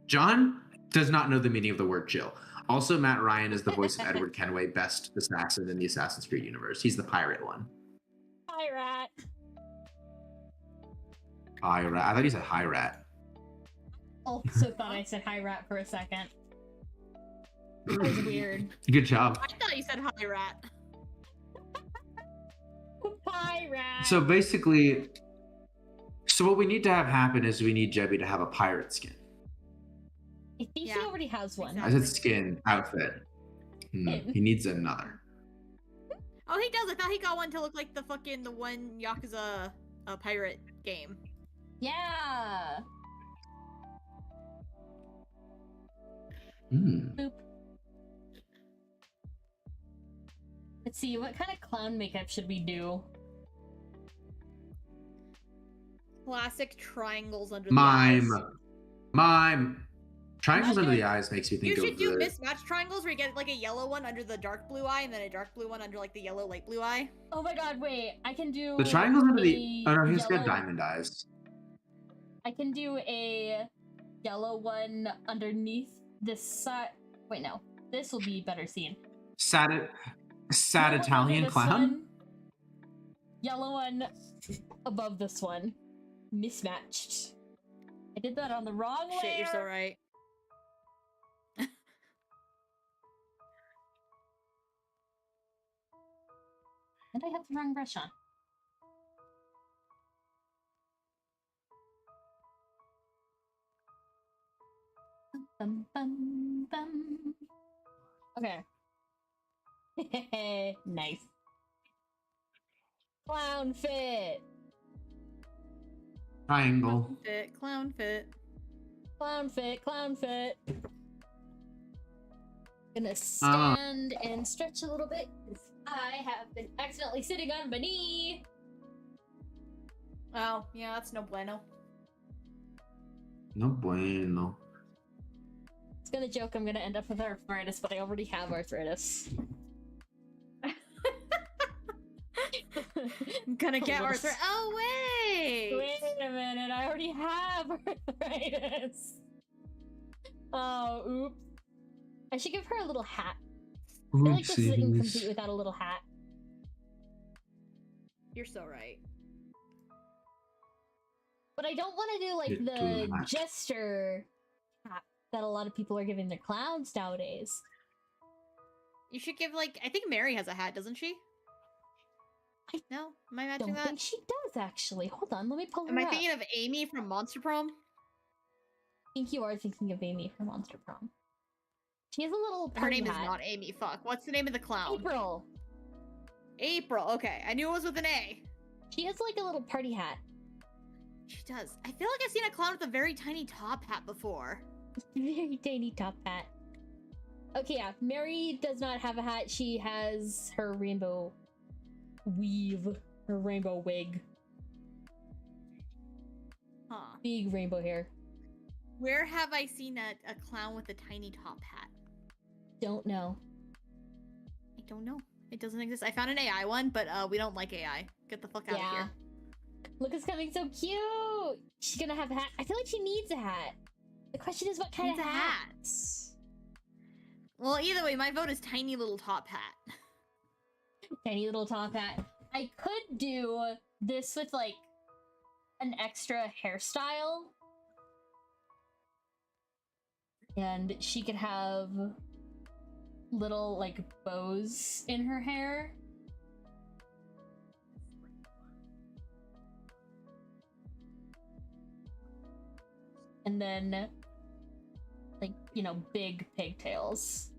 John does not know the meaning of the word chill. Also, Matt Ryan is the voice of Edward Kenway, best assassin in the Assassin's Creed universe. He's the pirate one. Hi, Rat. Hi rat. I thought you said hi rat. Also thought I said hi, Rat, for a second. That was weird. Good job. I thought you said hi, rat. Hi, Rat. So basically, what we need to have happen is we need Jebby to have a pirate skin. I think he Yeah. already has one. I said skin, outfit. He needs another. Oh, he does. I thought he got one to look like the one Yakuza pirate game. Yeah. Mm. Let's see, what kind of clown makeup should we do? Classic triangles under Mime. the eyes. Mime. Triangles I'm under doing- the eyes makes me You think should of do the... mismatched triangles where you get like a yellow one under the dark blue eye and then a dark blue one under like the yellow light blue eye. Oh my god, wait, I can do The triangles under the... a Oh no, he's got yellow- diamond eyes. I can do a yellow one underneath this side. Wait, no. This will be better seen. Sad Yellow one Italian under this clown? one, yellow one above this one. Mismatched. I did that on the wrong layer. Shit, you're so right. And I have the wrong brush on. Bum, bum, bum. Okay. Nice. Clown fit. Triangle. Clown fit, clown fit. Clown fit. Clown fit. Gonna stand and stretch a little bit because I have been accidentally sitting on my knee. Oh, yeah, that's no bueno. No bueno. I was gonna joke I'm gonna end up with arthritis, but I already have arthritis. I'm gonna get Almost. Arthur. Oh, wait! Wait a minute, I already have arthritis. Oh, oops. I should give her a little hat. I feel like this is incomplete Oopsies. without a little hat. You're so right. But I don't want to do like Little the hat. jester hat that a lot of people are giving their clowns nowadays. You should give, like, I think Mary has a hat, doesn't she? I No? Am I I matching don't that? think she does actually. Hold on, let me pull her Am I up. thinking of Amy from Monster Prom? I think you are thinking of Amy from Monster Prom. She has a little Her party name is hat. not Amy, fuck. What's the name of the clown? April. April, okay. I knew it was with an A. She has like a little party hat. She does. I feel like I've seen a clown with a very tiny top hat before. Very tiny top hat. Okay, yeah. Mary does not have a hat. She has her rainbow weave, her rainbow wig. Huh. Big rainbow hair. Where have I seen a clown with a tiny top hat? Don't know. I don't know. It doesn't exist. I found an AI one, but we don't like AI. Get the fuck out of Yeah. here. Look, it's coming so cute. She's gonna have a hat. I feel like she needs a hat. The question is, what kind Needs of a hat. hats? Well, either way, my vote is tiny little top hat. Tiny little top hat. I could do this with like an extra hairstyle. And she could have little like bows in her hair. And then like, you know, big pigtails.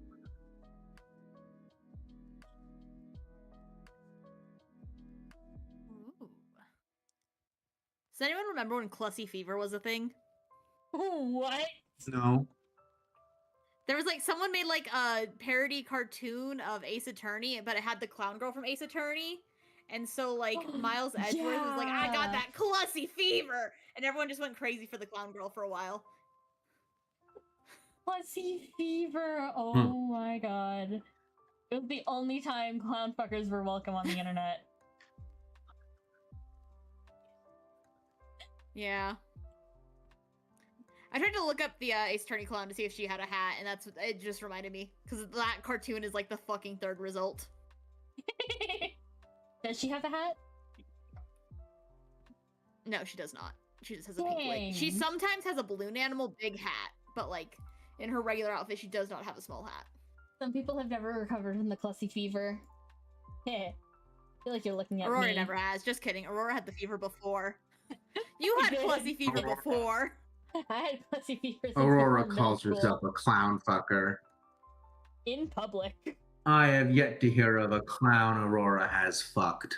Ooh. Does anyone remember when Clussy Fever was a thing? What? No. There was like someone made like a parody cartoon of Ace Attorney, but it had the clown girl from Ace Attorney. And so like Miles Edgeworth was like, I got that Clussy fever, and everyone just went crazy for the clown girl for a while. Clussy fever. Oh my god. It was the only time clown fuckers were welcome on the internet. Yeah. I tried to look up the Ace Attorney clown to see if she had a hat, and that's it just reminded me because that cartoon is like the fucking third result. Does she have a hat? No, she does not. She just has a pink wig. She sometimes has a balloon animal big hat, but like in her regular outfit, she does not have a small hat. Some people have never recovered from the Clussy fever. I feel like you're looking at Aurora me. never has. Just kidding. Aurora had the fever before. You had Clussy fever before. I had Clussy fever since Aurora before calls middle herself school. a clown fucker. In public. I have yet to hear of a clown Aurora has fucked.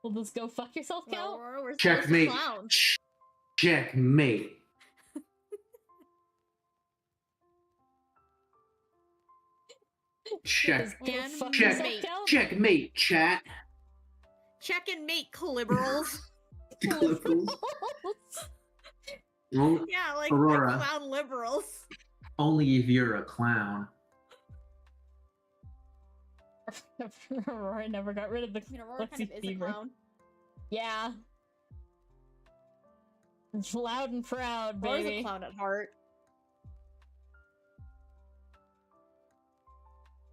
Will this go fuck yourself count? Well, Aurora, we're Checkmate. clowns. Checkmate. Does go And fuck check- yourself count? Checkmate, chat. Check and mate, liberals. Liberals. Well, Yeah, like Aurora. clown liberals. only if you're a clown. Aurora never got rid of the I mean, Aurora kind of Clussy is a fever. clown. Yeah. It's loud and proud, Aurora's baby. a clown at heart.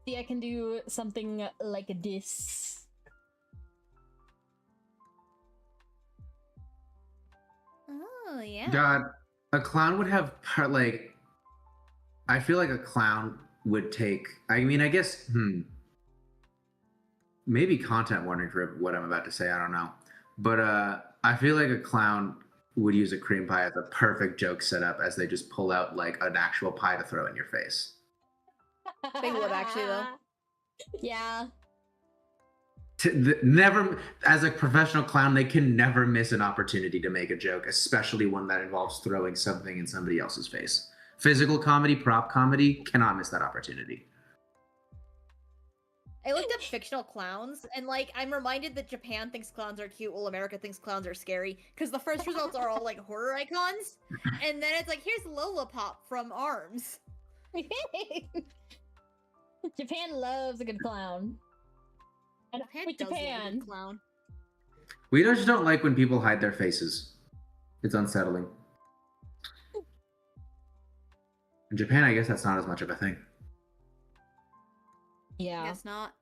See, I can do something like this. Oh yeah. God, a clown would have like. I feel like a clown would take. I mean, I guess. Maybe content warning for what I'm about to say. I don't know, but I feel like a clown would use a cream pie as a perfect joke setup, as they just pull out like an actual pie to throw in your face. They would actually, though. Yeah. Never, as a professional clown, they can never miss an opportunity to make a joke, especially one that involves throwing something in somebody else's face. Physical comedy, prop comedy, cannot miss that opportunity. I looked up fictional clowns, and like I'm reminded that Japan thinks clowns are cute, while America thinks clowns are scary. Because the first results are all like horror icons, and then it's like here's Lola Pop from Arms. Japan loves a good clown. And Japan with does love a Japan. good clown. We just don't like when people hide their faces. It's unsettling. In Japan, I guess that's not as much of a thing. Yeah. Guess not.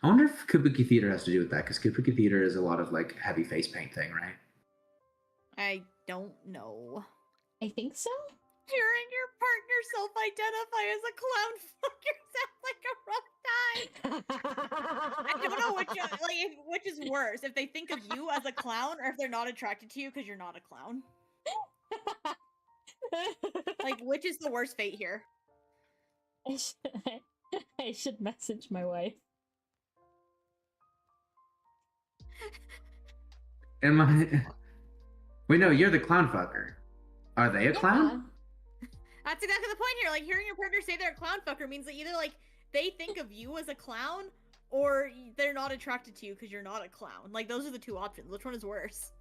I wonder if kabuki theater has to do with that, because kabuki theater is a lot of like heavy face paint thing, right? I don't know. I think so. Hearing your partner self-identify as a clown fucker sounds like a rough time. I don't know which is worse, if they think of you as a clown or if they're not attracted to you because you're not a clown. Like, which is the worst fate here? I should message my wife. Am I? Wait, no, you're the clown fucker. Are they a clown? That's exactly the point here. Like, hearing your partner say they're a clown fucker means that either, like, they think of you as a clown or they're not attracted to you because you're not a clown. Like, those are the two options. Which one is worse?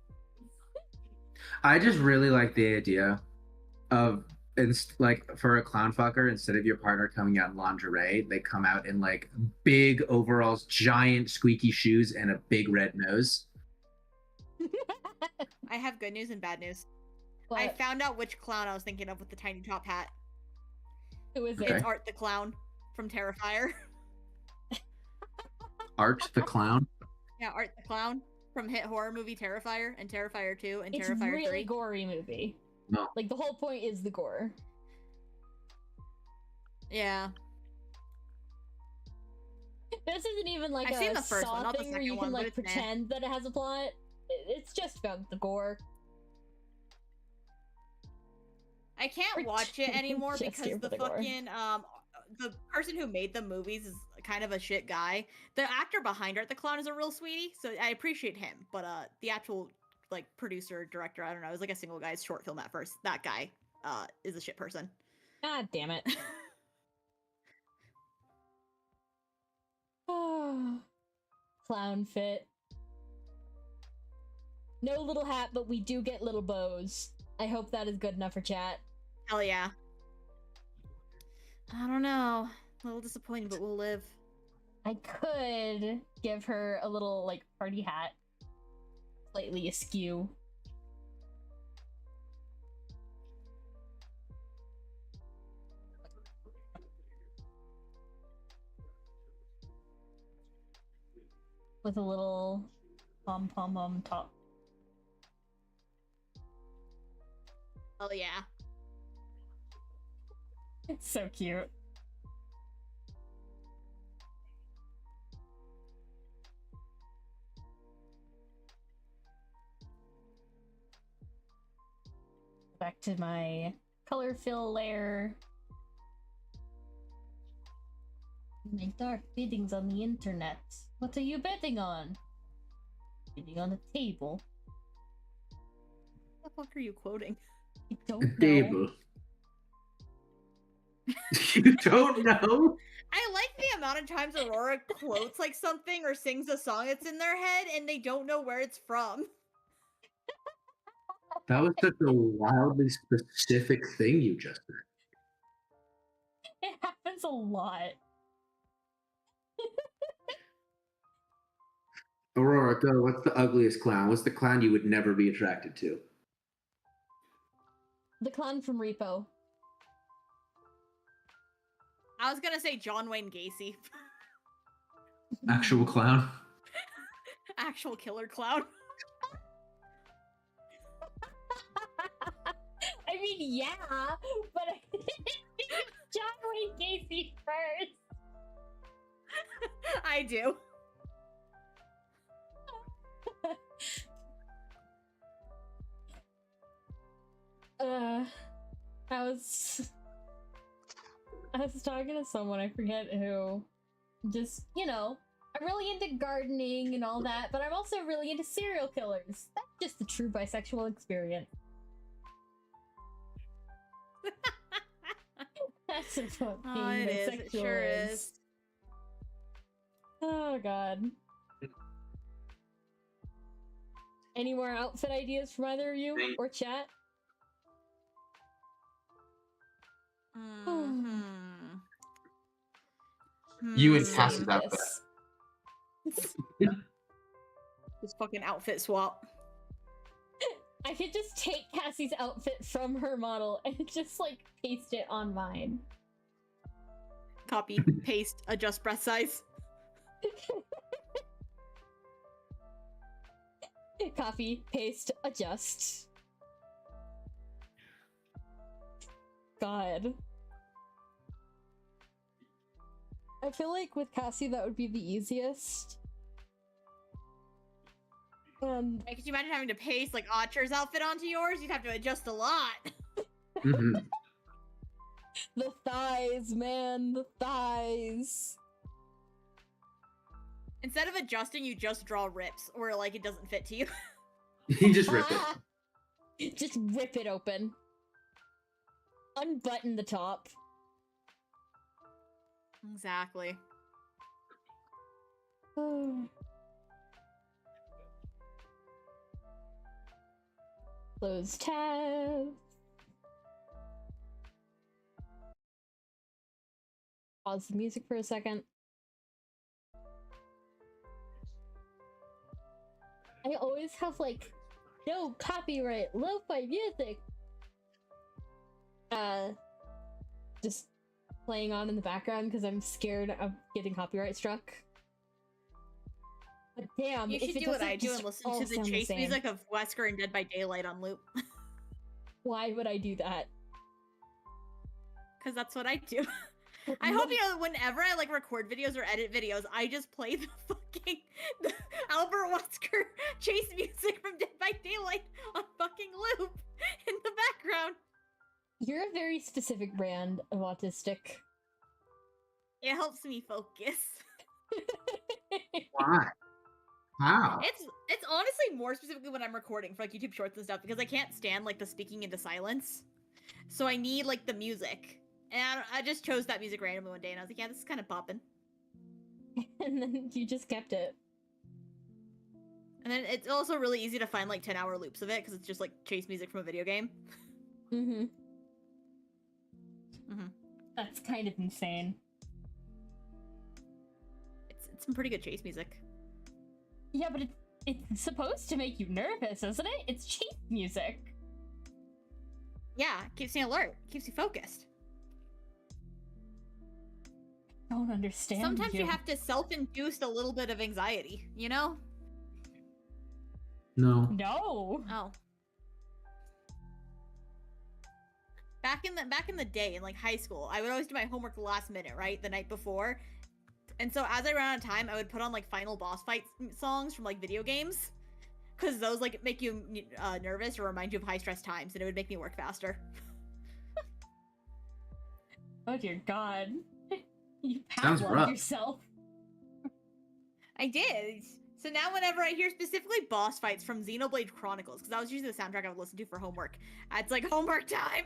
I just really like the idea of, like, for a clown fucker, instead of your partner coming out in lingerie, they come out in like big overalls, giant squeaky shoes, and a big red nose. I have good news and bad news. What? I found out which clown I was thinking of with the tiny top hat. Who is Okay. it? It's Art the Clown from Terrifier. Art the clown. Yeah, Art the Clown from hit horror movie Terrifier and Terrifier 2 and It's Terrifier really 3. gory movie. No. Like the whole point is the gore. Yeah. This isn't even like I've a seen the first Saw one, not the thing where second you one, can but like it's meh. pretend that it has a plot. It's just about the gore. I can't We're watch it anymore just because here the for the gore. fucking the person who made the movies is kind of a shit guy. The actor behind Art the Clown is a real sweetie, so I appreciate him. But the actual like producer, director, I don't know. It was like a single guy's short film at first. That guy is a shit person. God damn it. Oh, clown fit. No little hat, but we do get little bows. I hope that is good enough for chat. Hell yeah. I don't know. A little disappointed, but we'll live. I could give her a little, like, party hat. Slightly askew. With a little pom-pom on top. Oh yeah. It's so cute. Back to my color fill layer. Make dark biddings on the internet. What are you betting on? Bidding on a table. What the fuck are you quoting? I don't A know. table. You don't know? I like the amount of times Aurora quotes like something or sings a song that's in their head and they don't know where it's from. That was such a wildly specific thing you just did. It happens a lot. Aurora, go. What's the ugliest clown? What's the clown you would never be attracted to? The clown from Repo. I was gonna say John Wayne Gacy. Actual clown? Actual killer clown. I mean, yeah, but I didn't think John Wayne Gacy first. I do. I was talking to someone, I forget who, just, you know, I'm really into gardening and all that, but I'm also really into serial killers. That's just the true bisexual experience. That's just what being It is. bisexual It sure is. Oh god. Any more outfit ideas from either of you or chat? You and Save Cassie's outfit. this. This fucking outfit swap. I could just take Cassie's outfit from her model and just like paste it on mine. Copy, paste, adjust breast size. Copy, paste, adjust. God. I feel like with Cassie that would be the easiest. Could you imagine having to paste like Archer's outfit onto yours? You'd have to adjust a lot. Mm-hmm. The thighs, man, the thighs. Instead of adjusting, you just draw rips, or like it doesn't fit to you. You just rip it. Just rip it open. Unbutton the top. Exactly. Close tab. Pause the music for a second. I always have like no copyright, lo-fi music. Just playing on in the background because I'm scared of getting copyright struck. But damn, You if should it do what doesn't I do just and listen all to the sound chase same. music of Wesker and Dead by Daylight on loop. Why would I do that? Because that's what I do. I hope you know whenever I like record videos or edit videos, I just play the fucking Albert Wesker chase music from Dead by Daylight on fucking loop in the background. You're a very specific brand of autistic. It helps me focus. Why? How? It's It's honestly more specifically when I'm recording for like YouTube Shorts and stuff because I can't stand like the speaking into silence. So I need like the music. And I just chose that music randomly one day and I was like, yeah, this is kind of popping. And then you just kept it. And then it's also really easy to find like 10-hour loops of it because it's just like chase music from a video game. Mm-hmm. Mm-hmm. That's kind of insane. It's some pretty good chase music. Yeah, but it's supposed to make you nervous, isn't it? It's chase music. Yeah, keeps me alert, keeps you focused. Don't understand. Sometimes you have to self-induce a little bit of anxiety, you know? No. No. Oh. Back in the day, in like high school, I would always do my homework the last minute, right? The night before. And so as I ran out of time, I would put on like final boss fight songs from like video games. Because those like make you nervous or remind you of high stress times, and it would make me work faster. Oh dear God. You Sounds Pavlov rough. yourself. I did. So now whenever I hear specifically boss fights from Xenoblade Chronicles, because that was usually the soundtrack I would listen to for homework, it's like homework time.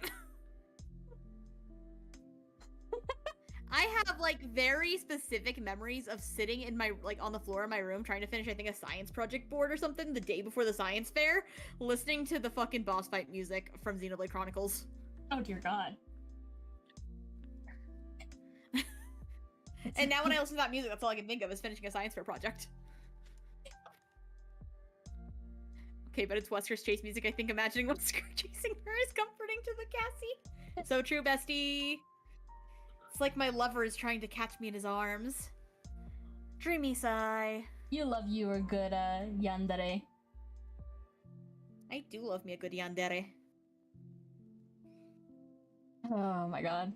I have like very specific memories of sitting in my like on the floor in my room trying to finish I think a science project board or something the day before the science fair, listening to the fucking boss fight music from Xenoblade Chronicles. Oh dear God. And now when I listen to that music, that's all I can think of is finishing a science fair project. Okay, but it's Wesker's chase music. I think imagining Wesker chasing her is comforting to the Cassie. So true, bestie. It's like my lover is trying to catch me in his arms. Dreamy sigh. You love you a good yandere. I do love me a good yandere. Oh my God.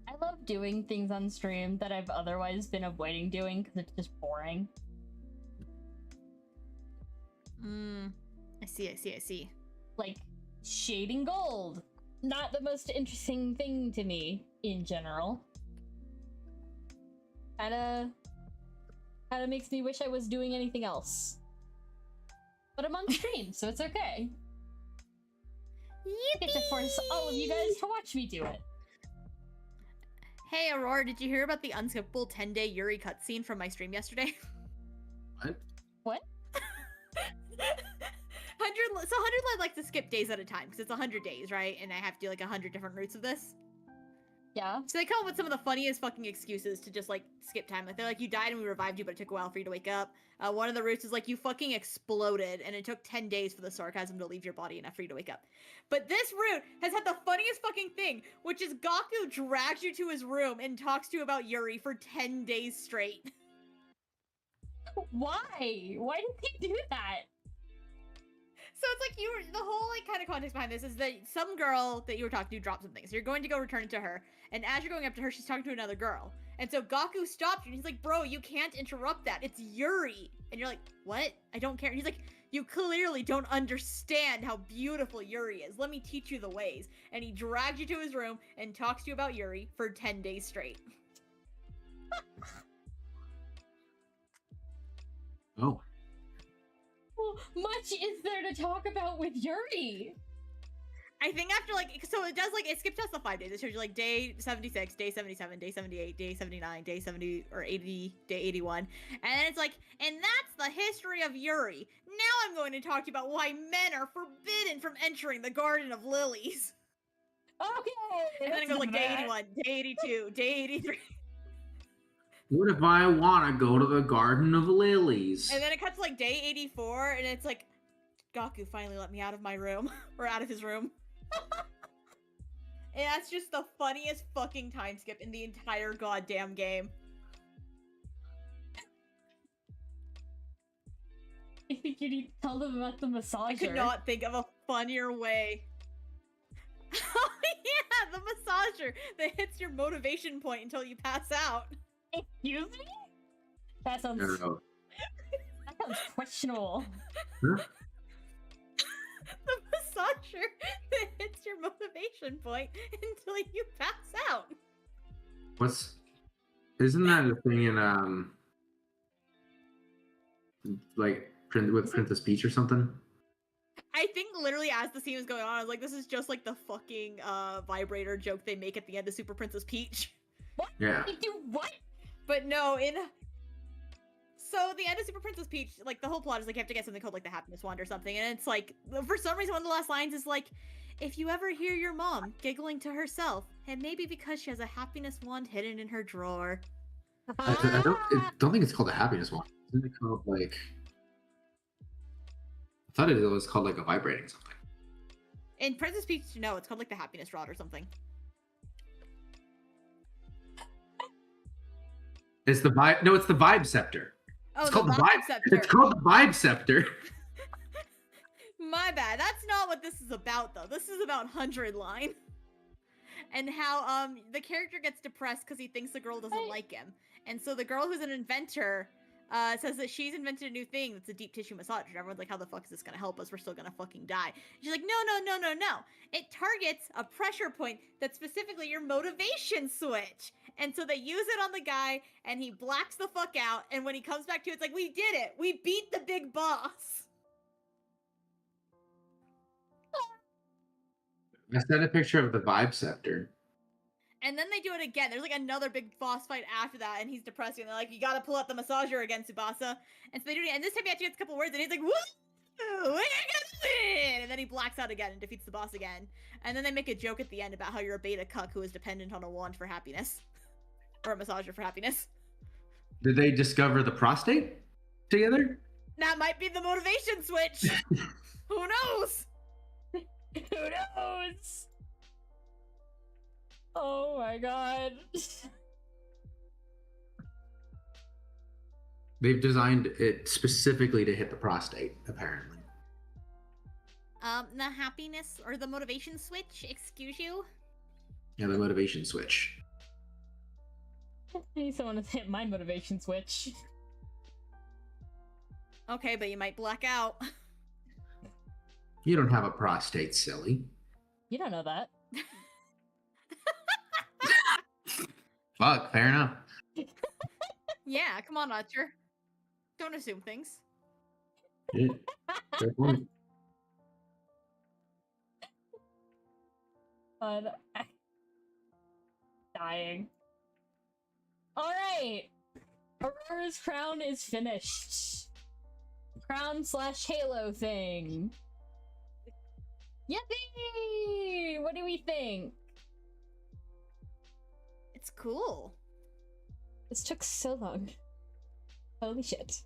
I love doing things on stream that I've otherwise been avoiding doing because it's just boring. I see. Like shading gold. Not the most interesting thing to me in general. Kinda makes me wish I was doing anything else. But I'm on stream, so it's okay. I get to force all of you guys to watch me do it. Hey, Aurora, did you hear about the unskippable 10-day Yuri cutscene from my stream yesterday? What? What? 100 Led likes to skip days at a time because it's 100 days, right? And I have to do like 100 different routes of this. Yeah. So they come up with some of the funniest fucking excuses to just like skip time. Like they're like, you died and we revived you, but it took a while for you to wake up. One of the routes is like, you fucking exploded and it took 10 days for the sarcasm to leave your body enough for you to wake up. But this route has had the funniest fucking thing, which is Gaku drags you to his room and talks to you about Yuri for 10 days straight. Why? Why did he do that? So it's like the whole like kind of context behind this is that some girl that you were talking to dropped something. So you're going to go return it to her. And as you're going up to her, she's talking to another girl. And so Gaku stopped you and he's like, bro, you can't interrupt that. It's Yuri. And you're like, what? I don't care. And he's like, you clearly don't understand how beautiful Yuri is. Let me teach you the ways. And he drags you to his room and talks to you about Yuri for 10 days straight. Oh. Well, much is there to talk about with Yuri? I think after like, so it does like, it skips us the 5 days. It shows you like day 76, day 77, day 78, day 79, day 70 or 80, day 81. And then it's like, and that's the history of Yuri. Now I'm going to talk to you about why men are forbidden from entering the Garden of Lilies. Okay. And then it goes like day 81, day 82, day 83. What if I want to go to the Garden of Lilies? And then it cuts to like day 84 and it's like, Gaku finally let me out of my room. Or out of his room. And that's just the funniest fucking time skip in the entire goddamn game. I think you need to tell them about the massager. I could not think of a funnier way. Oh yeah, the massager that hits your motivation point until you pass out. Excuse me? That sounds questionable. Huh? The massager that hits your motivation exclamation point until you pass out. Isn't that a thing in like with Princess Peach or something? I think literally as the scene was going on, I was like, this is just like the fucking vibrator joke they make at the end of Super Princess Peach. What? Yeah. You do what? But no, so the end of Super Princess Peach, like the whole plot is like you have to get something called like the happiness wand or something, and it's like for some reason one of the last lines is like, if you ever hear your mom giggling to herself, it may be because she has a happiness wand hidden in her drawer. I don't think it's called a happiness wand. Isn't it called like? I thought it was called like a vibrating something. In Princess Peach, no, it's called like the happiness rod or something. It's the vibe. No, it's the vibe scepter. Oh, It's called the vibe vibe. scepter. It's called the vibe scepter. My bad. That's not what this is about, though. This is about 100 line. And how the character gets depressed because he thinks the girl doesn't like him. And so the girl who's an inventor says that she's invented a new thing that's a deep tissue massager. And everyone's like, how the fuck is this gonna help us? We're still gonna fucking die. She's like, no. It targets a pressure point that's specifically your motivation switch. And so they use it on the guy, and he blacks the fuck out. And when he comes back to it, it's like, we did it. We beat the big boss. I sent a picture of the vibe scepter. And then they do it again. There's like another big boss fight after that, and he's depressed. And they're like, you gotta pull out the massager again, Tsubasa. And so they do it again. And this time he actually gets a couple words, and he's like, woo! We're gonna win! And then he blacks out again and defeats the boss again. And then they make a joke at the end about how you're a beta cuck who is dependent on a wand for happiness. Or a massager for happiness. Did they discover the prostate together? That might be the motivation switch! Who knows? Who knows? Oh my god. They've designed it specifically to hit the prostate, apparently. The happiness or the motivation switch, excuse you? Yeah, the motivation switch. I need someone to hit my motivation switch. Okay, but you might black out. You don't have a prostate, silly. You don't know that. Fuck, fair enough. Yeah, come on, Archer. Don't assume things. Yeah, fair point. God, I'm dying. Alright! Aurora's crown is finished. Crown/Halo thing. Yippee! What do we think? It's cool. This took so long. Holy shit.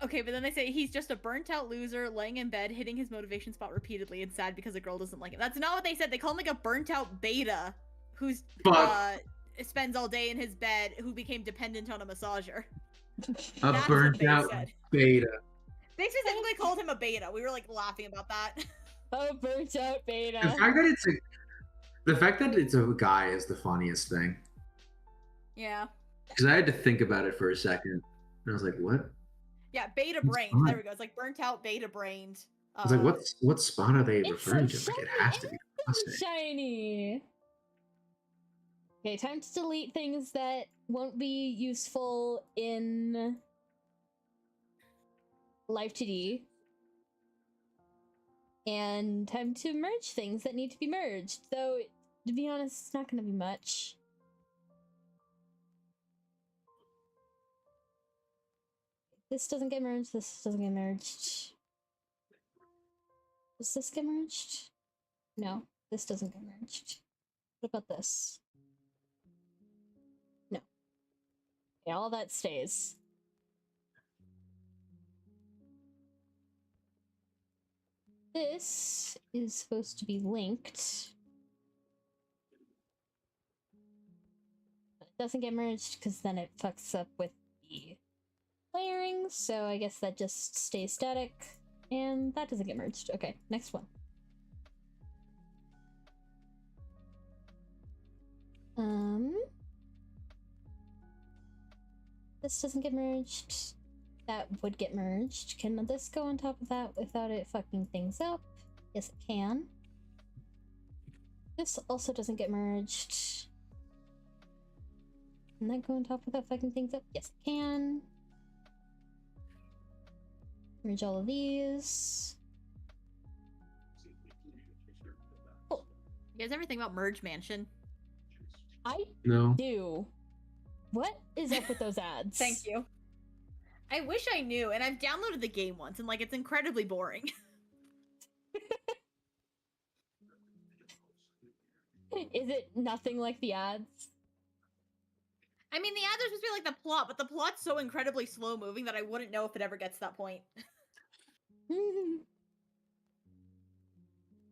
Okay, but then they say he's just a burnt out loser laying in bed, hitting his motivation spot repeatedly and sad because a girl doesn't like him. That's not what they said. They call him like a burnt out beta who's spends all day in his bed who became dependent on a massager. A That's burnt what they out said. beta. They specifically called him a beta. We were like laughing about that. Oh, burnt out beta. The fact that it's a guy is the funniest thing. Yeah. Because I had to think about it for a second. And I was like, what? Yeah, beta It's brained. fine. There we go. It's like burnt out beta brained. I was like, what spot are they It's referring so to? Like, it shiny, has to be the prostate. shiny. Okay, time to delete things that won't be useful in Live 2D. And time to merge things that need to be merged. Though, to be honest, it's not going to be much. This doesn't get merged, this doesn't get merged. Does this get merged? No, this doesn't get merged. What about this? No. Okay, all that stays. This is supposed to be linked. But it doesn't get merged because then it fucks up with the layering, so I guess that just stays static. And that doesn't get merged. Okay, next one. This doesn't get merged. That would get merged. Can this go on top of that without it fucking things up? Yes, it can. This also doesn't get merged. Can that go on top without fucking things up? Yes, it can. Merge all of these. You guys ever think about Merge Mansion? I No. do. What is up with those ads? Thank you. I wish I knew, and I've downloaded the game once, and like it's incredibly boring. Is it nothing like the ads? I mean, the ads are supposed to be like the plot, but the plot's so incredibly slow moving that I wouldn't know if it ever gets to that point.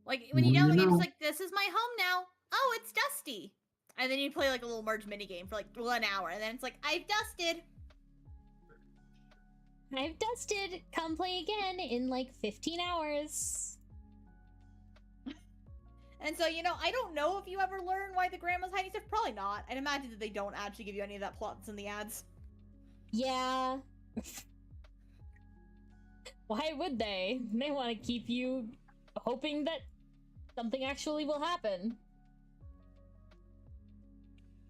Like when you Well, download the game, know. it's like, this is my home now. Oh, it's dusty. And then you play like a little merge minigame for like 1 hour, and then it's like, I've dusted. I've dusted. Come play again in like 15 hours. And so, you know, I don't know if you ever learn why the grandma's hiding stuff. Probably not. I'd imagine that they don't actually give you any of that plot that's in the ads. Yeah. Why would they? They want to keep you hoping that something actually will happen.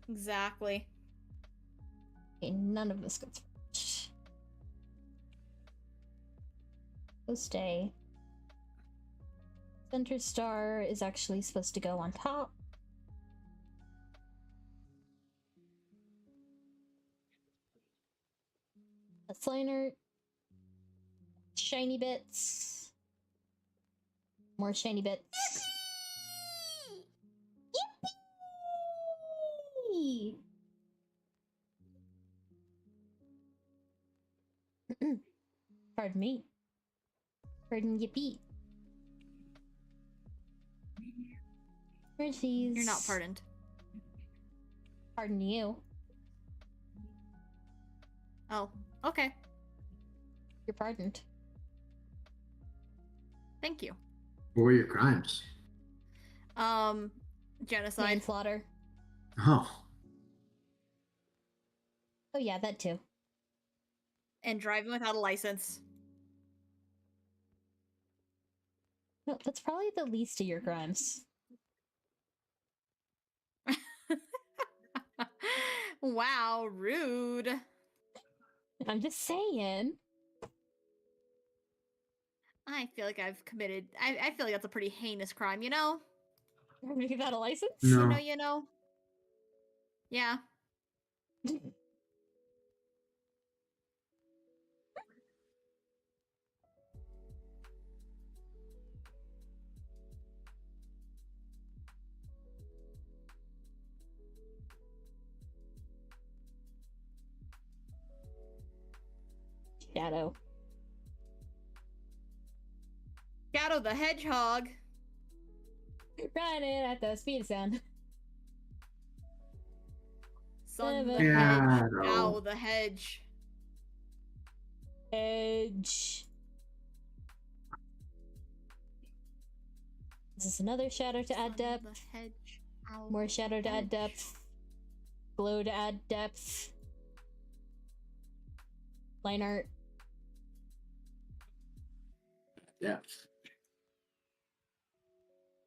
Exactly. Okay, none of this gets merged. Go stay. Center star is actually supposed to go on top. That's liner. Shiny bits. More shiny bits. Yippee! Pardon me. Pardon yippee. Merge these. You're not pardoned. Pardon you. Oh, okay. You're pardoned. Thank you. What were your crimes? Genocide. Manslaughter. Oh. Oh yeah, that too. And driving without a license. No, that's probably the least of your crimes. Wow, rude. I'm just saying. I feel like I've committed. I feel like that's a pretty heinous crime, you know? Without a license? No. You know? Yeah. Shadow. Shadow the Hedgehog. Running at the speed of sound. Son the Shadow. Hedge. Ow, the hedge. Edge. Is this another shadow to add Son depth? the hedge. Ow, More shadow to add hedge. depth. Glow to add depth. Line art. Yeah.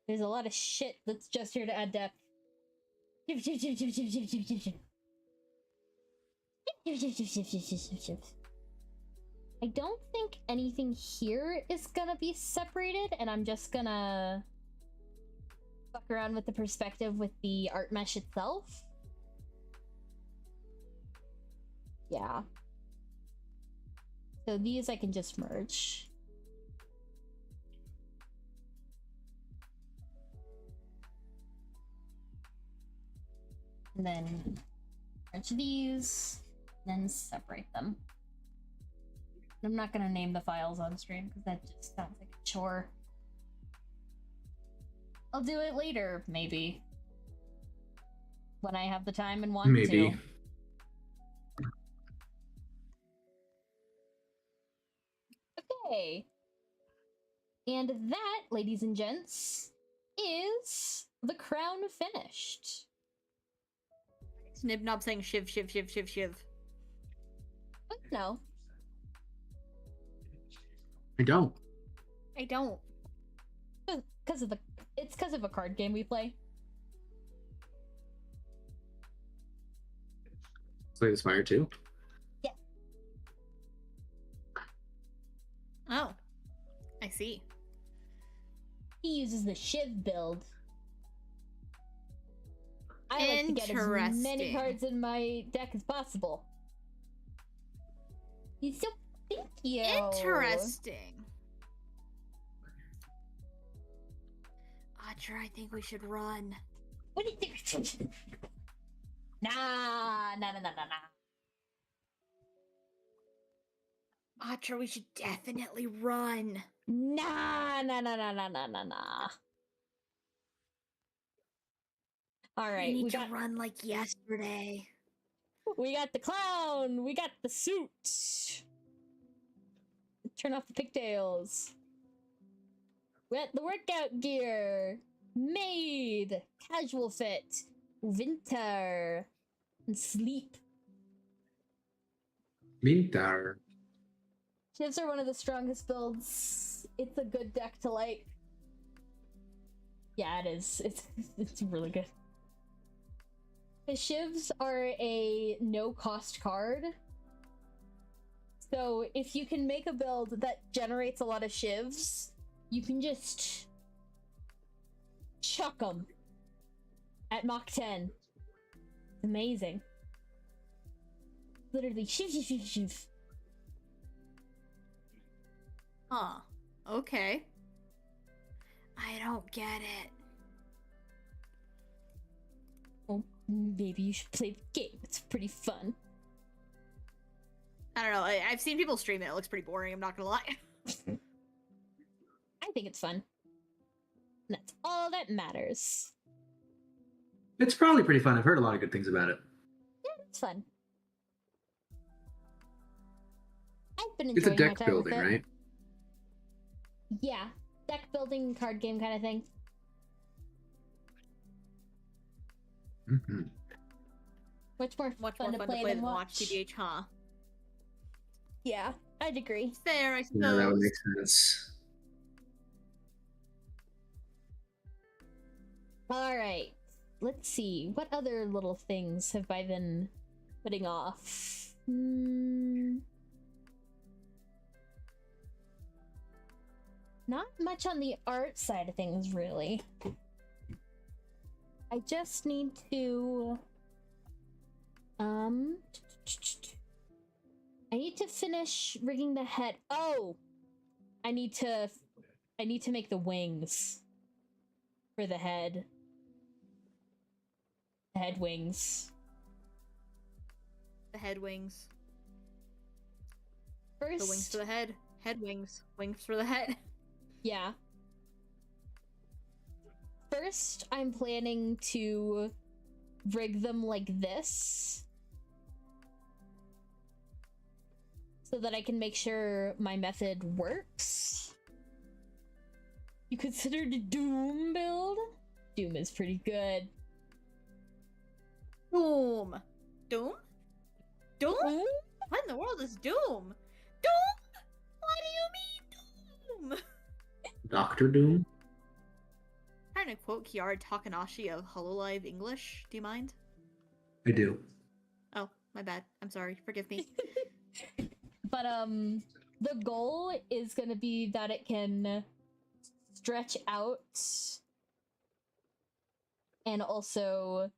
There's a lot of shit that's just here to add depth. I don't think anything here is gonna be separated, and I'm just gonna fuck around with the perspective with the art mesh itself. Yeah. So these I can just merge. And then merge these, then separate them. I'm not gonna name the files on stream because that just sounds like a chore. I'll do it later, maybe. When I have the time and want Maybe. to. Okay. And that, ladies and gents, is the crown finished. Snib Knob saying shiv, shiv, shiv, shiv, shiv. No. I don't. I don't. Because of the it's because of a card game we play. Slay the Spire too. Oh, I see. He uses the Shiv build. I like to get as many cards in my deck as possible. He's so thank you. Interesting. Archer, I think we should run. What do you think? Nah. Archer, we should definitely run. Nah. All right, we need to run like yesterday. We got the clown. We got the suit. Turn off the pigtails. We got the workout gear. Made. Casual fit. Winter. And sleep. Winter. Shivs are one of the strongest builds. It's a good deck to like. Yeah, it is. It's really good. The Shivs are a no-cost card. So if you can make a build that generates a lot of Shivs, you can just chuck them at Mach 10. It's amazing. Literally, shiv. Huh. Okay. I don't get it. Well, maybe you should play the game. It's pretty fun. I don't know. I've seen people stream it. It looks pretty boring. I'm not gonna lie. I think it's fun. That's all that matters. It's probably pretty fun. I've heard a lot of good things about it. Yeah, it's fun. I've been It's a enjoying my deck time building, with it. right? Yeah, deck building, card game kind of thing. Mm-hmm. Much more fun to play than watch. TBH, huh? Yeah, I'd agree. Fair, I suppose. Yeah, that would make sense. All right, let's see. What other little things have I been putting off? Not much on the art side of things, really. I just need to I need to finish rigging the head. Oh, I need to make the wings for the head. The head wings. The head wings. First, The wings for the head. Head wings. Wings for the head. Yeah. First, I'm planning to rig them like this, so that I can make sure my method works. You considered a Doom build? Doom is pretty good. Doom. Doom? Doom? Ooh. What in the world is Doom? Doom? What do you mean, Doom? Doctor Doom? Trying to quote Kiara Takanashi of Hololive English. Do you mind? I do. Oh, my bad. I'm sorry. Forgive me. But the goal is gonna be that it can stretch out and also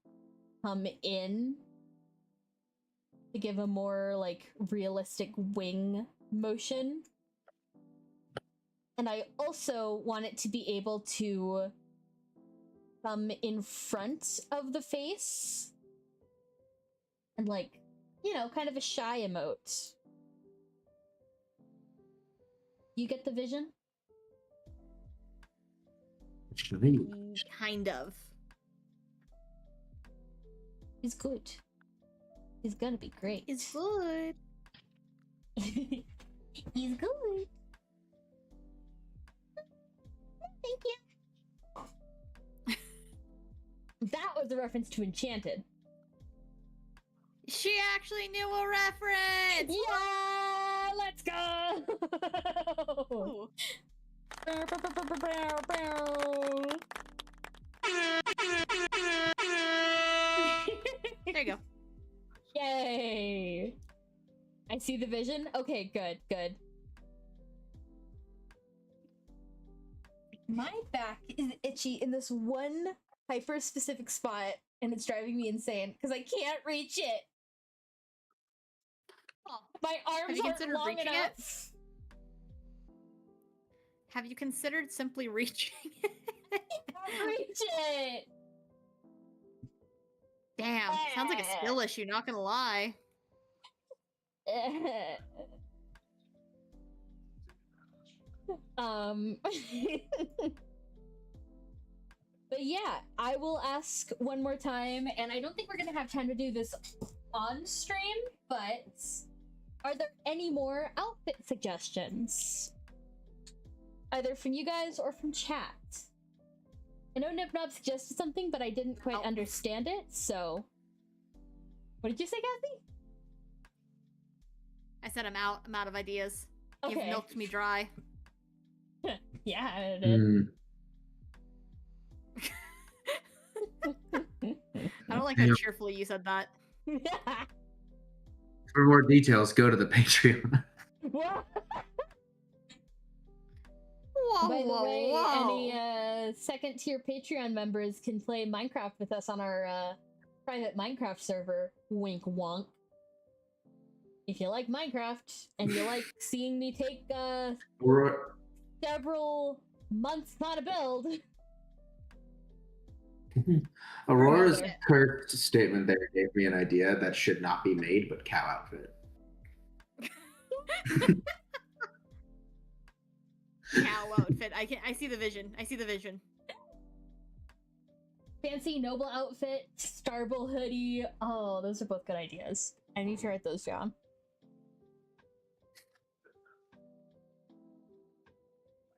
come in to give a more like realistic wing motion. And I also want it to be able to come in front of the face and, like, you know, kind of a shy emote. You get the vision? Kind of. He's good. He's gonna be great. It's good. He's good. Thank you. That was a reference to Enchanted. She actually knew a reference! Yeah! Let's go! Ooh. There you go. Yay! see the vision. Okay, good, good. My back is itchy in this one hyper specific spot, and it's driving me insane because I can't reach it. Oh, My have arms you aren't considered long reaching it? enough. Have you considered simply reaching it? Can't reach it. Damn, sounds like a skill issue, not gonna lie. But yeah, I will ask one more time, and I don't think we're gonna have time to do this on stream, but are there any more outfit suggestions? Either from you guys or from chat. I know Nipnob suggested something, but I didn't quite understand it, so... What did you say, Kathy? I said I'm out of ideas. Okay. You've milked me dry. Yeah, I did. I don't like how cheerfully you said that. For more details, go to the Patreon. Whoa, By the whoa, way, whoa. any second tier Patreon members can play Minecraft with us on our private Minecraft server. Wink wonk. If you like Minecraft and you like seeing me take several months on a build. Aurora's cursed statement there gave me an idea that should not be made, but cow outfit. Cow outfit. I see the vision. I see the vision. Fancy noble outfit, Starbull hoodie. Oh, those are both good ideas. I need to write those down.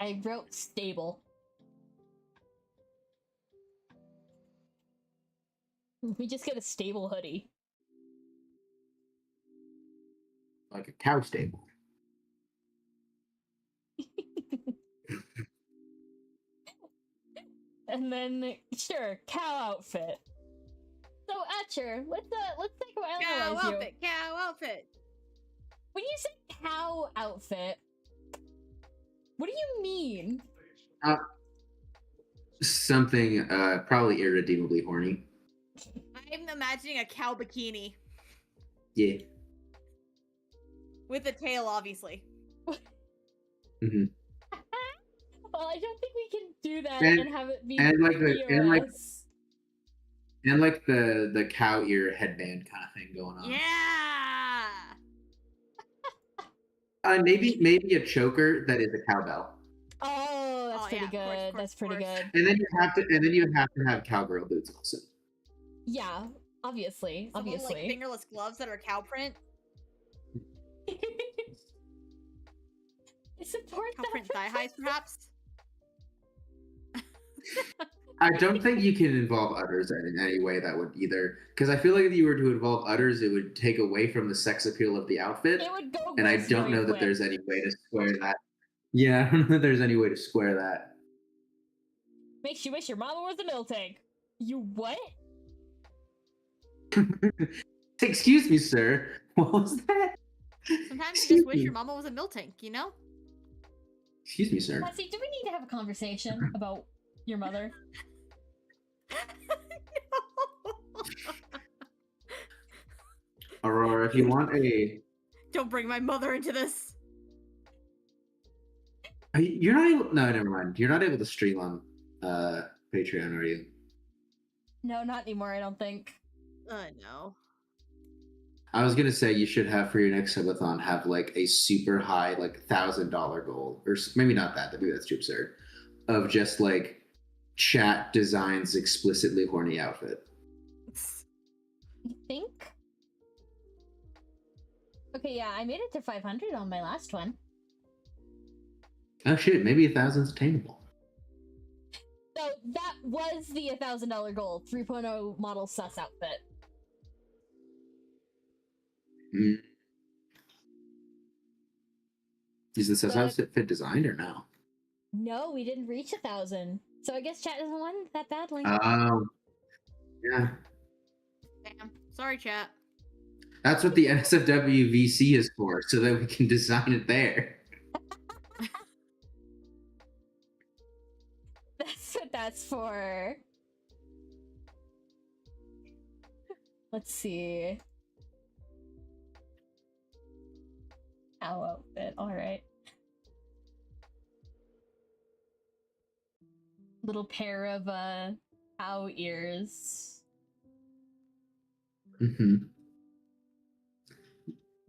I wrote stable. We just get a stable hoodie. Like a cow stable. And then, sure, cow outfit. So, Atcher, let's think about Cow analyze you. outfit. Cow outfit. When you say cow outfit, what do you mean? Something probably irredeemably horny. I'm imagining a cow bikini Yeah. with a tail, obviously. Mm-hmm. Well, I don't think we can do that And- and have it be and like POS. And like the cow ear headband kind of thing going on. Yeah. Maybe a choker that is a cowbell. Oh, that's Oh, pretty yeah, of good. course, That's of pretty course. good. And then you have to have cowgirl boots also. Yeah, obviously, Some little, like obviously. fingerless gloves that are cow print. I support Cow that. print thigh highs, perhaps. I don't think you can involve udders in any way that would either, because I feel like if you were to involve udders, it would take away from the sex appeal of the outfit. It would go. And I west don't very know that quick. there's any way to square that. Yeah, I don't know that there's any way to square that. Makes you wish your mama was a milk tank. You what? Excuse me, sir. What was that? Sometimes you just wish your mama was a milk tank, you know? Excuse me, sir. Cassie, do we need to have a conversation about your mother? Aurora, if you want a... Don't bring my mother into this. You're not able... No, never mind. You're not able to stream on Patreon, are you? No, not anymore, I don't think. No. I was gonna say you should have for your next subathon have like a super high, like $1,000 goal, or maybe not that. Maybe that's too absurd. Of just like chat designs explicitly horny outfit. You think? Okay, yeah, I made it to 500 on my last one. Oh shit, maybe 1,000's attainable. So that was the $1,000 goal. 3.0 model sus outfit. Mm. Is this But- outfit designed or no? No, we didn't reach 1,000. So I guess chat doesn't want it that badly. Yeah. Damn. Sorry, chat. That's what the NSFW VC is for, so that we can design it there. That's what that's for. Let's see. Owl outfit, alright. Little pair of owl ears. Mm-hmm.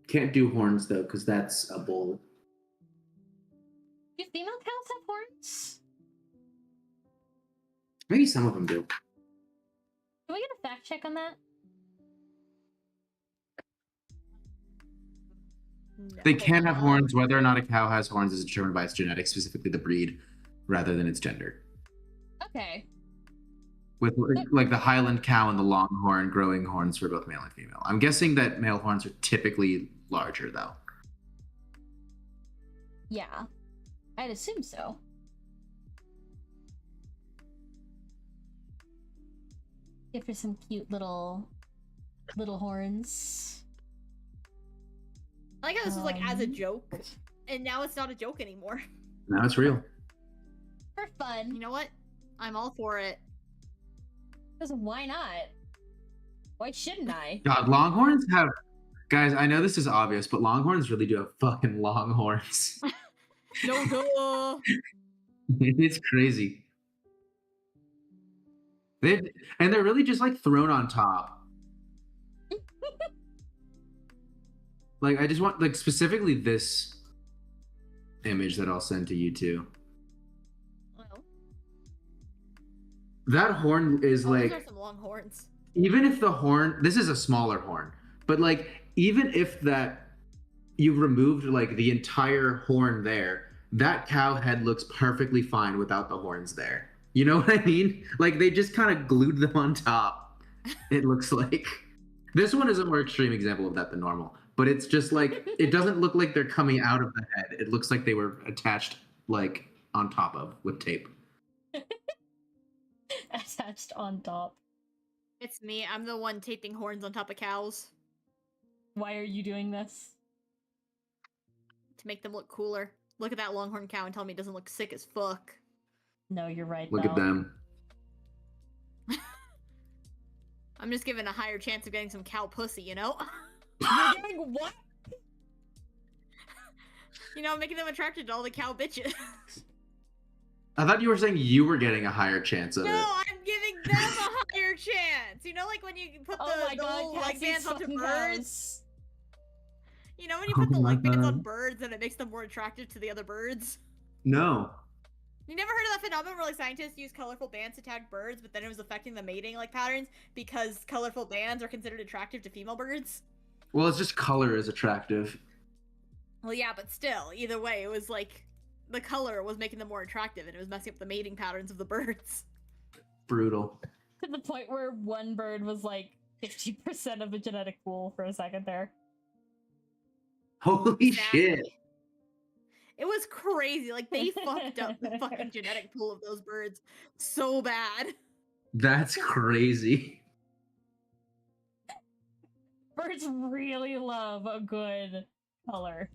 Can't do horns though, because that's a bull. Do female cows have horns? Maybe some of them do. Can we get a fact check on that? No. They can have horns. Whether or not a cow has horns is determined by its genetics, specifically the breed, rather than its gender. Okay. With like the Highland cow and the Longhorn growing horns for both male and female. I'm guessing that male horns are typically larger though. Yeah. I'd assume so. Give her some cute little horns. I like how this was like as a joke, and now it's not a joke anymore. Now it's real. For fun. You know what? I'm all for it. Because why not? Why shouldn't I? God, Longhorns have... Guys, I know this is obvious, but Longhorns really do have fucking long horns. No duh. It's crazy. And they're really just like thrown on top. Like, I just want, like, specifically this image that I'll send to you too. Well, That horn is like... those are some long horns. Even if the horn... This is a smaller horn. But, like, even if that... You've removed, like, the entire horn there, that cow head looks perfectly fine without the horns there. You know what I mean? Like, they just kind of glued them on top, it looks like. This one is a more extreme example of that than normal. But it's just like, it doesn't look like they're coming out of the head. It looks like they were attached, like, on top of with tape. Attached on top. It's me. I'm the one taping horns on top of cows Why are you doing this? to make them look cooler. Look at that longhorn cow and tell me it doesn't look sick as fuck. No, you're right. Look at them. I'm just giving a higher chance of getting some cow pussy, you know? You're doing what? You know, making them attracted to all the cow bitches. I thought you were saying you were getting a higher chance of No, it. I'm giving them a higher chance. You know, like when you put Oh my the god, little leg Cassie's bands onto fucking birds. cows. You know, when you put the Oh my leg bands on God. birds and it makes them more attractive to the other birds. No. You never heard of that phenomenon where like scientists use colorful bands to tag birds, but then it was affecting the mating like patterns because colorful bands are considered attractive to female birds? Well, it's just color is attractive. Well, yeah, but still, either way, it was like the color was making them more attractive, and it was messing up the mating patterns of the birds. Brutal. To the point where one bird was like 50% of the genetic pool for a second there. Holy shit. It was crazy. Like they fucked up the fucking genetic pool of those birds so bad. That's crazy. Birds really love a good color.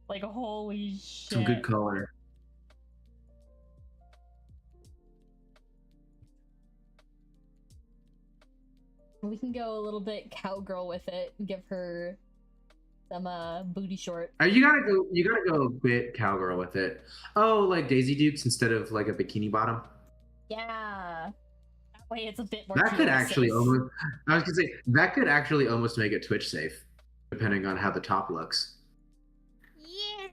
Like, holy shit. Some good color. We can go a little bit cowgirl with it and give her some booty short. You gotta go a bit cowgirl with it. Oh, like Daisy Dukes instead of like a bikini bottom. Yeah. That way it's a bit more That could safe. actually almost... I was gonna say, that could actually almost make it Twitch safe, depending on how the top looks. Yeah.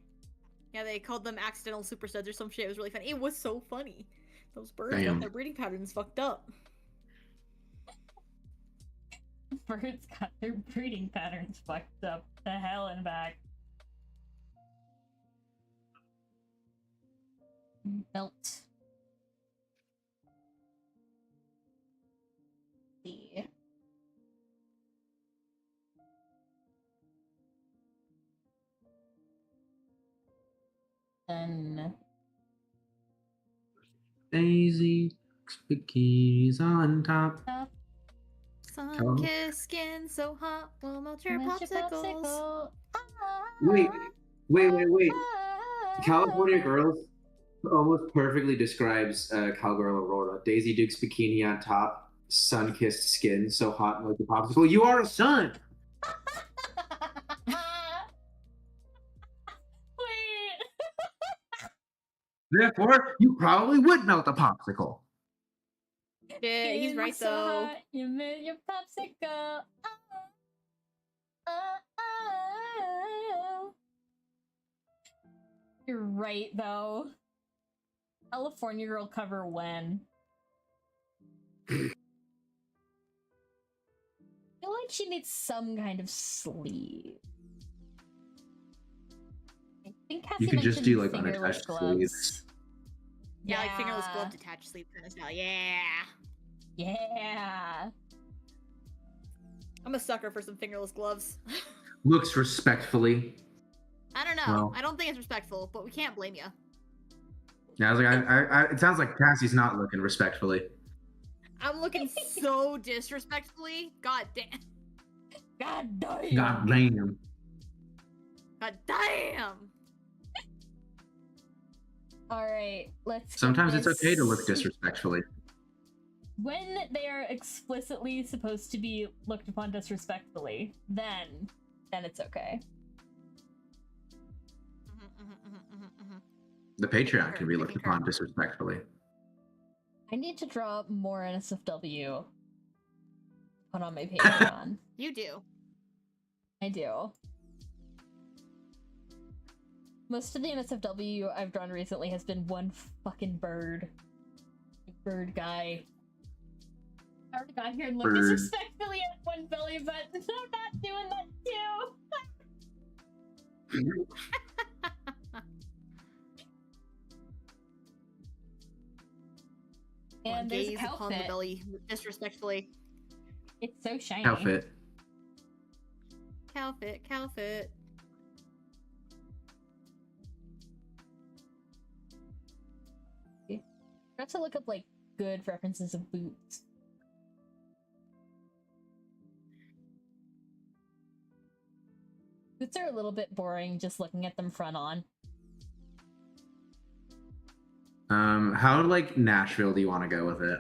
Yeah, they called them accidental super studs or some shit. It was really funny. It was so funny. Those birds Damn. got their breeding patterns fucked up. Birds got their breeding patterns fucked up to hell and back. Belt. See. Then Daisy bikinis on top. Sun-kissed skin so hot, will melt your popsicles. Wait. California Girls almost perfectly describes Cowgirl Aurora. Daisy Duke's bikini on top, sun-kissed skin, so hot like a popsicle. You are a sun. Wait. Therefore, you probably would melt a popsicle. Yeah, he's right So though. hot, you made your popsicle. You're right though. California Girl cover when? I feel like she needs some kind of sleeve. I think Cassie You could just do like mentioned fingerless unattached sleeves. Yeah, like fingerless glove detached sleeve kind of style. Yeah. Yeah. I'm a sucker for some fingerless gloves. Looks respectfully. I don't know. Well. I don't think it's respectful, but we can't blame you. Yeah, I was like, it sounds like Cassie's not looking respectfully. I'm looking so disrespectfully. God damn. God damn. God damn. God damn. All right, let's. Sometimes get it's okay to look this. disrespectfully. When they are explicitly supposed to be looked upon disrespectfully, then it's okay. The Patreon can be looked upon disrespectfully. I need to draw more NSFW. Put on my Patreon. You do. I do. Most of the NSFW I've drawn recently has been one fucking bird. Bird guy. I already got here and looked Bird. disrespectfully at one belly button. I'm not doing that too. And there's a gaze upon the outfit. belly disrespectfully. It's so shiny. Outfit. Cowfit, cowfit. I have to look up like good references of boots. Boots are a little bit boring just looking at them front on. How like Nashville do you want to go with it?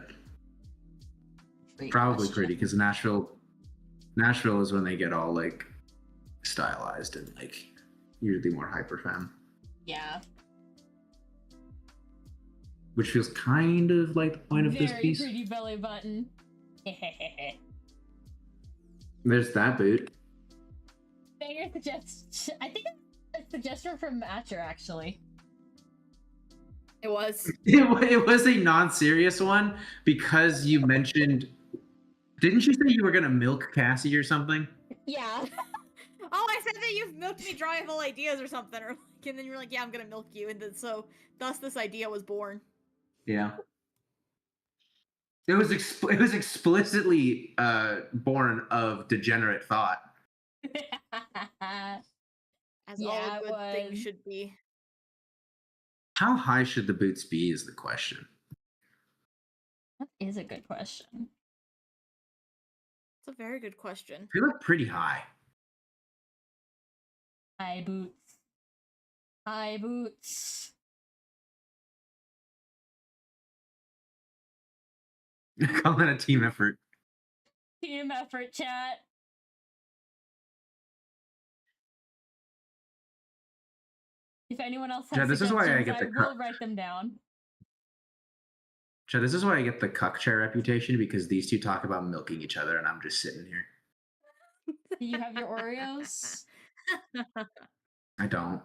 Great Probably question. pretty, because Nashville is when they get all like stylized and like usually more hyper femme, Yeah. which feels kind of like the point of Very this piece. pretty belly button. There's that boot. Banger suggest. I think it's a suggestion from Matcher actually. It was. It was a non-serious one because you mentioned. Didn't you say you were gonna milk Cassie or something? Yeah. Oh, I said that you've milked me dry of all ideas or something, or like, and then you were like, "Yeah, I'm gonna milk you," and then thus this idea was born. Yeah. It was explicitly born of degenerate thought. As Yeah, all it good things was. should be. How high should the boots be is the question. That is a good question. It's a very good question. They look pretty high. High boots. High boots. Call it a team effort. Team effort, chat. If anyone else has Yeah, this is why I suggestions, get the will write them down. Chad, this is why I get the cuck chair reputation, because these two talk about milking each other and I'm just sitting here. Do you have your Oreos? I don't.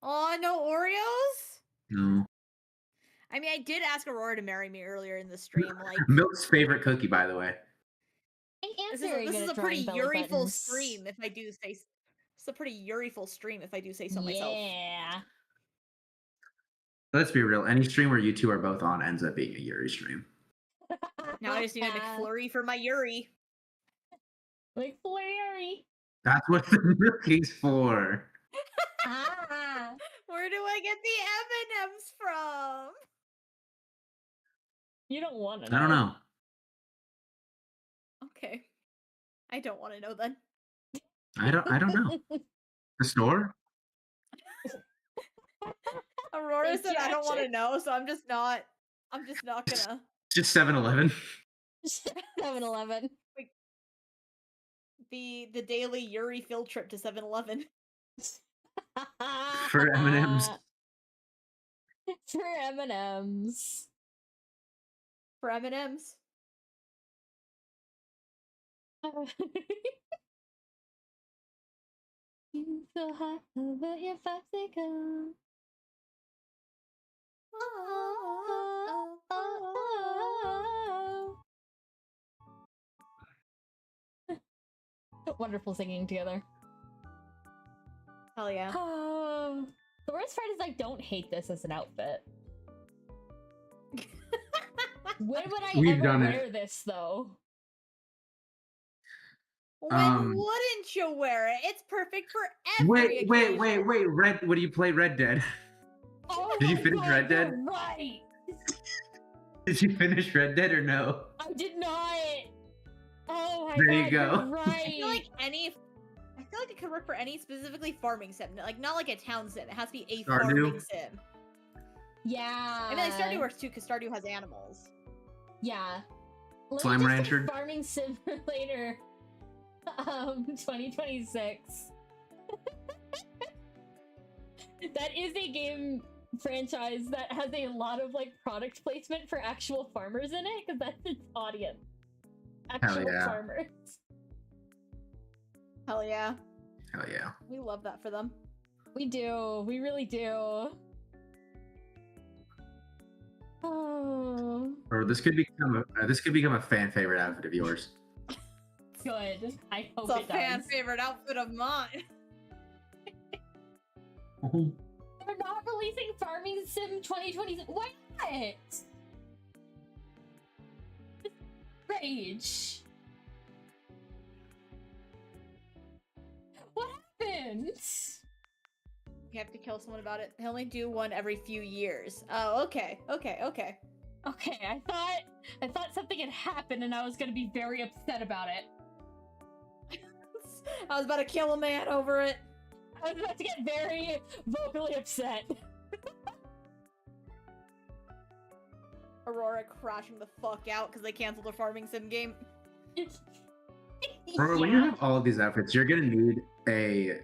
Oh, no Oreos? No. I mean, I did ask Aurora to marry me earlier in the stream. Like, Milk's favorite cookie, by the way. this is a pretty Yuri-ful stream, if I do say. It's a pretty Yuri-ful stream, if I do say so myself. Yeah. Let's be real. Any stream where you two are both on ends up being a Yuri stream. Now I just need a McFlurry for my Yuri. McFlurry. That's what the milking's for. Ah. Where do I get the M&Ms from? You don't want to know. I don't know. Okay. I don't want to know then. I don't know. The store? Aurora Thank said you, I don't want to Asher. know, so I'm just not gonna. Just 7-Eleven. 7-Eleven. The daily Yuri field trip to 7-Eleven. For M&M's. For M&M's. For M&M's. You so hot over your popsicle. Wonderful singing together. Hell yeah. The worst part is I don't hate this as an outfit. When would I We've ever done it. wear this though? When wouldn't you wear it? It's perfect for every Wait. occasion. Red. What do you play? Red Dead. Oh Did you my finish God, Red Dead? you're right. Did you finish Red Dead or no? I did not. Oh my There you God, go. you're right. I feel like it could work for any specifically farming sim. Like not like a town sim. It has to be a Stardew. farming sim. Yeah. I mean, like Stardew works too because Stardew has animals. Yeah. Let Slime me just Rancher. say Farming Simulator 2026. That is a game franchise that has a lot of like product placement for actual farmers in it, because that's its audience. Actual yeah. farmers. Hell yeah. Hell yeah. We love that for them. We do. We really do. Oh, Or this could become a fan favorite outfit of yours. good. I hope It's a it fan does. favorite outfit of mine. They're not releasing Farming Sim 2020. Why not? Rage. What happened? You have to kill someone about it. They only do one every few years. Oh, okay. Okay, I thought something had happened and I was gonna be very upset about it. I was about to kill a man over it. I was about to get very vocally upset. Aurora crashing the fuck out because they canceled their farming sim game. Remember, when you have all of these outfits, you're gonna need a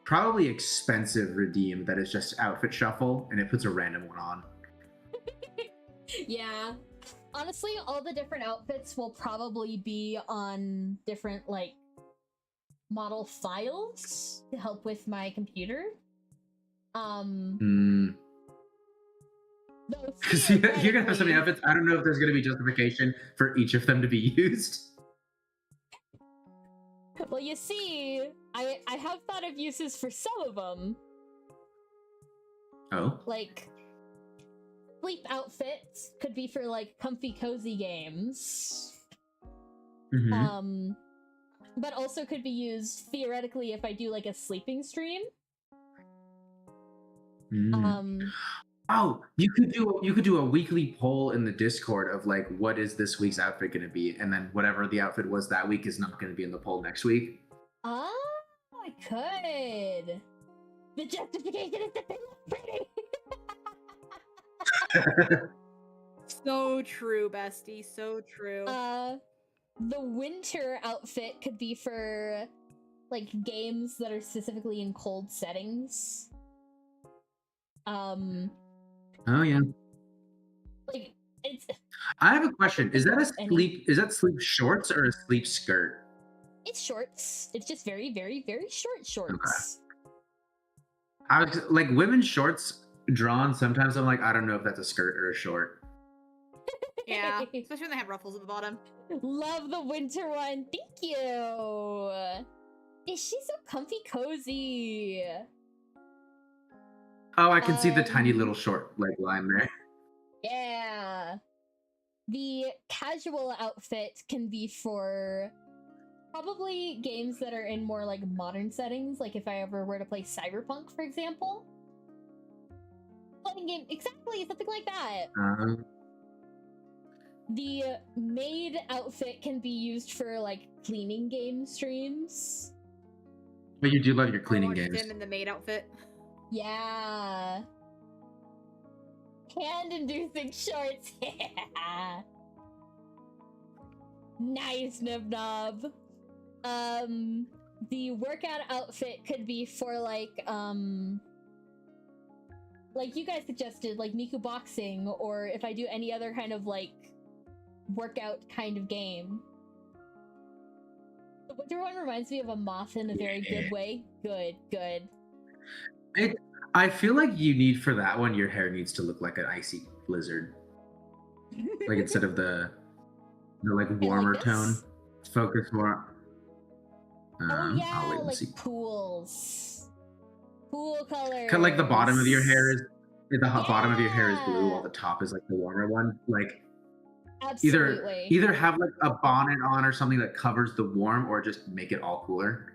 probably expensive redeem that is just outfit shuffle, and it puts a random one on. Yeah. Honestly, all the different outfits will probably be on different, like, model files to help with my computer. Because you're gonna have so many outfits, I don't know if there's gonna be justification for each of them to be used. Well, you see, I have thought of uses for some of them. Oh. Like, sleep outfits could be for, like, comfy, cozy games. Mm-hmm. But also could be used, theoretically, if I do, like, a sleeping stream. Oh, you could do a weekly poll in the Discord of like, what is this week's outfit going to be, and then whatever the outfit was that week is not going to be in the poll next week. Oh, I could. The justification is that they look pretty. So true, bestie. So true. The winter outfit could be for like games that are specifically in cold settings. Oh yeah. Like it's. I have a question. Is that sleep shorts or a sleep skirt? It's shorts. It's just very, very, very short shorts. Okay. I was like, women's shorts drawn. Sometimes I'm like, I don't know if that's a skirt or a short. Yeah, especially when they have ruffles at the bottom. Love the winter one. Thank you. Is she so comfy cozy? Oh, I can see the tiny little short leg line there. Yeah. The casual outfit can be for probably games that are in more like modern settings, like if I ever were to play Cyberpunk, for example. Playing game, exactly, something like that. The maid outfit can be used for like cleaning game streams. But you do love your I cleaning watched games. him in the maid outfit. Yeah. Hand-inducing shorts. Yeah. Nice, Nib Knob. The workout outfit could be for like you guys suggested, like Miku boxing, or if I do any other kind of like workout kind of game. The winter one reminds me of a moth in a very good way. Good. I feel like you need for that one, your hair needs to look like an icy blizzard. Like instead of the like warmer like tone. Focus more. Oh I'll wait yeah, and like see. pools. Pool colors. Kind of like the bottom of your hair is bottom of your hair is blue, Yeah. while the top is like the warmer one. Like Absolutely. either have like a bonnet on or something that covers the warm, or just make it all cooler.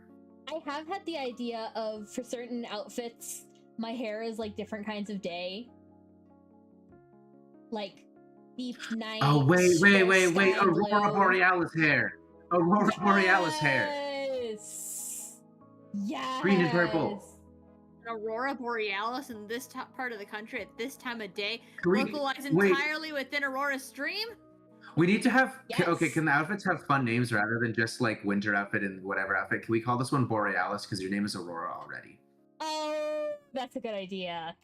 I have had the idea of, for certain outfits, my hair is like different kinds of day. Like deep night. Oh wait! sky Aurora blue. Borealis hair. Aurora Borealis hair. Yes. Green and purple. Aurora Borealis in this part of the country at this time of day, Wait. localized entirely within Aurora's stream. We need to have okay. Yes. Can the outfits have fun names rather than just like winter outfit and whatever outfit? Can we call this one Borealis because your name is Aurora already? Oh, that's a good idea.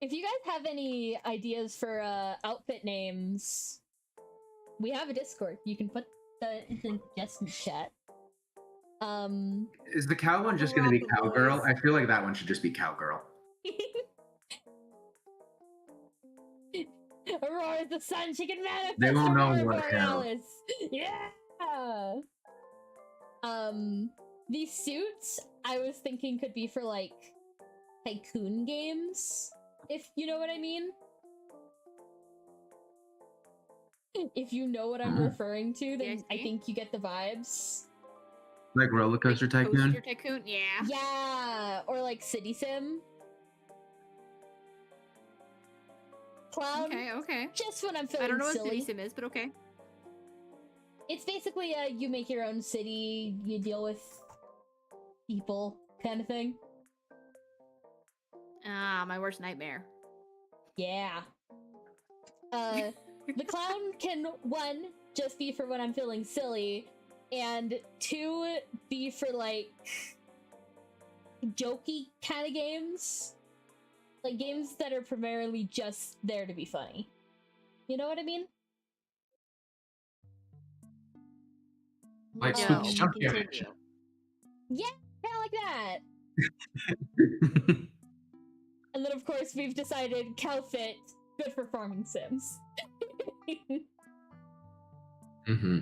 If you guys have any ideas for outfit names, we have a Discord. You can put the suggestion chat. Is the cow one just going to be Cowgirl? I feel like that one should just be Cowgirl. Aurora's the sun. She can manifest. They won't know Aurora what hell. Borealis. Yeah. These suits I was thinking could be for like tycoon games, if you know what I mean. If you know what I'm referring to, then I think you get the vibes. Like Roller Coaster Tycoon? Coaster Tycoon, yeah. Yeah, or like City Sim. Clown. Okay. Just when I'm feeling I don't know what silly. City Sim is, but okay. It's basically you make your own city, you deal with people kind of thing. Ah, my worst nightmare. Yeah. The clown can, 1, just be for when I'm feeling silly, and 2, be for like jokey kind of games. Like games that are primarily just there to be funny. You know what I mean? Like No, Spooky Junkyard. continue. Yeah, kind of like that. And then of course we've decided Cowfit, good for farming sims. Mm-hmm.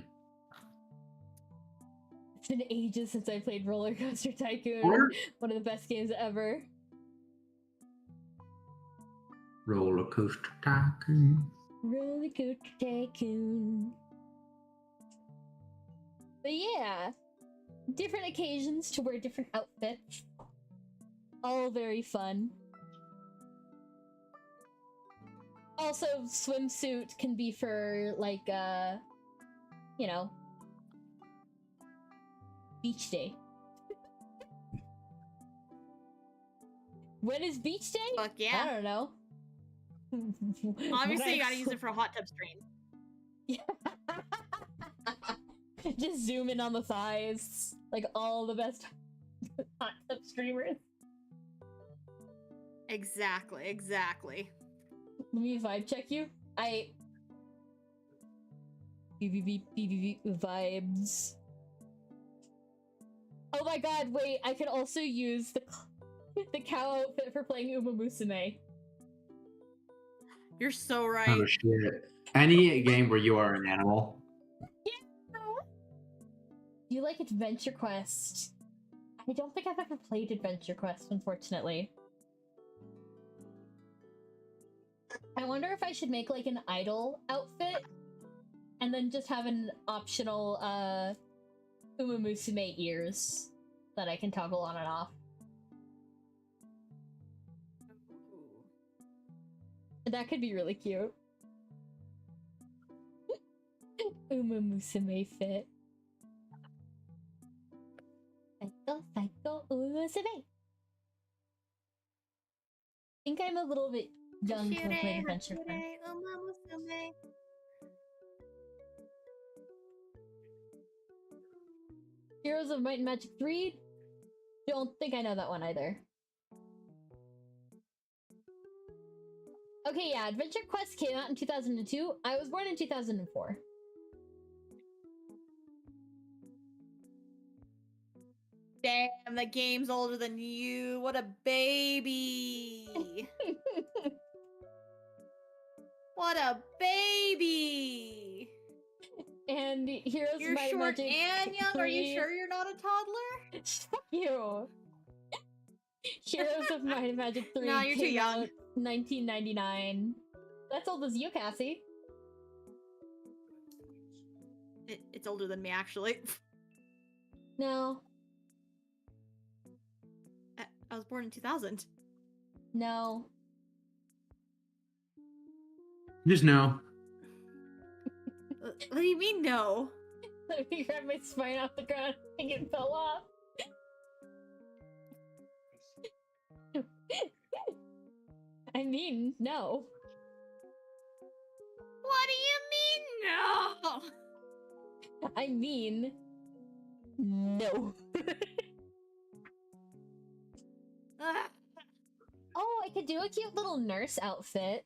It's been ages since I played Roller Coaster Tycoon. Or One of the best games ever. Roller Coaster Tycoon. Roller Coaster Tycoon. But yeah, different occasions to wear different outfits. All very fun. Also, swimsuit can be for, like, you know, beach day. When is beach day? Fuck yeah. I don't know. Obviously, you gotta use it for a hot tub stream. Just zoom in on the thighs. Like all the best hot tub streamers. Exactly. Let me vibe check you. Vibes. Oh my god, wait, I could also use the cow outfit for playing Uma Musume. You're so right. Oh shit. Any game where you are an animal. Do you like Adventure Quest? I don't think I've ever played Adventure Quest, unfortunately. I wonder if I should make like an idol outfit and then just have an optional Uma Musume ears that I can toggle on and off. That could be really cute. Uma Musume fit. Psycho, psycho, Uma Musume. I think I'm a little bit young to have played Adventure Quest. Heroes of Might and Magic 3? Don't think I know that one either. Okay, yeah, Adventure Quest came out in 2002. I was born in 2004. Damn, the game's older than you. What a baby. What a baby. And Heroes You're of Might and short Magic and young. 3... Are you sure you're not a toddler? Fuck you. Heroes of Might and Magic 3 No, you're too came young. out 1999. That's old as you, Cassie. It's older than me, actually. No. I was born in 2000. No. Just no. What do you mean, no? Let me grab my spine off the ground and it fell off. I mean, no. What do you mean, no? I mean, no. Oh, I could do a cute little nurse outfit.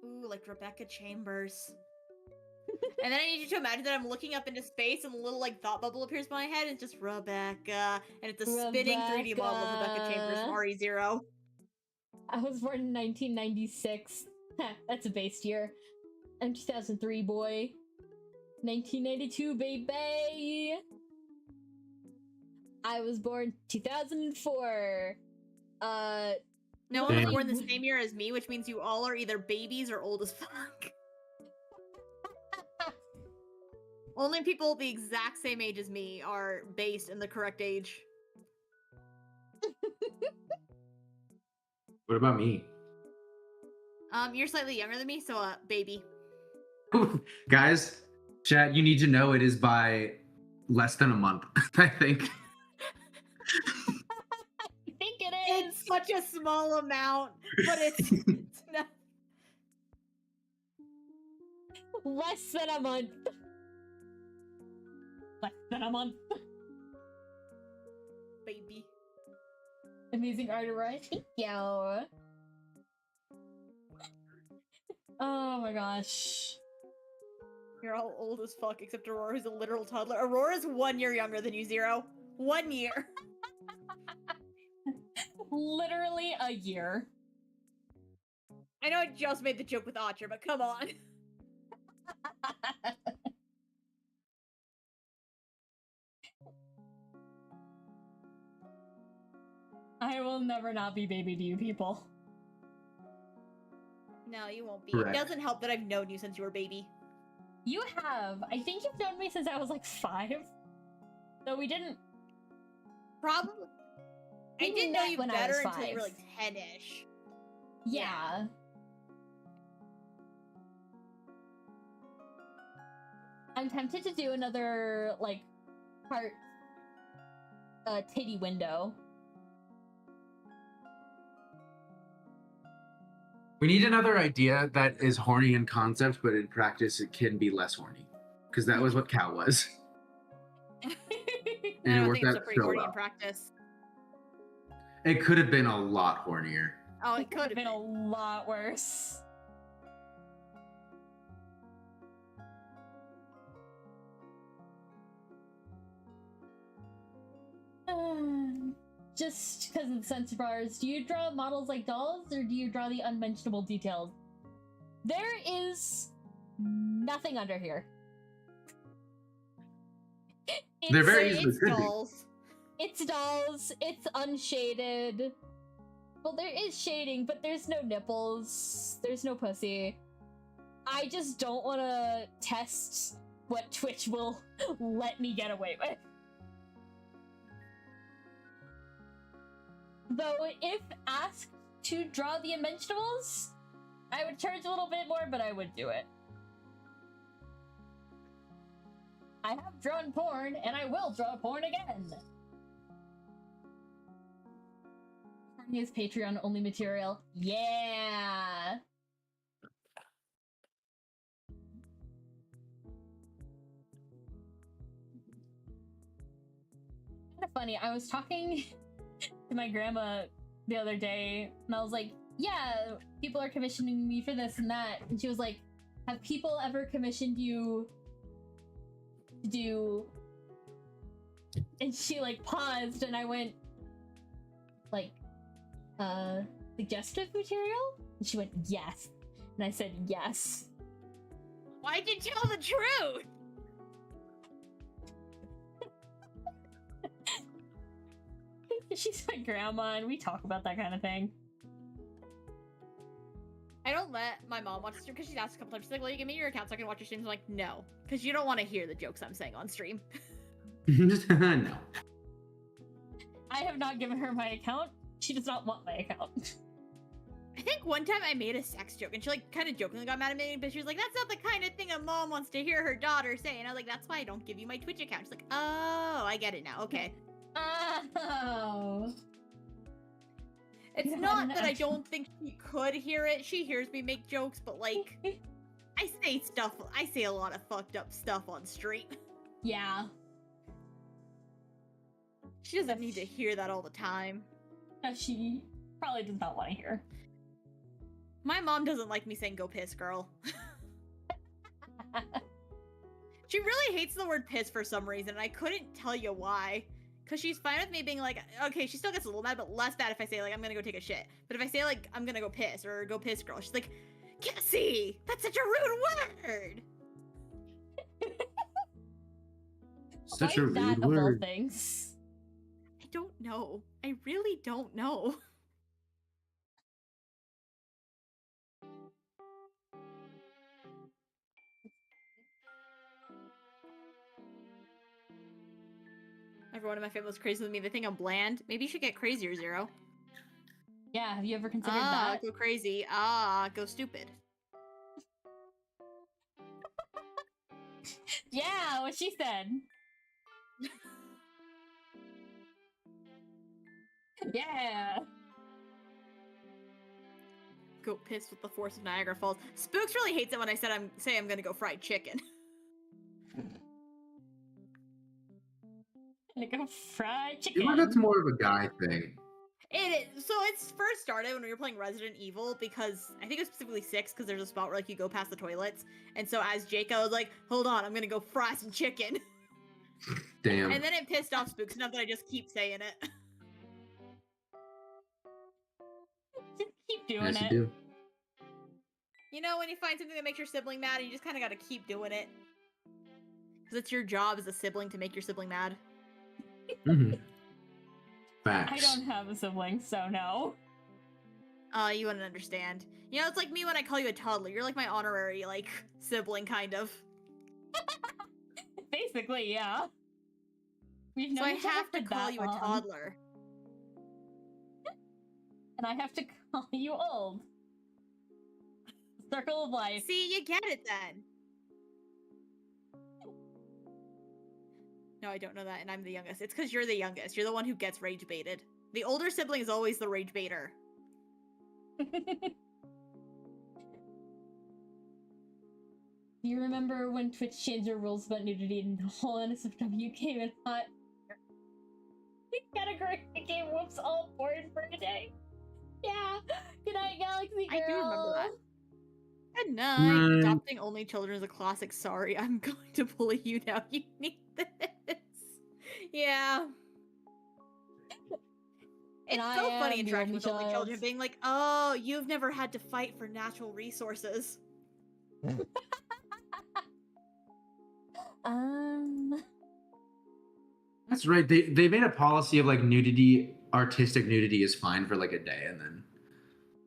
Ooh, like Rebecca Chambers. And then I need you to imagine that I'm looking up into space and a little like thought bubble appears by my head and it's just Rebecca. And it's a spinning 3D model of Rebecca Chambers from RE0. I was born in 1996. That's a based year. I'm 2003 boy. 1992 baby. I was born 2004. No one was born the same year as me, which means you all are either babies or old as fuck. Only people the exact same age as me are based in the correct age. What about me? You're slightly younger than me, so baby. Guys, chat, you need to know it is by less than a month, I think. I think it is. It's such a small amount, but it's not. Less than a month. Less than a month. Baby. Amazing art, Aurora. Thank you. Oh my gosh. You're all old as fuck, except Aurora, who's a literal toddler. Aurora's 1 year younger than you, Zero. 1 year. Literally a year. I know I just made the joke with Archer, but come on. I will never not be baby to you people. No, you won't be. Correct. It doesn't help that I've known you since you were a baby. You have. I think you've known me since I was like 5. Though we didn't. Probably. I We didn't know met you when I better was until you were 5. like 10-ish. Yeah. I'm tempted to do another, like, part, titty window. We need another idea that is horny in concept, but in practice it can be less horny. Because that was what Cal was. I And it don't worked think it's out a pretty so horny well. in practice. It could have been a lot hornier. Oh, It it could have been a lot worse. Just because of the sense of ours, do you draw models like dolls, or do you draw the unmentionable details? There is nothing under here. They're very It's easily could be. dolls. It's dolls, it's unshaded. Well, there is shading, but there's no nipples, there's no pussy. I just don't want to test what Twitch will let me get away with. Though, if asked to draw the unmentionables, I would charge a little bit more, but I would do it. I have drawn porn, and I will draw porn again. Porn is Patreon-only material. Yeah! Kind of funny, I was talking to my grandma the other day, and I was like, yeah, people are commissioning me for this and that. And she was like, have people ever commissioned you to do... And she, like, paused, and I went, like, suggestive material? And she went, yes. And I said, yes. Why'd you tell the truth? She's my grandma, and we talk about that kind of thing. I don't let my mom watch the stream because she's asked a couple times. She's like, "Will you give me your account so I can watch your streams?" I'm like, "No," because you don't want to hear the jokes I'm saying on stream. No. I have not given her my account. She does not want my account. I think one time I made a sex joke and she like kind of jokingly got mad at me, but she was like, "That's not the kind of thing a mom wants to hear her daughter say." And I was like, "That's why I don't give you my Twitch account." She's like, "Oh, I get it now. Okay." Oh. It's not that I don't think she could hear it. She hears me make jokes, but like, I say a lot of fucked up stuff on stream. Yeah. She doesn't need to hear that all the time. She probably does not want to hear. My mom doesn't like me saying "go piss, girl." She really hates the word piss for some reason, and I couldn't tell you why. Because she's fine with me being like, okay, she still gets a little mad, but less bad if I say, like, I'm gonna go take a shit. But if I say, like, I'm gonna go piss, or go piss, girl, she's like, Cassie, that's such a rude word! Such a Why that rude of all word. things? I don't know. I really don't know. Everyone in my family was crazy with me. They think I'm bland. Maybe you should get crazier, Zero. Yeah, have you ever considered that? Go crazy. Go stupid. Yeah, what she said. Yeah. Go piss with the force of Niagara Falls. Spooks really hates it when I say I'm gonna go fried chicken. Like a fried I chicken. feel like that's more of a guy thing. It is. So it's first started when we were playing Resident Evil because I think it was specifically 6 because there's a spot where like you go past the toilets, and so as Jacob was like, "Hold on, I'm gonna go fry some chicken," Damn. and then it pissed off Spooks enough that I just keep saying it. Just keep doing Yes, you it. do. You know, when you find something that makes your sibling mad, you just kind of got to keep doing it because it's your job as a sibling to make your sibling mad. Mm-hmm. I Facts. don't have a sibling, so no. You wouldn't understand. You know, it's like me when I call you a toddler. You're like my honorary, like, sibling, kind of. Basically, yeah. We've So I known each other have to for call that you a long, toddler. and I have to call you old. Circle of life. See, you get it then. No, I don't know that, and I'm the youngest. It's because you're the youngest. You're the one who gets rage baited. The older sibling is always the rage baiter. Do you remember when Twitch changed their rules about nudity and the whole NSFW came in hot? The category became whoops all porn for a day. Yeah. Good night, Galaxy Girl. I do remember that. Good night. Right. Adopting only children is a classic. Sorry, I'm going to bully you now. You need this. Yeah. It's And so I funny am the interacting with only only children child. being like, "Oh, you've never had to fight for natural resources." That's right. They made a policy of like nudity, artistic nudity is fine for like a day, and then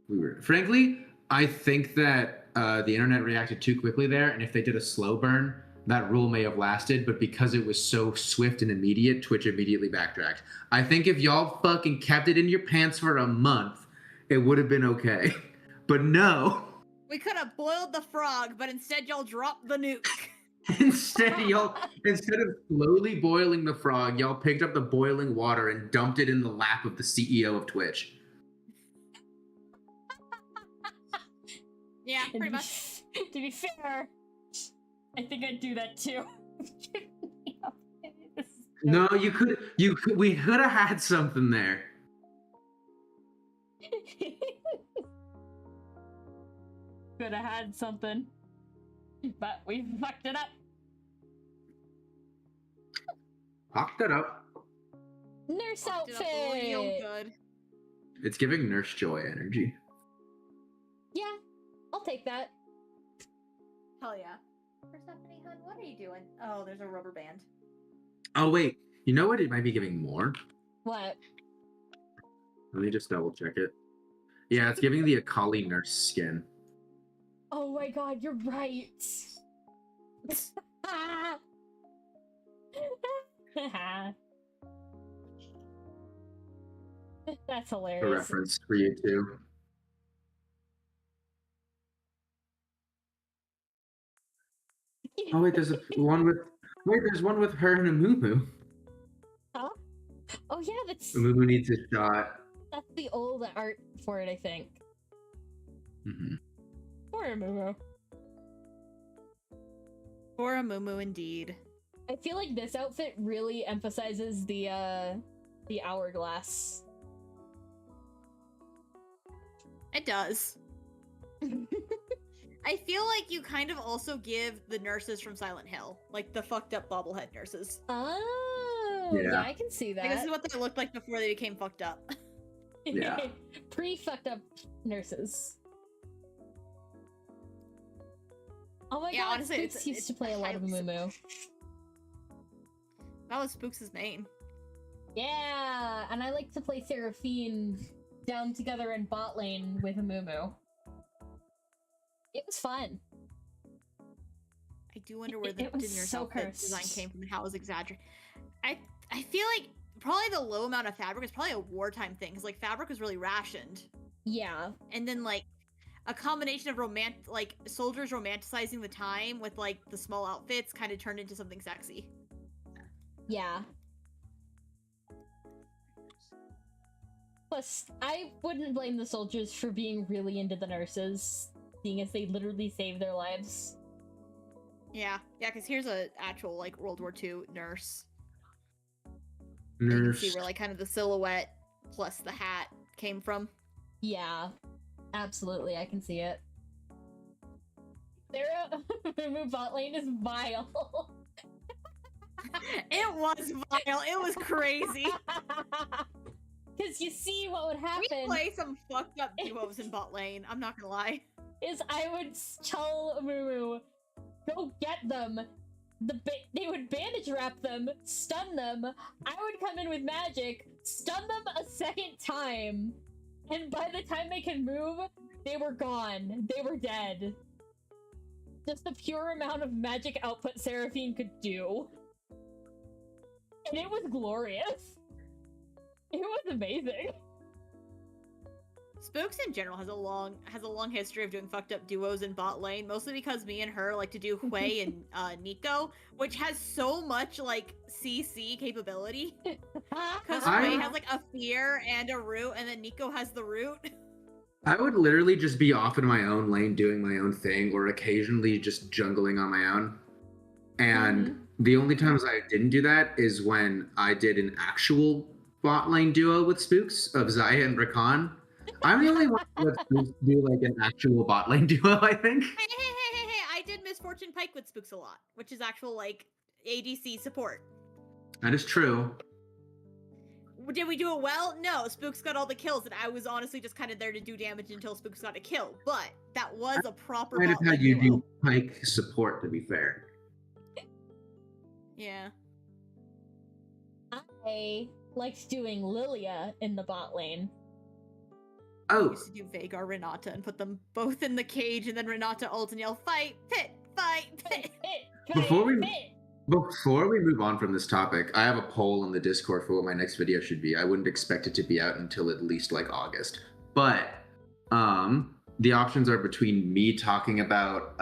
we were. Frankly, I think that the internet reacted too quickly there, and if they did a slow burn, that rule may have lasted. But because it was so swift and immediate, Twitch immediately backtracked. I think if y'all fucking kept it in your pants for a month, it would have been okay. But no. We could have boiled the frog, but instead y'all dropped the nuke. Instead of slowly boiling the frog, y'all picked up the boiling water and dumped it in the lap of the CEO of Twitch. Yeah, pretty much. To be fair, I think I'd do that too. No, we could have had something there. Could have had something, but we fucked it up. Fucked it up. Nurse Fucked it up outfit. real good. It's giving Nurse Joy energy. Yeah, I'll take that. Hell yeah. Persephone, hun, what are you doing? Oh, there's a rubber band. Oh wait, you know what? It might be giving more. What? Let me just double check it. Yeah, it's giving the Akali nurse skin. Oh my god, you're right. That's A hilarious. reference for you too. Oh wait, there's one with her and Amumu. Huh? Oh yeah, that's Amumu needs a shot. the old art for it, I think. Mm-hmm. Poor Amumu. For a Mumu indeed. I feel like this outfit really emphasizes the hourglass. It does. I feel like you kind of also give the nurses from Silent Hill, like the fucked up bobblehead nurses. Oh, Yeah. yeah, I can see that. Like, this is what they looked like before they became fucked up. Yeah. Pre-fucked up nurses. Oh my Yeah, god, honestly, Spooks used to play a lot of highly Mumu. That was Spooks' main. Yeah, and I like to play Seraphine down together in bot lane with a Mumu. It was fun. I do wonder where the It was nurse so outfit cursed. design came from and how it was exaggerated. I feel like probably the low amount of fabric is probably a wartime thing, because like fabric was really rationed. Yeah. And then like a combination of soldiers romanticizing the time with like the small outfits kind of turned into something sexy. Yeah. Plus, I wouldn't blame the soldiers for being really into the nurses, seeing as they literally saved their lives. Yeah, because here's a actual like World War II nurse. And you can Nurse. see where like kind of the silhouette plus the hat came from. Yeah, absolutely, I can see it. Sarah, Mumu bot lane is vile. It was vile. It was crazy. Because you see what would We happen play some fucked up duos in bot lane. I'm not gonna lie. is I would tell Mumu, go get them. They would bandage wrap them, stun them. I would come in with magic, stun them a second time, and by the time they can move, they were gone. They were dead. Just the pure amount of magic output Seraphine could do. And it was glorious. It was amazing. Spooks in general has a long history of doing fucked up duos in bot lane, mostly because me and her like to do Hui and Nico, which has so much like CC capability. Because Hui has like a fear and a root, and then Nico has the root. I would literally just be off in my own lane doing my own thing, or occasionally just jungling on my own. And the only times I didn't do that is when I did an actual bot lane duo with Spooks of Zaya and Rakan. I'm the only one who lets Spooks do like an actual bot lane duo, I think. Hey, I did Misfortune Pike with Spooks a lot, which is actual like ADC support. That is true. Did we do it well? No, Spooks got all the kills, and I was honestly just kind of there to do damage until Spooks got a kill. But that was a proper Kind of bot how lane you duo. do Pike support, to be fair. Yeah. I liked doing Lilia in the bot lane. I Oh, used to do Veigar Renata and put them both in the cage, and then Renata ult and yell, fight, pit, fight, pit. Before we move on from this topic, I have a poll in the Discord for what my next video should be. I wouldn't expect it to be out until at least like August. But the options are between me talking about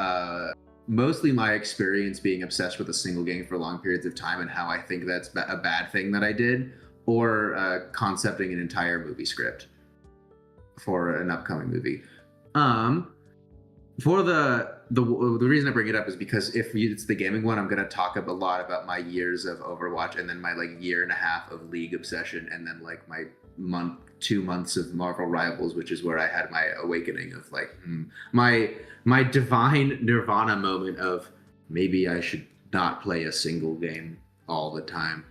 mostly my experience being obsessed with a single game for long periods of time and how I think that's a bad thing that I did, or concepting an entire movie script for an upcoming movie. For the reason I bring it up is because if it's the gaming one, I'm going to talk a lot about my years of Overwatch and then my like year and a half of League obsession, and then like my 2 months of Marvel Rivals, which is where I had my awakening of like my divine nirvana moment of maybe I should not play a single game all the time.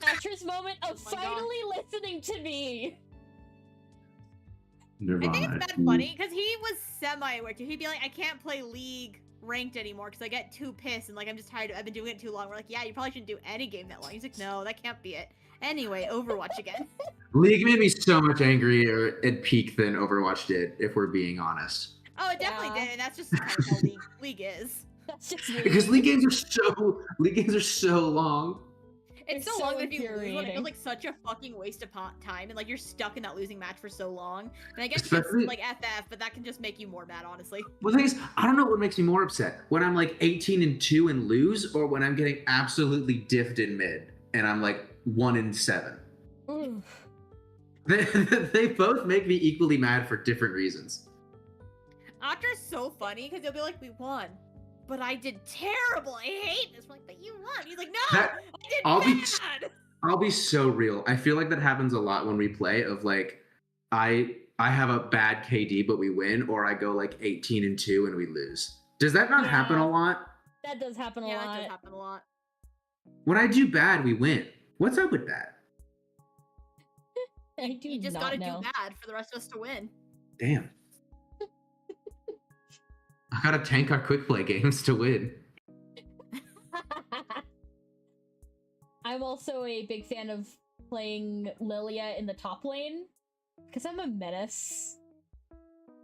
Patrick's moment of Oh my finally listening to me. Nirvana. I think it's that funny because he was semi-aware too. He'd be like, I can't play League ranked anymore because I get too pissed and like I'm just tired. I've been doing it too long. We're like, yeah, you probably shouldn't do any game that long. He's like, no, that can't be it. Anyway, Overwatch again. League made me so much angrier at peak than Overwatch did, if we're being honest. Oh, it definitely Yeah. did, and that's just kind of how League is. That's just Because League games are so long. It's It's so so long that if you lose one, it infuriating. feels like such a fucking waste of time, and like you're stuck in that losing match for so long. And I guess Especially- it's like FF, but that can just make you more mad, honestly. Well, the thing is, I don't know what makes me more upset. When I'm like 18-2 and lose, or when I'm getting absolutely diffed in mid and I'm like 1-7. Oof. They both make me equally mad for different reasons. Octa's so funny because he'll be like, "We won, but I did terrible. I hate this." We're like, "But you won." He's like, "No, That- I did I'll be- bad." I'll be so real. I feel like that happens a lot when we play. Of like, I have a bad KD but we win, or I go like 18-2 and we lose. Does that not happen Yeah. a lot? That does happen a Yeah, lot. that does happen a lot. When I do bad, we win. What's up with that? I do You just not gotta know. do bad for the rest of us to win. Damn. I gotta tank our quick play games to win. I'm also a big fan of playing Lilia in the top lane because I'm a menace.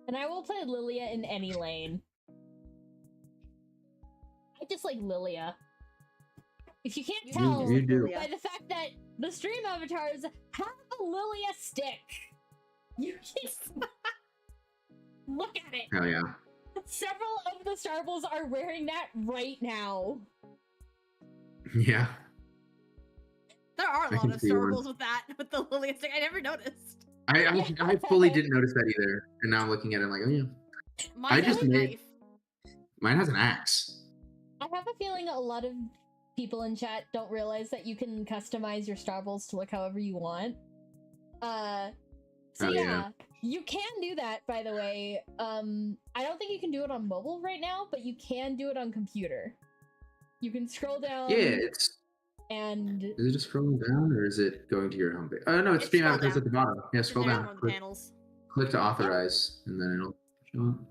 And I will play Lilia in any lane. I just like Lilia. If you can't You tell You do. Lilia. by the fact that the stream avatars have a Lilia stick, you just look at it. Hell yeah. Several of the Starbles are wearing that right now. Yeah. There are a I lot can of see one. circles with that, with the Lilia stick. I never noticed. I fully didn't notice that either. And now I'm looking at it, I'm like, oh yeah. Mine I has just a made- knife. Mine has an axe. I have a feeling a lot of people in chat don't realize that you can customize your Starbles to look however you want. So Oh, yeah. yeah, you can do that, by the way. I don't think you can do it on mobile right now, but you can do it on computer. You can scroll down Yeah, it's and is it just scrolling down or is it going to your homepage? Oh no, it's It's stream scroll avatars down. at the bottom. Yeah, It's scroll there down. on one of the Click, panels. click to authorize and then it'll show up.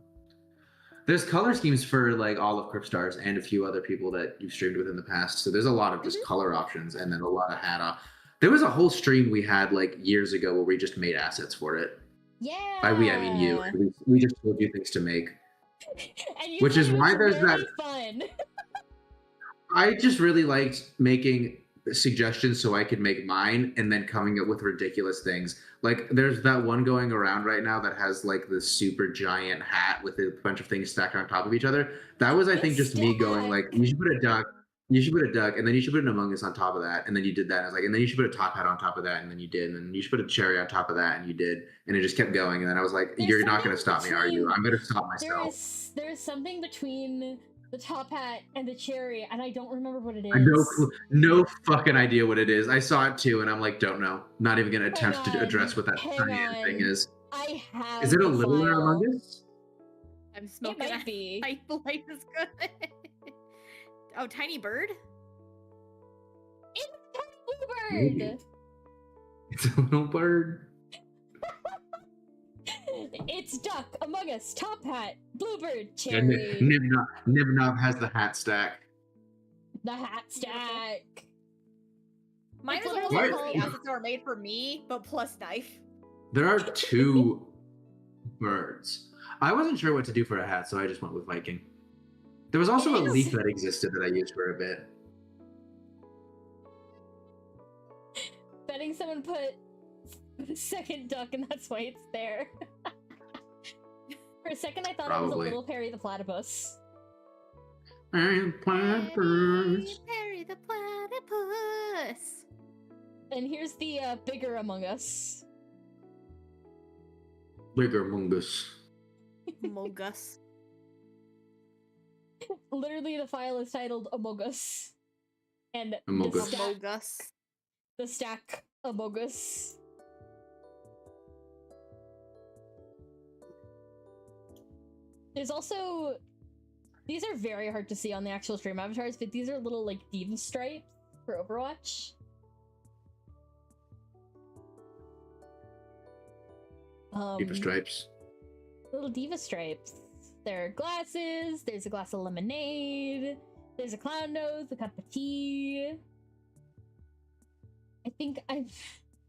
There's color schemes for like all of Cryptstars and a few other people that you've streamed with in the past. So there's a lot of just color options and then a lot of hat off. There was a whole stream we had like years ago where we just made assets for it. yeah. By we, I mean you. We just told you things to make. And you Which said is it was why there's very that- fun. I just really liked making suggestions so I could make mine and then coming up with ridiculous things. Like there's that one going around right now that has like this super giant hat with a bunch of things stacked on top of each other. That was, I think, just me going like, you should put a duck, you should put a duck, and then you should put an Among Us on top of that, and then you did that. And I was like, and then you should put a top hat on top of that, and then you did, and then you should put a cherry on top of that, and you did, and it just kept going. And then I was like, There's you're not going to something stop me, are you? between- I'm going to stop myself. There's something between the top hat and the cherry, and I don't remember what it is. I no fucking idea what it is. I saw it too, and I'm like, don't know. Not even going to attempt to on, address what that hang tiny thing on. is. I have. Is it a the littler file. Among Us? I'm It smoking. might be. Life is good. Oh, tiny bird. It's a tiny Maybe. bluebird. It's a little bird. It's duck, Among Us, top hat, bluebird, And cherry, Nibnob has the hat stack. the hat stack. Mine It's is literally literally called- the assets that were made for me, but plus knife. There are two birds. I wasn't sure what to do for a hat, so I just went with Viking. There was also a Yes. leaf that existed that I used for a bit. Betting someone put second duck and that's why it's there. For a second, I thought it was a Probably. little Perry the Platypus. And platypus. Perry the platypus. And here's the bigger Among Us. Bigger mungus. Mogus. Literally, the file is titled Among Us. And Among the Us. stack, Mogus. the stack Among Us. There's also... These are very hard to see on the actual stream avatars, but these are little, like, diva stripes for Overwatch. Diva stripes. Little diva stripes. There are glasses, there's a glass of lemonade, there's a clown nose, a cup of tea. I think I've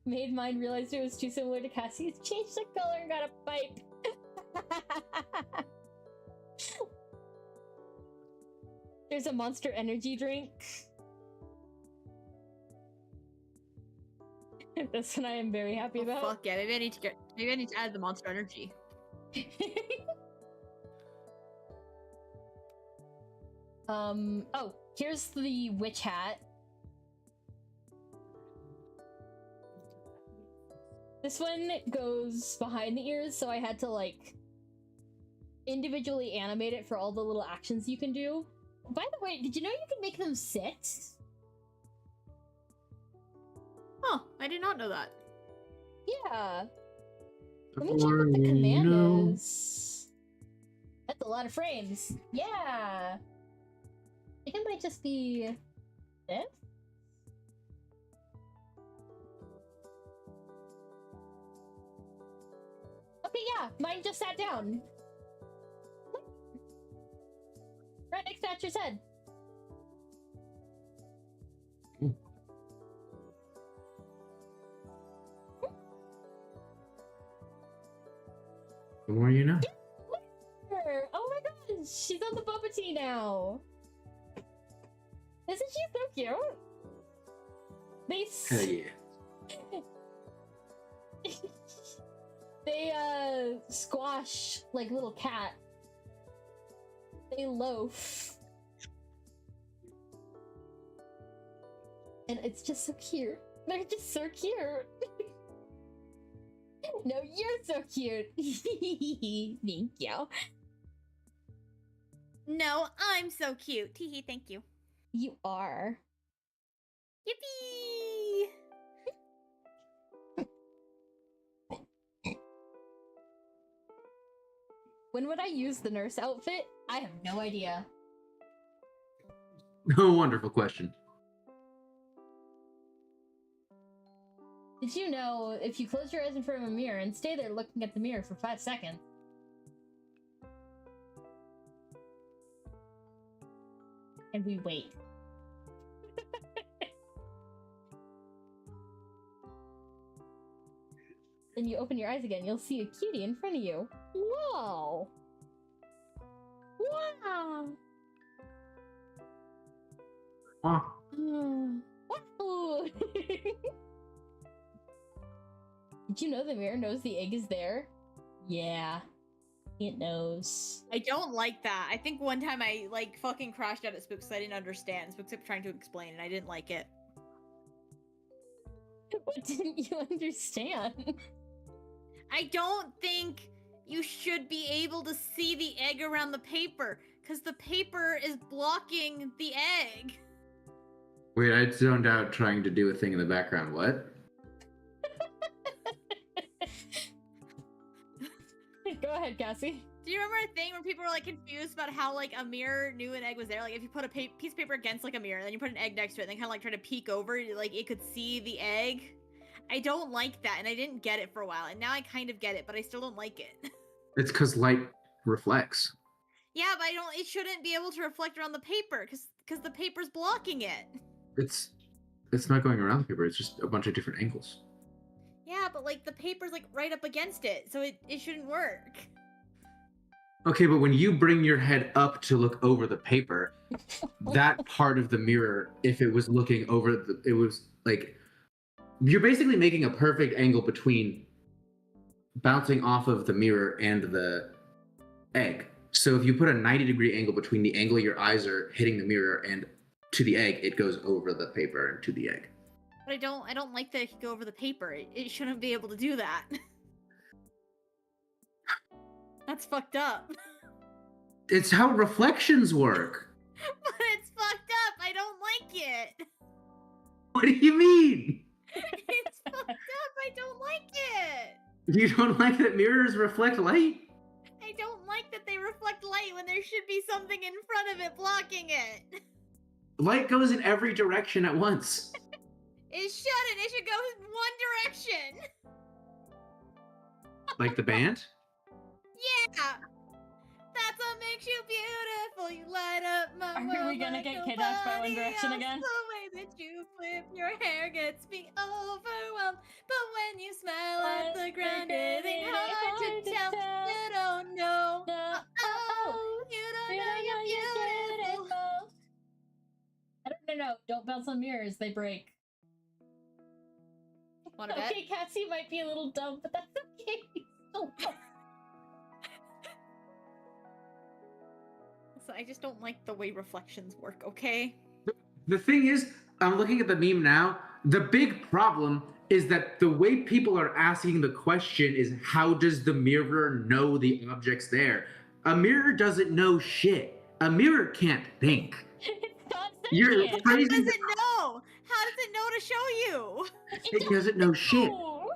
made mine realize it was too similar to Cassie's, changed the color and got a pipe. There's a Monster Energy drink. This one I am very happy Oh, about. fuck yeah, maybe I need to add the Monster Energy. Oh, here's the witch hat. This one goes behind the ears, so I had to, like, individually animate it for all the little actions you can do. By the way, did you know you can make them sit? Oh, I did not know that. Yeah. Let me check what the command is. That's a lot of frames. Yeah. I think it might just be this. Okay, yeah, mine just sat down. Right next to Thatcher's head. The more you know. Oh my gosh, she's on the Bubba Tea now. Isn't she so cute? Hell yeah. They squash like little cat. They loaf. And it's just so cute. They're just so cute. No, you're so cute. Thank you. No, I'm so cute. Teehee, thank you. You are. Yippee! When would I use the nurse outfit? I have no idea. Wonderful question. Did you know if you close your eyes in front of a mirror and stay there looking at the mirror for 5 seconds, and we wait. Then you open your eyes again, you'll see a cutie in front of you. Whoa! Wow! Wow! Did you know the mirror knows the egg is there? Yeah. It knows. I don't like that. I think one time I, like, fucking crashed out at Spooks because I didn't understand. Spooks kept trying to explain and I didn't like it. What didn't you understand? I don't think you should be able to see the egg around the paper because the paper is blocking the egg. Wait, I zoned out trying to do a thing in the background. What? Go ahead, Cassie. Do you remember a thing where people were like confused about how like a mirror knew an egg was there? Like if you put a piece of paper against like a mirror, and then you put an egg next to it, and then kind of like try to peek over, like it could see the egg. I don't like that, and I didn't get it for a while, and now I kind of get it, but I still don't like it. It's because light reflects. Yeah, but I don't. It shouldn't be able to reflect around the paper because the paper's blocking it. It's not going around the paper. It's just a bunch of different angles. Yeah, but like the paper's like right up against it, so it shouldn't work. Okay, but when you bring your head up to look over the paper, that part of the mirror, if it was looking over it was like, you're basically making a perfect angle between bouncing off of the mirror and the egg. So if you put a 90-degree angle between the angle your eyes are hitting the mirror and to the egg, it goes over the paper and to the egg. But I don't like that it could go over the paper. It shouldn't be able to do that. That's fucked up. It's how reflections work. But it's fucked up. I don't like it. What do you mean? It's fucked up. I don't like it. You don't like that mirrors reflect light? I don't like that they reflect light when there should be something in front of it blocking it. Light goes in every direction at once. It shouldn't. It should go in one direction. Like the band? Yeah. That's what makes you beautiful. You light up my world. Are we gonna like get kidnapped by One Direction nobody else. again? The way that you flip your hair gets me overwhelmed. But when you smile at the ground, it ain't hard to tell. You don't know. Oh, you don't know you're beautiful. No, don't bounce on mirrors, they break. Wanna bet? Okay, Cassie might be a little dumb, but that's okay. So So I just don't like the way reflections work, okay? The thing is, I'm looking at the meme now. The big problem is that the way people are asking the question is, how does the mirror know the object's there? A mirror doesn't know shit. A mirror can't think. it's not You're sentient. How crazy. does it know? How does it know to show you? It doesn't know shit. know.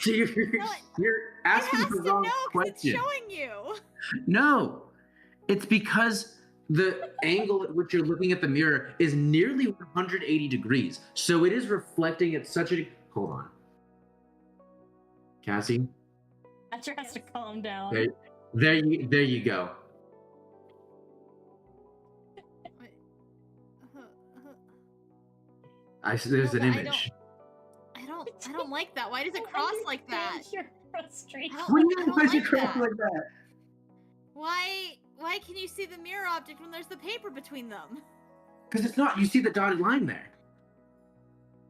You're It asking has the to wrong know because it's question. showing you. No, it's because the angle at which you're looking at the mirror is nearly 180 degrees. So it is reflecting at such a... Hold on. Cassie, Thatcher has to calm down. there you go. There's No, an but image. I don't like that. Why does it cross like that? Your frustration. I What do you I mean? don't Why is it like crossed that. like that? Why can you see the mirror object when there's the paper between them? Because it's not. You see the dotted line there.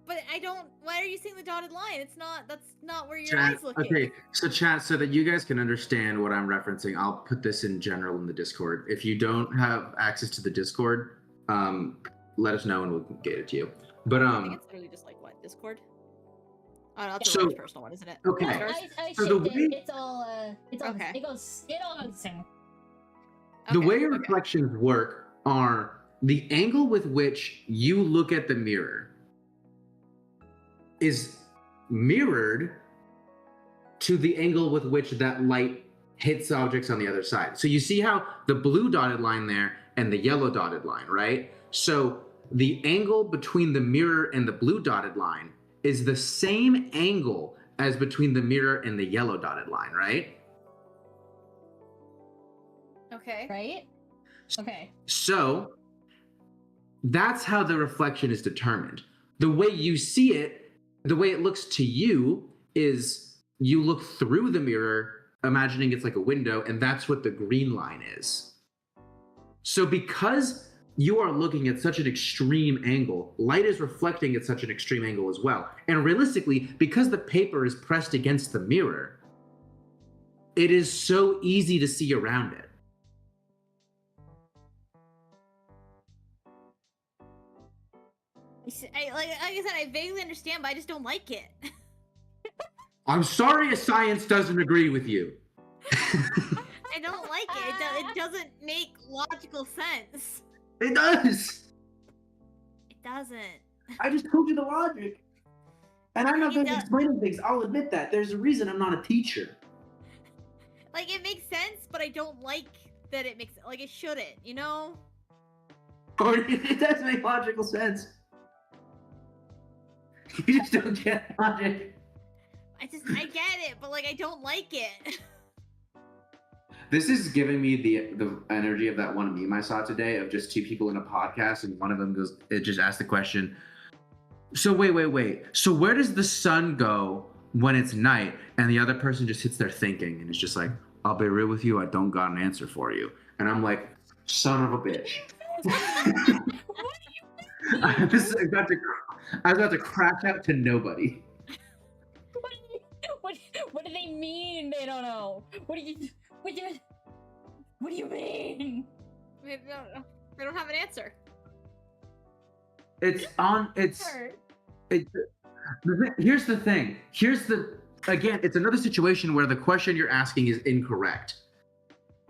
But I don't. Why are you seeing the dotted line? It's not. That's not where your Chat, eyes looking. okay, so chat, so that you guys can understand what I'm referencing, I'll put this in general in the Discord. If you don't have access to the Discord, let us know and we'll get it to you. But I think it's literally just like what, Discord? Oh no, that's So- a Roach personal one, isn't it? okay. No, Yours? I So the shipped way- it. It's all Okay. it all goes the same. The Okay, way okay. reflections work are the angle with which you look at the mirror is mirrored to the angle with which that light hits objects on the other side. So you see how the blue dotted line there and the yellow dotted line, right? So the angle between the mirror and the blue dotted line is the same angle as between the mirror and the yellow dotted line, right? Okay. Right? Okay. So that's how the reflection is determined. The way you see it, the way it looks to you is you look through the mirror, imagining it's like a window, and that's what the green line is. So because you are looking at such an extreme angle, light is reflecting at such an extreme angle as well. And realistically, because the paper is pressed against the mirror, it is so easy to see around it. Like I said, I vaguely understand, but I just don't like it. I'm sorry science doesn't agree with you. I don't like it. It doesn't make logical sense. It does. It doesn't. I just told you the logic. And I'm not It good at does. explaining things. I'll admit that. There's a reason I'm not a teacher. Like it makes sense, but I don't like that it makes like it shouldn't. You know? Or it does make logical sense. You just don't get logic. I get it, but like I don't like it. This is giving me the energy of that one meme I saw today of just two people in a podcast, and one of them just asked the question. So wait. So where does the sun go when it's night? And the other person just sits there thinking, and it's just like, I'll be real with you, I don't got an answer for you. And I'm like, son of a bitch. I was about to crash out to nobody. What do they mean? They don't know. What do you? What do you mean? I don't have an answer. It's on. It's. Hurt. Here's the thing. Again, it's another situation where the question you're asking is incorrect.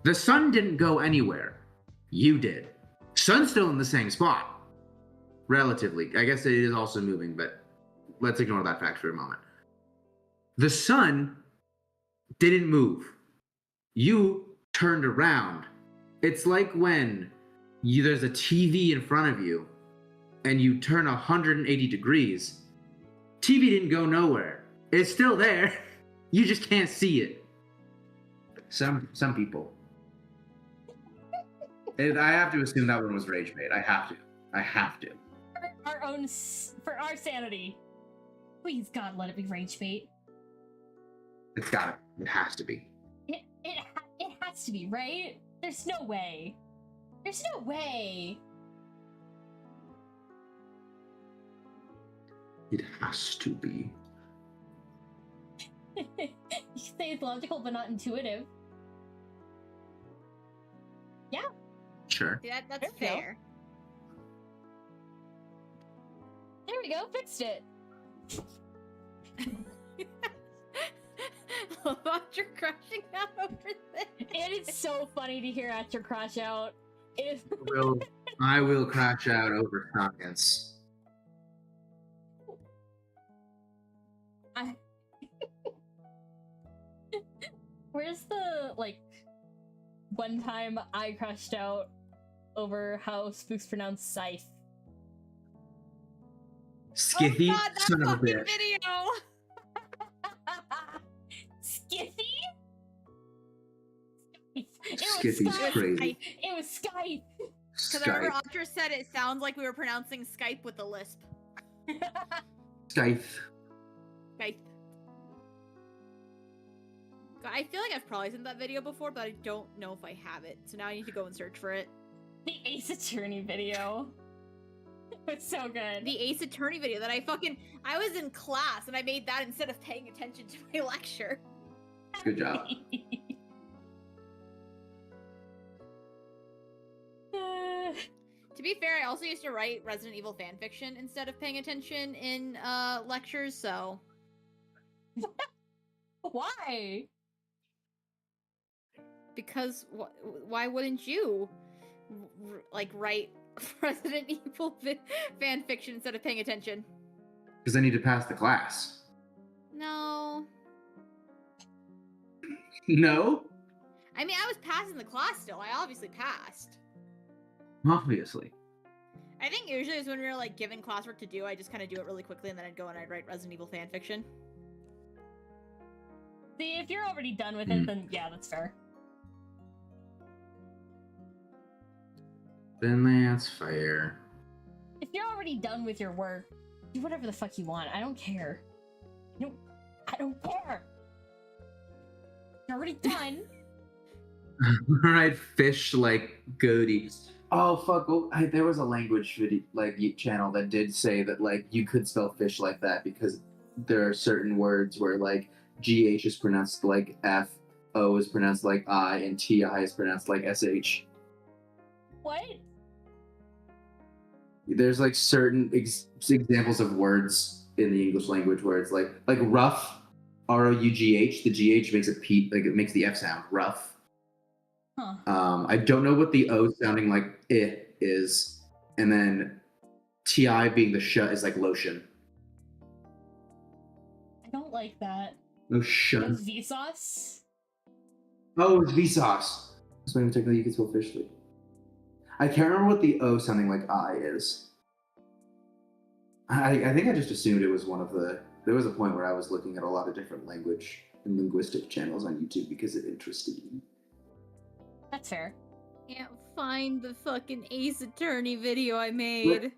The sun didn't go anywhere. You did. Sun's still in the same spot. Relatively. I guess it is also moving, but let's ignore that fact for a moment. The sun didn't move. You turned around. It's like when there's a TV in front of you and you turn 180 degrees. TV didn't go nowhere. It's still there. You just can't see it. Some people. I have to assume that one was rage bait. I have to. For our sanity. Please, God, let it be rage bait. It's gotta. It has to be. It has to be, right? There's no way. There's no way. It has to be. You say it's logical but not intuitive. Yeah. Sure. See, that's There we go. fair. There we go. Fixed it. You're crushing out over this. It is so funny to hear Astro crash out. It is. I will crash out over science. Where's the, like, one time I crashed out over how Spooks pronounce scythe? Skithy, Oh God, that son of a fucking bitch. video! Skithy? Skithy's crazy. It was Skype. Because I remember Skype. Audra said it sounds like we were pronouncing Skype with a lisp. Skype. Skype. God, I feel like I've probably seen that video before, but I don't know if I have it. So now I need to go and search for it. The Ace Attorney video. It's so good. The Ace Attorney video that I was in class and I made that instead of paying attention to my lecture. Good job. To be fair, I also used to write Resident Evil fanfiction instead of paying attention in lectures, so... Why? Because why wouldn't you like write Resident Evil fanfiction instead of paying attention? Because I need to pass the class. No. No? I mean, I was passing the class still. I obviously passed. Obviously. I think usually is when we were like given classwork to do, I just kind of do it really quickly and then I'd go and I'd write Resident Evil fanfiction. See, if you're already done with it, then yeah, that's fair. Then that's fair. If you're already done with your work, do whatever the fuck you want. I don't care. I don't care. You're already done. Right, fish like goatees. Oh fuck! Oh, there was a language video, like channel that did say that like you could spell fish like that because there are certain words where like GH is pronounced like F, O is pronounced like I, and TI is pronounced like SH. What? There's like certain examples of words in the English language where it's like rough, ROUGH. The GH makes a P, like it makes the F sound, rough. Huh. I don't know what the O sounding like I is, and then TI being the sh is like lotion. I don't like that. Lotion. It's Vsauce. Oh, it's Vsauce. That's when technically you can spell fish. I can't remember what the O sounding like I is. I think I just assumed it was one of the. There was a point where I was looking at a lot of different language and linguistic channels on YouTube because it interested me. That's fair. Can't find the fucking Ace Attorney video I made.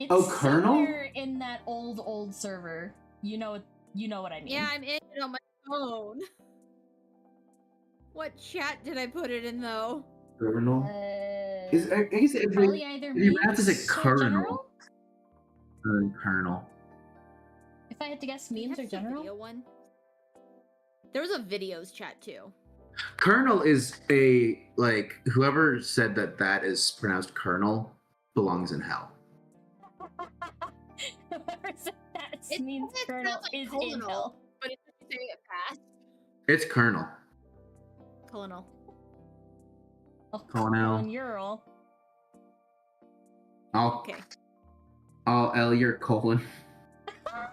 It's Oh, Colonel? somewhere in that old server. You know what I mean. Yeah, I'm in it on my phone. What chat did I put it in though? Colonel. I guess if probably either if you memes pronounce it or Colonel. general. Colonel. If I had to guess, memes or That's the general. video one. There was a videos chat too. Colonel is a like whoever said that is pronounced Colonel belongs in hell. Whoever said that It means sounds Colonel like is in colonel. hell. But if you say it fast, It's Colonel. colonel. Oh, Colonel. Colin Ural. Okay. I'll L your colon. What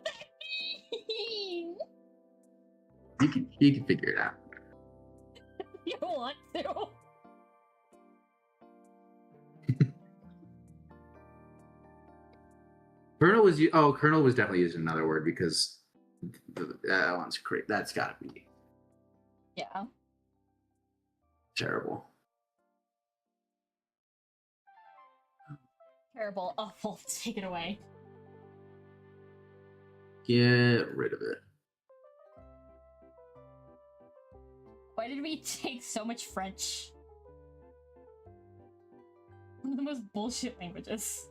that mean? You can figure it out. You want to? Colonel was definitely using another word because that one's great. That's gotta be Yeah. terrible. Terrible. Awful. Take it away. Get rid of it. Why did we take so much French? One of the most bullshit languages.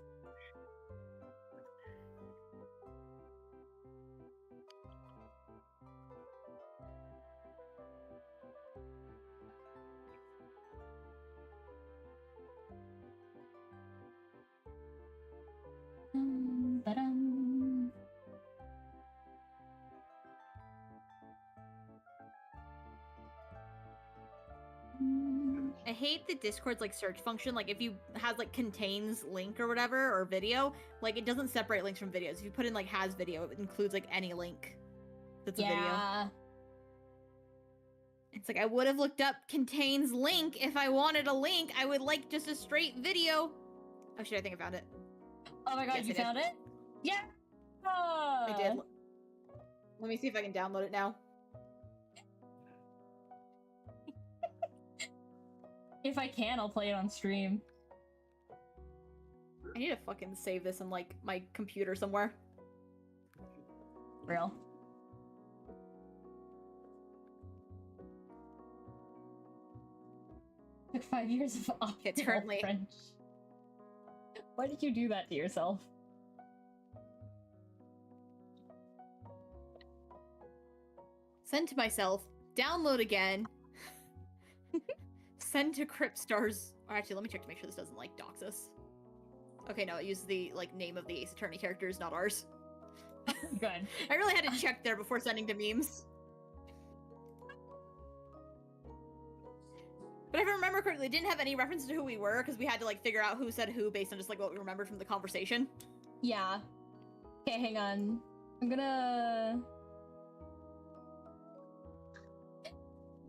Ba-dum. I hate the Discord's like search function. Like if you has like contains link or whatever or video, like it doesn't separate links from videos. If you put in like has video, it includes like any link that's a video. Yeah. It's like I would have looked up contains link if I wanted a link. I would like just a straight video. Oh shit, I think I found it. Oh my god, Yes, you I did. found it? Yeah. I did. Let me see if I can download it now. If I can, I'll play it on stream. I need to fucking save this on like my computer somewhere. Real. Took 5 years of It's optimal currently- French. Why did you do that to yourself? Send to myself. Download again. Send to Cryptstars. Or actually, let me check to make sure this doesn't like dox us. Okay, no, it uses the like name of the Ace Attorney characters, not ours. Good. I really had to check there before sending to memes. But if I remember correctly, it didn't have any reference to who we were because we had to like figure out who said who based on just like what we remembered from the conversation. Yeah. Okay, hang on. I'm gonna...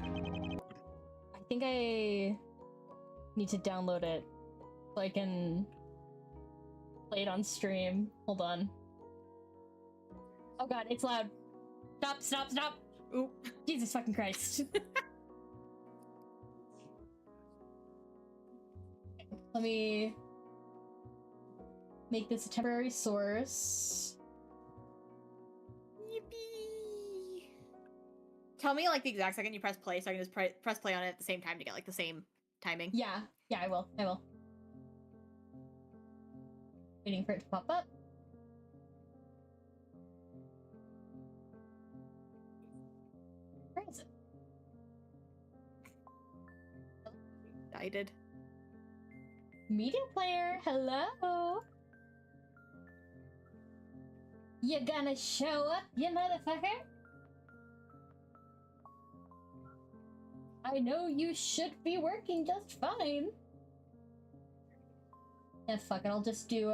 I think I need to download it so I can play it on stream. Hold on. Oh god, it's loud. Stop, stop, stop! Oop. Jesus fucking Christ. Let me make this a temporary source. Yippee! Tell me like the exact second you press play so I can just press play on it at the same time to get like the same timing. Yeah, I will. Waiting for it to pop up. Where is it? I did. Media player, hello? You gonna show up, you motherfucker? I know you should be working just fine. Yeah, fuck it, I'll just do,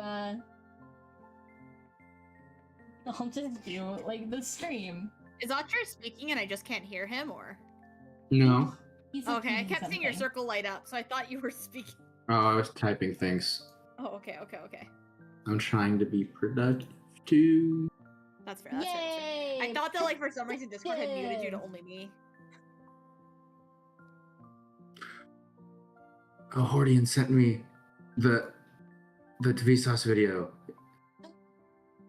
like, the stream. Is Archer speaking and I just can't hear him, or? No. He's Okay, I looking kept seeing your something. circle light up, so I thought you were speaking. Oh, I was typing things. Oh, okay. I'm trying to be productive too. That's fair. That's fair. Yay! I thought that like for some reason Discord had muted you to only me. Oh, Hordian sent me the Vsauce video.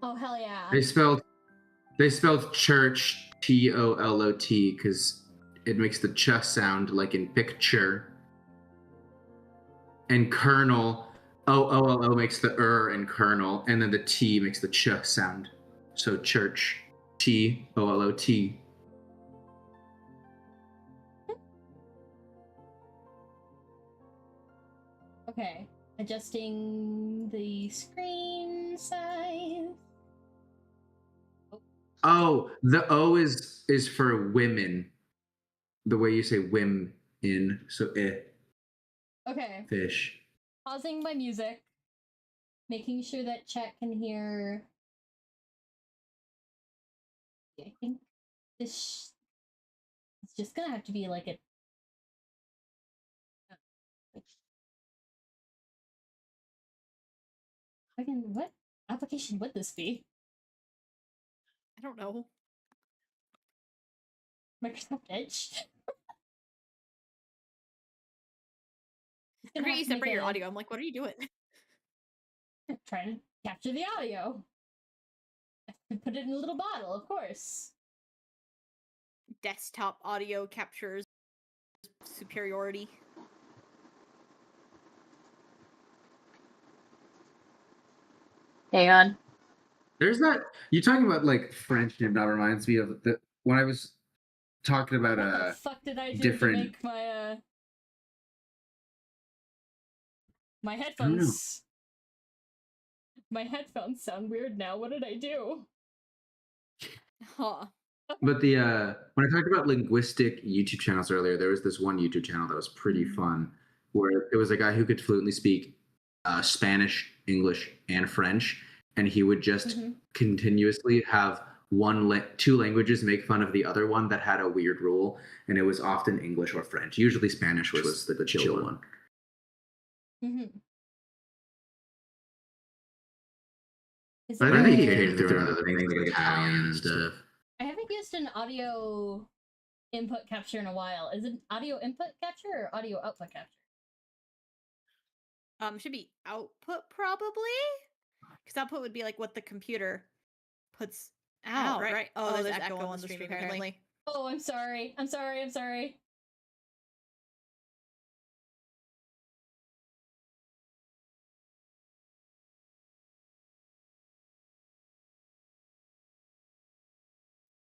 Oh, hell yeah. They spelled church TOLOT because it makes the ch sound like in picture. And kernel, O makes the in kernel, and then the T makes the ch sound. So church, TOLOT. Okay. Adjusting the screen size. Oh, the O is for women. The way you say "wim" in so Okay. fish. Pausing my music. Making sure that chat can hear. I think this. It's just gonna have to be like a. Fucking what application would this be? I don't know. Microsoft Edge. I'm gonna separate your audio. I'm like, what are you doing? Trying to capture the audio. And put it in a little bottle, of course. Desktop audio captures superiority. Hang on. There's that you talking about like French name that reminds me of the when I was talking about What the fuck did I do different- to make my I don't know. headphones? My headphones sound weird now. What did I do? Huh. But the when I talked about linguistic YouTube channels earlier, there was this one YouTube channel that was pretty fun, where it was a guy who could fluently speak Spanish, English, and French, and he would just continuously have two languages make fun of the other one that had a weird rule, and it was often English or French. Usually Spanish was the chill one. I think he came through other things like Italian and stuff. I haven't used an audio input capture in a while. Is it audio input capture or audio output capture? Should be output probably, because output would be like what the computer puts out, right? Oh, there's echo on the stream apparently. Oh, I'm sorry. I'm sorry. I'm sorry.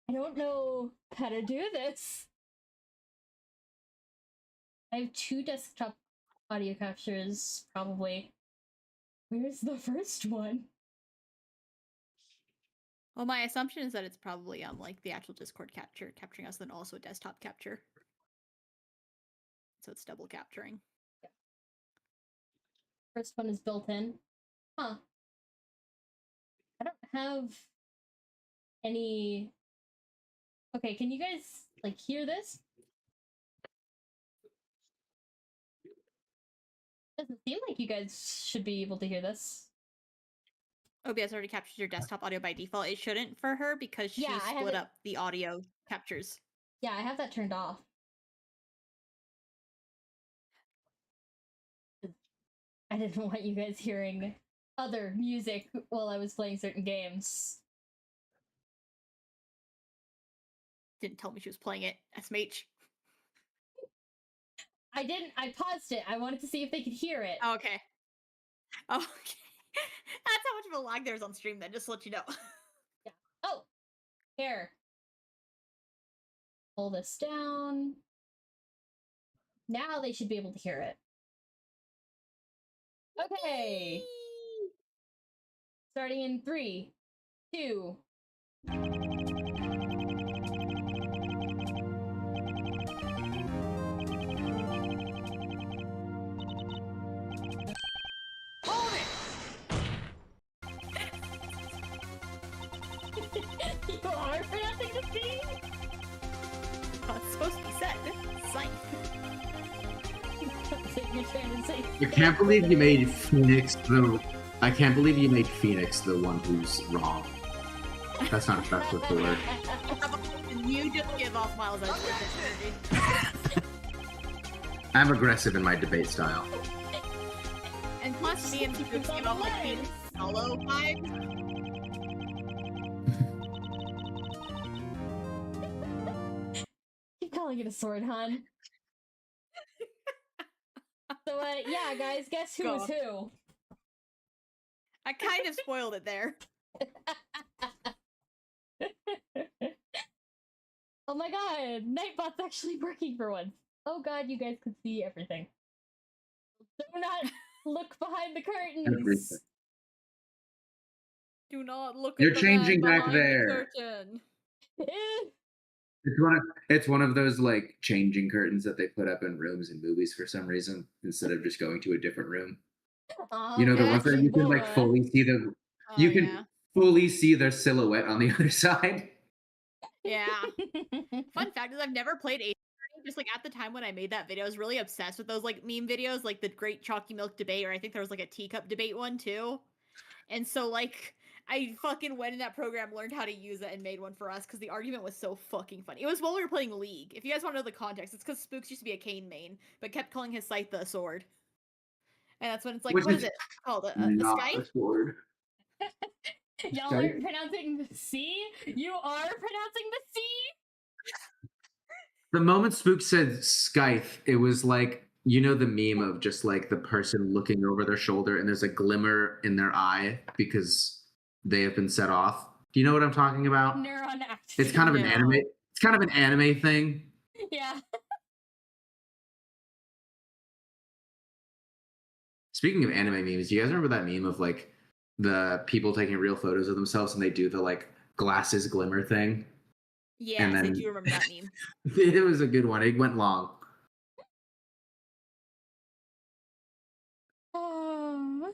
I don't know how to do this. I have 2 desktop audio captures, probably. Where's the first one? Well, my assumption is that it's probably on like the actual Discord capturing us, then also a desktop capture. So it's double capturing. Yeah. First one is built in. Huh. I don't have any. Okay, can you guys like hear this? Doesn't seem like you guys should be able to hear this. OBS already captures your desktop audio by default. It shouldn't for her because she split up the audio captures. Yeah, I have that turned off. I didn't want you guys hearing other music while I was playing certain games. Didn't tell me she was playing it. SMH. I didn't. I paused it. I wanted to see if they could hear it. Oh, okay. Oh, okay. That's how much of a lag there is on stream then, just to let you know. Yeah. Oh! Here. Pull this down. Now they should be able to hear it. Okay. Starting in 3, 2. Hold it! You are pronouncing the thing? Oh, it's supposed to be said. Sign. You're trying to say. I can't believe you made Phoenix the. I can't believe you made Phoenix the one who's wrong. That's not that's what the word. You just give off Miles' energy. I'm aggressive in my debate style. And plus, me and Phoenix give off like Phoenix solo vibes. Keep calling it a sword, hon. So, yeah, guys, guess who is who? I kind of spoiled it there. Oh my god, Nightbot's actually working for once. Oh god, you guys can see everything. Do not Look behind the Everything. curtains. Do not look You're at the changing man back behind there. the curtain. It's one of those like changing curtains that they put up in rooms in movies for some reason instead of just going to a different room. You know, the ones that you can like fully see the Oh, you yeah. can fully see their silhouette on the other side. Yeah. Fun fact is I've never played Ace Attorney. Just like at the time when I made that video, I was really obsessed with those like meme videos, like the Great Chalky Milk debate, or I think there was like a teacup debate one too. And so like I fucking went in that program, learned how to use it, and made one for us because the argument was so fucking funny. It was while we were playing League. If you guys want to know the context, it's because Spooks used to be a Kane main, but kept calling his scythe a sword. And that's when it's like, Which what is is it called? A Not scythe? a sword. Y'all Scythe? aren't pronouncing the C? You are pronouncing the C? The moment Spook said scythe, it was like, you know, the meme of just like the person looking over their shoulder and there's a glimmer in their eye because they have been set off. Do you know what I'm talking about? Neuron activation. It's kind of an No. anime. It's kind of an anime thing. Yeah. Speaking of anime memes, do you guys remember that meme of like the people taking real photos of themselves and they do the like glasses glimmer thing? Yes, I then- do remember that meme. It was a good one. It went long. Oh.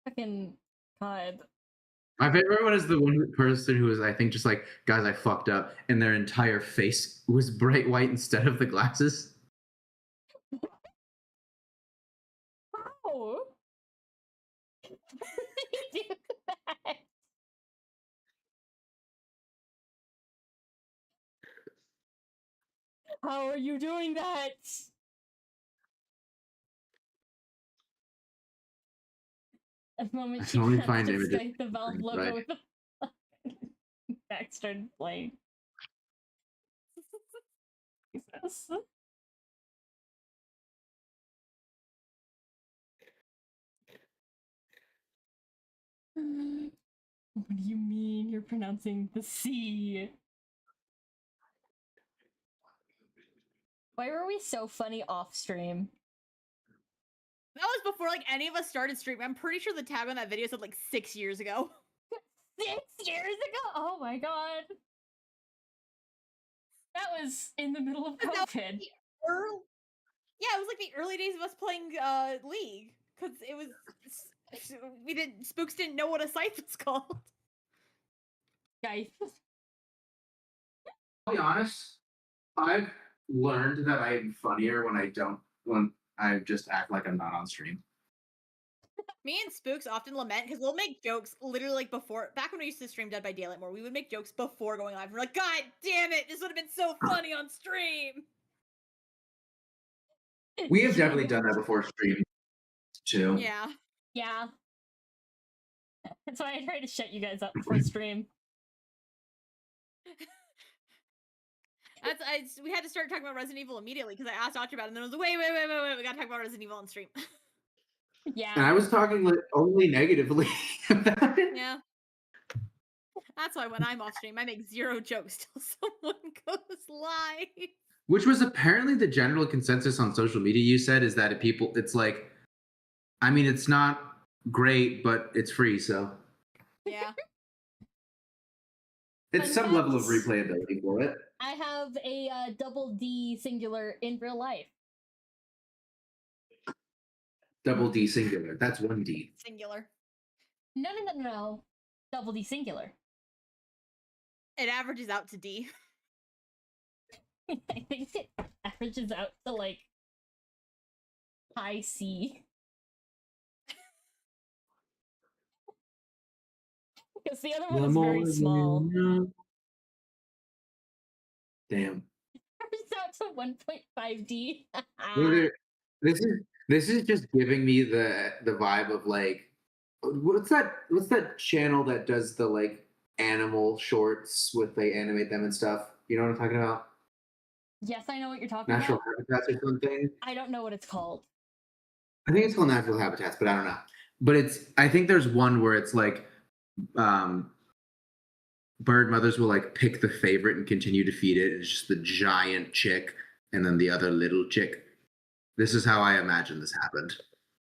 Fucking God. My favorite one is the one person who was, I think, just like, guys, I fucked up, and their entire face was bright white instead of the glasses. How? You do that? How are you doing that? At the moment I she can only got find the images Skype, the Valve right. logo with the back started playing. Jesus. What do you mean you're pronouncing the C? Why were we so funny off stream? That was before like any of us started streaming. I'm pretty sure the tag on that video said like 6 years ago. 6 years ago? Oh my god. That was in the middle of That was COVID. Yeah, it was like the early days of us playing League. Cause it was Spooks didn't know what a scythe was called. Guys. I'll be honest, I've learned that I'm funnier when I just act like I'm not on stream. Me and Spooks often lament because we'll make jokes literally like before. Back when we used to stream Dead by Daylight more, we would make jokes before going live. We're like, God damn it, this would have been so funny on stream. We have definitely done that before stream, too. Yeah. Yeah. That's why I try to shut you guys up before stream. We had to start talking about Resident Evil immediately because I asked Audrey about it, and then I was like, wait, we gotta talk about Resident Evil on stream. Yeah. And I was talking like only negatively about it. Yeah. That's why when I'm off stream, I make zero jokes till someone goes live. Which was apparently the general consensus on social media. You said is that it's like, I mean, it's not great, but it's free, so Yeah. it's Fun some level of facts. replayability for it. I have a double D singular in real life. Double D singular. That's one D. Singular. No. Double D singular. It averages out to D. I think it averages out to like high C. Because the other one is very small. Damn. Averages out to 1.5D. This is just giving me the vibe of like, what's that channel that does the like animal shorts with they animate them and stuff? You know what I'm talking about? Yes, I know what you're talking Natural about. Habitats or something. I don't know what it's called. I think it's called Natural Habitats, but I don't know. But I think there's one where it's like bird mothers will like pick the favorite and continue to feed it. It's just the giant chick and then the other little chick. This is how I imagine this happened.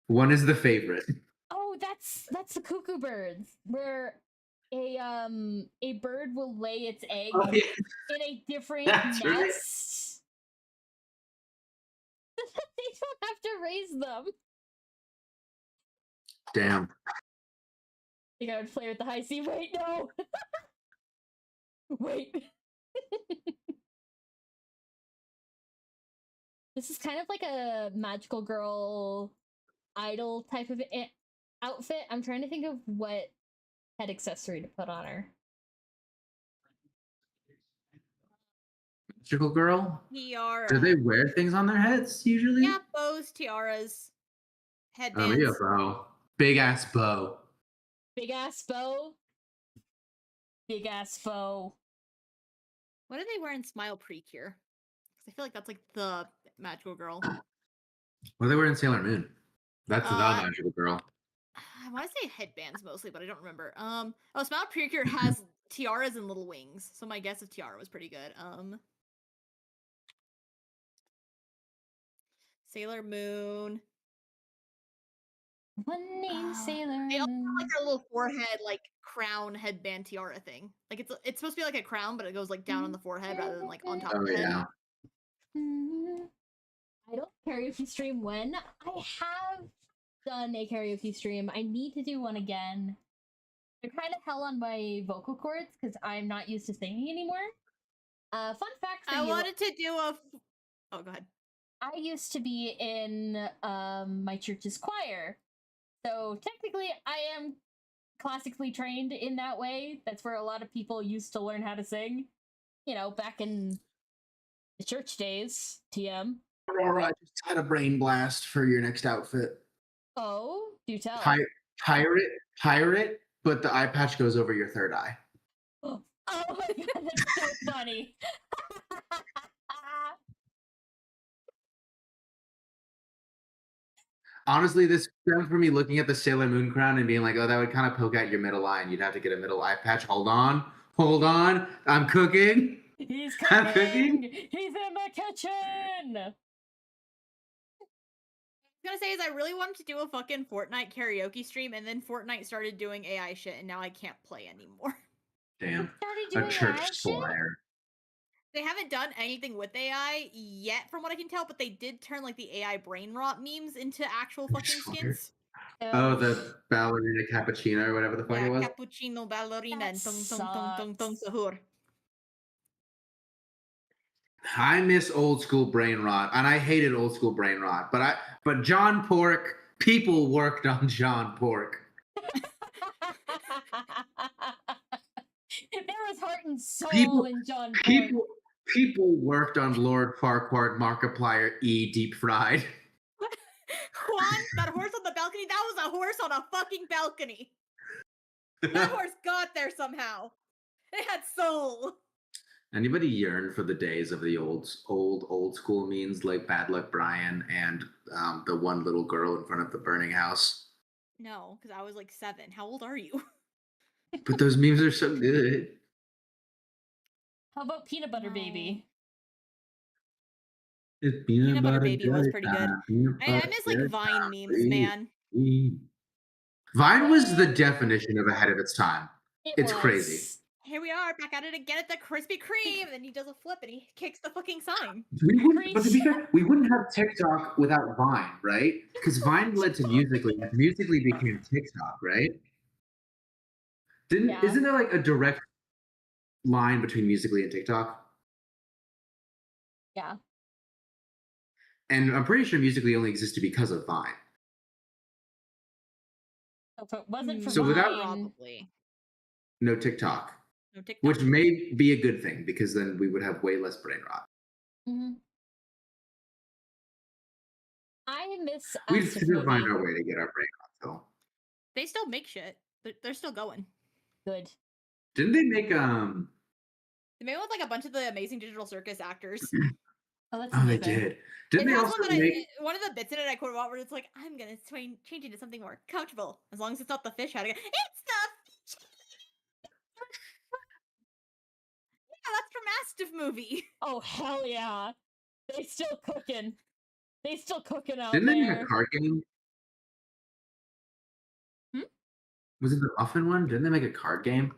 One is the favorite. Oh, that's the cuckoo birds, where a bird will lay its egg Oh, yeah. in a different That's right. nest. They don't have to raise them. Damn. I think I would play with the high C. Wait, no. Wait. This is kind of like a magical girl idol type of outfit. I'm trying to think of what head accessory to put on her. Magical girl? Tiara. Do they wear things on their heads usually? Yeah, bows, tiaras, Oh, headbands. maybe a bow. Big ass bow. Big ass bow. Big ass bow. What do they wear in Smile Precure? Because I feel like that's like the magical girl. What are they wearing Sailor Moon? That's the Uh, magical girl. I want to say headbands mostly, but I don't remember. Oh, Smile Precure has tiaras and little wings, so my guess of tiara was pretty good. Sailor Moon. One name Sailor They also Moon. have like their little forehead, like crown headband tiara thing. Like it's supposed to be like a crown, but it goes like down on the forehead rather than like on top Oh of the head. yeah. I don't karaoke stream when. I have done a karaoke stream. I need to do one again. They're kind of hell on my vocal cords because I'm not used to singing anymore. Fun fact for I you. wanted to do a. Oh, go ahead. I used to be in my church's choir. So technically I am classically trained in that way. That's where a lot of people used to learn how to sing. You know, back in the church days, TM. Aurora, I just had a brain blast for your next outfit. Oh, do tell. Pirate, but the eye patch goes over your third eye. Oh my god, that's so funny. Honestly, this stems from me looking at the Sailor Moon crown and being like, oh, that would kind of poke out your middle eye, and you'd have to get a middle eye patch. Hold on. I'm cooking. He's I'm cooking. cooking. He's in the kitchen. I was gonna say is I really wanted to do a fucking Fortnite karaoke stream, and then Fortnite started doing AI shit, and now I can't play anymore. Damn. Started A doing church that shit? squire. They haven't done anything with AI yet, from what I can tell, but they did turn like the AI brain rot memes into actual fucking skins. Oh, the ballerina cappuccino or whatever the fuck Yeah, it was. cappuccino, ballerina, That and tung sucks. sahur. I miss old school brain rot, and I hated old school brain rot. But John Pork, people worked on John Pork. There was heart and soul People- in John Pork. People worked on Lord Farquaad Markiplier E deep fried. Juan, that horse on the balcony, that was a horse on a fucking balcony. That horse got there somehow. It had soul. Anybody yearn for the days of the old school memes like Bad Luck Brian and the one little girl in front of the burning house? No, because I was like 7. How old are you? But those memes are so good. How about Peanut Butter Baby? It's Peanut Butter Baby was pretty good. I miss like butter Vine memes, man. Vine was the definition of ahead of its time. It's crazy. Here we are, back at it again at the Krispy Kreme, and then he does a flip and he kicks the fucking sign. But to be fair, we wouldn't have TikTok without Vine, right? Because Vine led to Musical.ly, and Musical.ly became TikTok, right? Isn't there like a direct line between Musical.ly and TikTok? Yeah. And I'm pretty sure Musical.ly only existed because of Vine. If it wasn't for So without- Vine, Probably. No TikTok. No TikTok. Which may be a good thing, because then we would have way less brain rot. Mhm. I miss We'd Ask a still find Movie. our way to get our brain rot, though. They still make shit. They're still going. Good. Didn't they make They made one with like a bunch of the Amazing Digital Circus actors. Oh, that's Oh, they amazing. did. Didn't It they has also one that make? one of the bits in it I quote about where it's like, I'm gonna change into something more comfortable. As long as it's not the fish head. It's the fish. Yeah, that's from Mastiff movie. Oh hell yeah! They still cooking. They still cooking out Didn't they make a there. card game? Hmm? Was it the Muffin one? Didn't they make a card game?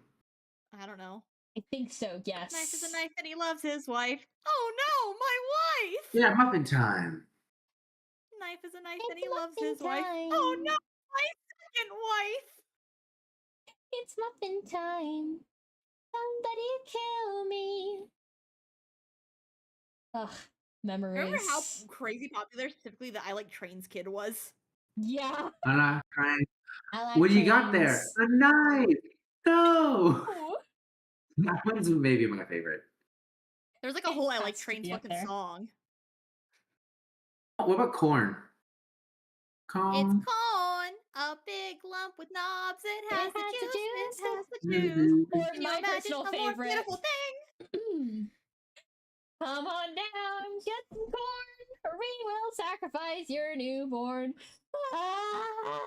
I don't know. I think so, yes. Knife is a knife and he loves his wife. Oh no, my wife! Yeah, Muffin Time. Knife is a knife and It's he loves muffin his wife. Oh no, time. my second wife! It's muffin time. Somebody kill me. Ugh, memories. Remember how crazy popular specifically the I Like Trains kid was? Yeah. I I like what do you got there? trains. A knife. No. Ooh. That one's maybe my favorite. There's like a It whole I has Like to Trains be up fucking there. song. What about corn? It's Corn. corn, a big lump with knobs. It has the juice. It has the juice. Mm-hmm. Or Can you my imagine personal a more favorite. beautiful thing? Come on down, get some corn, or we will sacrifice your newborn. Ah!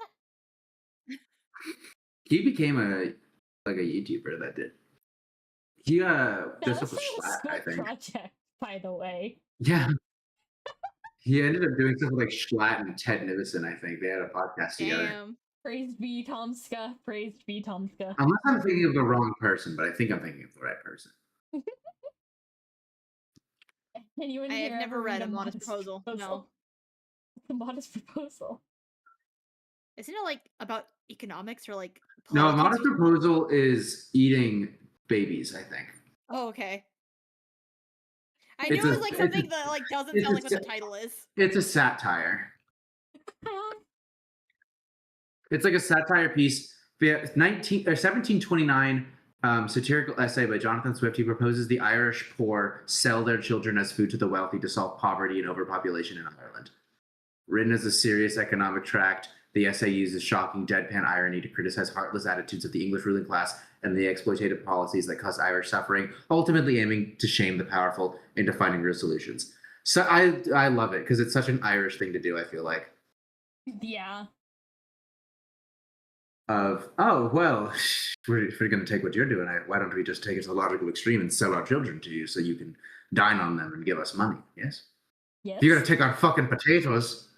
He became a YouTuber that did. He That dressed was up as from a Schlatt, school I think. project, by the way. Yeah. He ended up doing stuff with like Schlatt and Ted Nivison, I think. They had a podcast together. Damn. Praised be Tomska. Praised be Tomska. Unless I'm thinking of the wrong person, but I think I'm thinking of the right person. Anyone I here have never ever read A Modest Proposal. No. The Modest Proposal. Isn't it like about economics or like No, politics? Modest Proposal is eating babies, I think. Oh, okay. I It's knew a- it was like it's a- something that like doesn't it's sound a like what the sa- title is. It's a satire. It's like a satire piece. 1729 satirical essay by Jonathan Swift. He proposes the Irish poor sell their children as food to the wealthy to solve poverty and overpopulation in Ireland. Written as a serious economic tract, the essay uses shocking deadpan irony to criticize heartless attitudes of the English ruling class and the exploitative policies that cause Irish suffering, ultimately aiming to shame the powerful into finding real solutions. So I love it because it's such an Irish thing to do, I feel like. Yeah. Of, oh, well, if we're going to take what you're doing, why don't we just take it to the logical extreme and sell our children to you so you can dine on them and give us money? Yes? Yes. If you're going to take our fucking potatoes.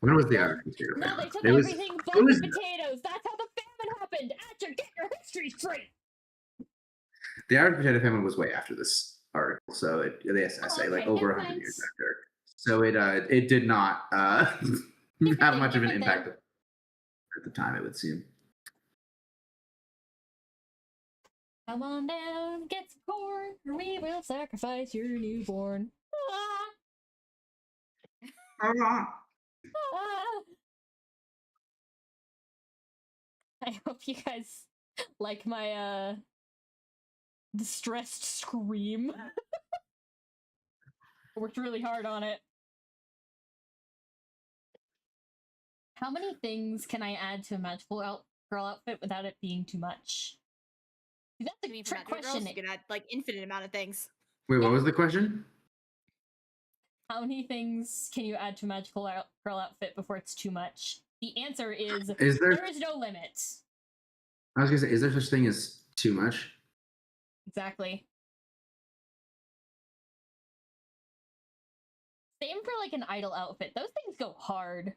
When was the Irish potato No, famine? they took It was- everything but it was- the potatoes. That's how the famine happened. Atcher, get your history straight. The Irish potato famine was way after this article, so the essay, like okay, over never 100 mind. years after. So it did not have much of an Different impact thing. at the time, it would seem. Come on down, get some corn, or we will sacrifice your newborn. Ah, ah. I hope you guys like my distressed scream. I worked really hard on it. How many things can I add to a magical girl outfit without it being too much? That's I a mean, for trick Magic Girls, question. you can add like infinite amount of things. Wait, what Yeah. was the question? How many things can you add to a magical girl outfit before it's too much? The answer is Is there? there is no limit. I was gonna say, is there such thing as too much? Exactly. Same for like an idol outfit. Those things go hard.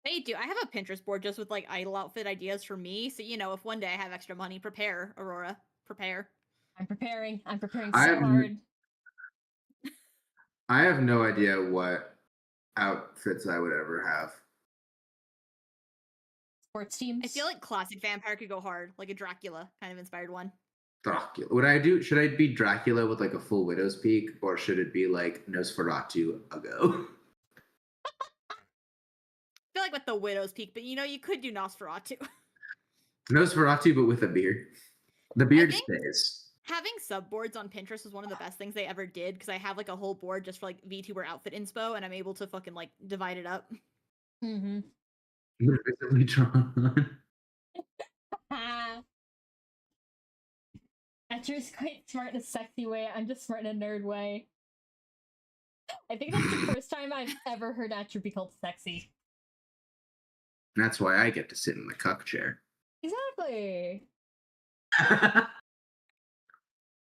They do. I have a Pinterest board just with like idol outfit ideas for me. So, you know, if one day I have extra money, prepare, Aurora. Prepare. I'm preparing. I'm preparing I so am- hard. I have no idea what outfits I would ever have. Sports teams. I feel like classic vampire could go hard, like a Dracula kind of inspired one. Dracula. Should I be Dracula with like a full widow's peak, or should it be like Nosferatu ago? I feel like with the widow's peak, but you know, you could do Nosferatu. Nosferatu, but with a beard. The beard think- stays. Having subboards on Pinterest was one of the best things they ever did because I have like a whole board just for like VTuber outfit inspo, and I'm able to fucking like divide it up. Mm-hmm. Visibly drawn. Etcher's quite smart in a sexy way. I'm just smart in a nerd way. I think that's the first time I've ever heard Etcher be called sexy. That's why I get to sit in the cuck chair. Exactly.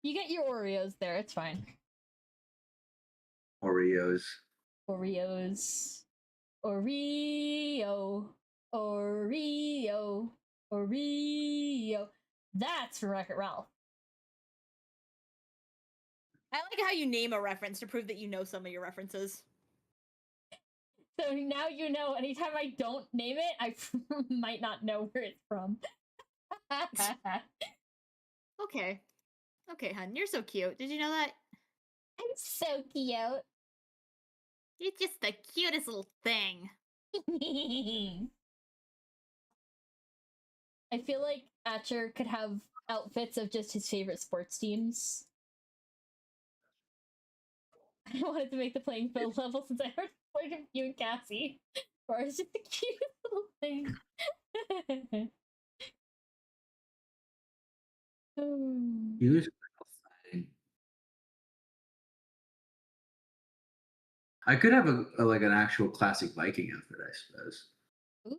You get your Oreos there. It's fine. Oreos. Oreos. Oreo. Oreo. Oreo. That's from Wreck-It Ralph. I like how you name a reference to prove that you know some of your references. So now you know, anytime I don't name it, I might not know where it's from. Okay. Okay, hun, you're so cute. Did you know that? I'm so cute. You're just the cutest little thing. I feel like Atcher could have outfits of just his favorite sports teams. I wanted to make the playing field level since I heard the point of you and Cassie. Or it's just the cutest little thing. Cutest thing. I could have a like an actual classic Viking outfit, I suppose. Ooh.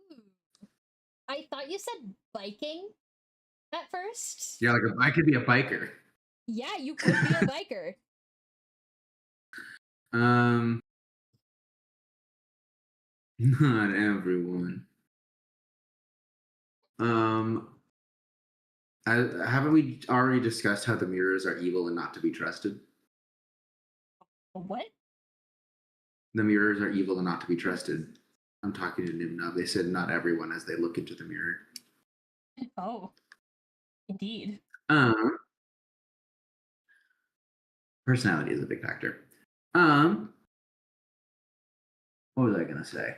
I thought you said biking at first. Yeah, I could be a biker. Yeah, you could be a biker. Not everyone. Haven't we already discussed how the mirrors are evil and not to be trusted? What? The mirrors are evil and not to be trusted. I'm talking to Nimna. They said not everyone as they look into the mirror. Oh, indeed. Personality is a big factor. What was I gonna say?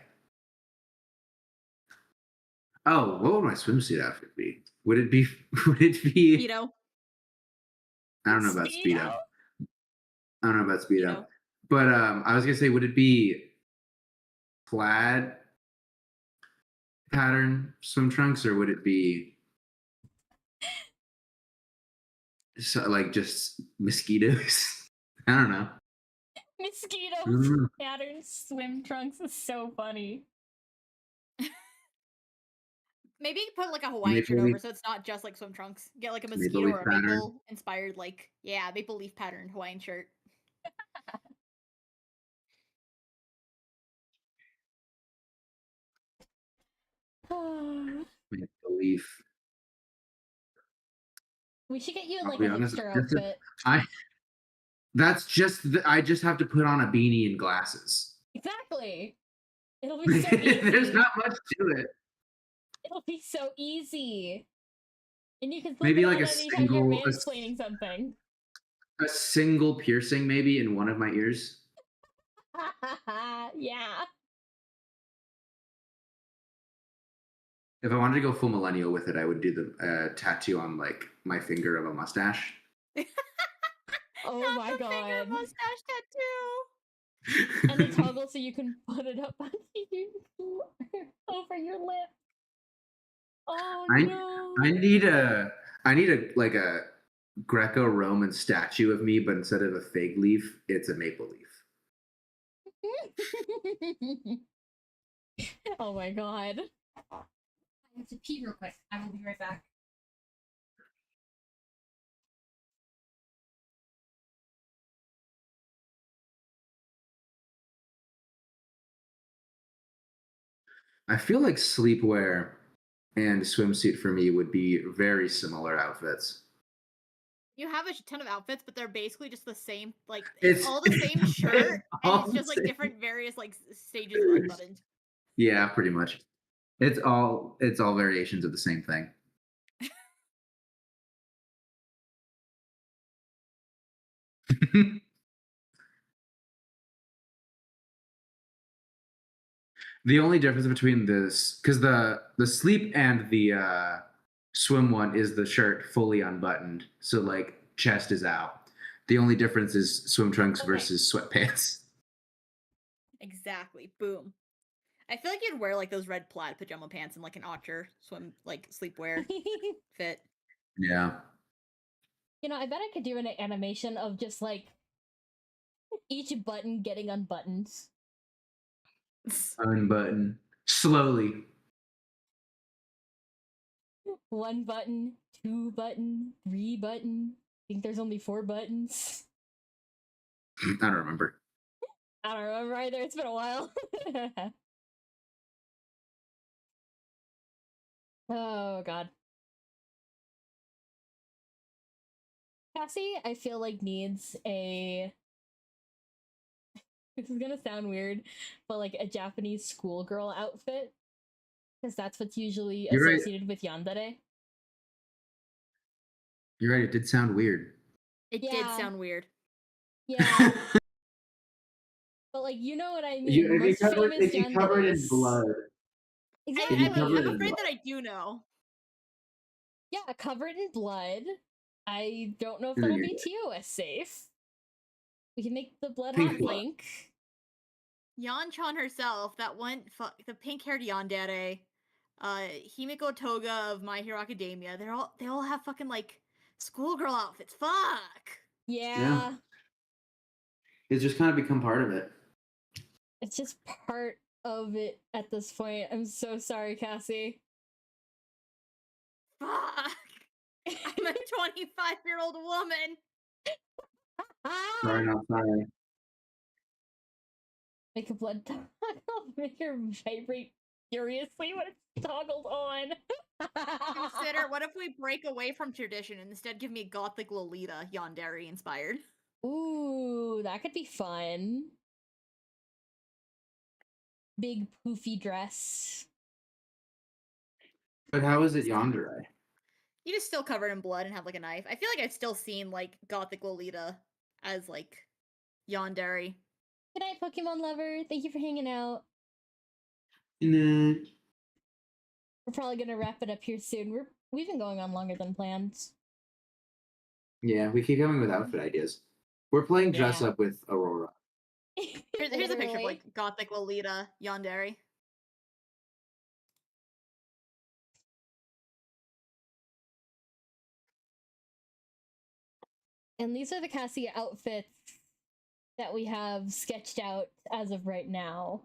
Oh, what would my swimsuit outfit be? Would it be? Speedo. I don't know about Speedo. I don't know about Speedo. But I was gonna say, would it be plaid pattern swim trunks, or would it be like just mosquitoes? I don't know. Mosquito pattern swim trunks is so funny. Maybe put like a Hawaiian shirt over so it's not just like swim trunks. Get like a mosquito or a maple inspired like maple leaf pattern Hawaiian shirt. Maple leaf. We should get you in I'll like be a honest, hipster outfit. I just have to put on a beanie and glasses. Exactly. It'll be so easy. There's not much to it. It'll be so easy. And you can flip Maybe it like on a anytime you're single mansplaining something. a single piercing maybe in one of my ears. Yeah. If I wanted to go full millennial with it, I would do the tattoo on like my finger of a mustache. Oh Not my the god. finger mustache tattoo. And a toggle so you can put it up over your lip. Oh no. I need a like a Greco-Roman statue of me, but instead of a fig leaf, it's a maple leaf. Oh my god. I have to pee real quick. I will be right back. I feel like sleepwear and swimsuit for me would be very similar outfits. You have a ton of outfits, but they're basically just the same. Like it's all the same shirt, and it's just like different various like stages of unbuttoned. Yeah, pretty much. It's all variations of the same thing. The only difference between this, because the sleep and the swim one is the shirt fully unbuttoned, so like chest is out. The only difference is swim trunks versus sweatpants. Exactly. Boom. I feel like you'd wear like those red plaid pajama pants and like an Otter swim like sleepwear fit. Yeah. You know, I bet I could do an animation of just like each button getting unbuttoned. Unbutton slowly. 1 button, 2 button, 3 button. I think there's only 4 buttons. I don't remember. I don't remember either. It's been a while. Oh god. Cassie, I feel like needs a this is gonna sound weird, but like a Japanese schoolgirl outfit. Because that's what's usually You're right. associated with yandere. You're right. It did sound weird. It did Yeah. sound weird. Yeah. But like you know what I mean. if you Most cover it, famous if you cover it in yanderes. blood, Exactly. you cover it I'm in afraid blood. that I do know. Yeah, covered in blood. I don't know if And then that'll you're be TOS safe. We can make the blood Pink hot blood. pink. Yanchan herself, that one, the pink-haired yandere, Himiko Toga of My Hero Academia. They all have fucking like schoolgirl outfits. Fuck. Yeah. It's just kind of become part of it. It's just part of it at this point. I'm so sorry, Cassie. Fuck. I'm a 25-year-old woman. Sorry, not sorry. Make a blood toggle. Make her vibrate furiously when it's toggled on. Consider, what if we break away from tradition and instead give me gothic Lolita yandere inspired? Ooh, that could be fun. Big poofy dress. But how is it yandere? You just still covered in blood and have like a knife. I feel like I've still seen like gothic Lolita as like yandere. Good night, Pokemon lover. Thank you for hanging out. Nah. We're probably gonna wrap it up here soon. We've been going on longer than planned. Yeah, we keep coming with outfit ideas. We're playing dress Yeah. up with Aurora. Here's a picture of Literally. like gothic Lolita yandere. And these are the Cassie outfits that we have sketched out as of right now.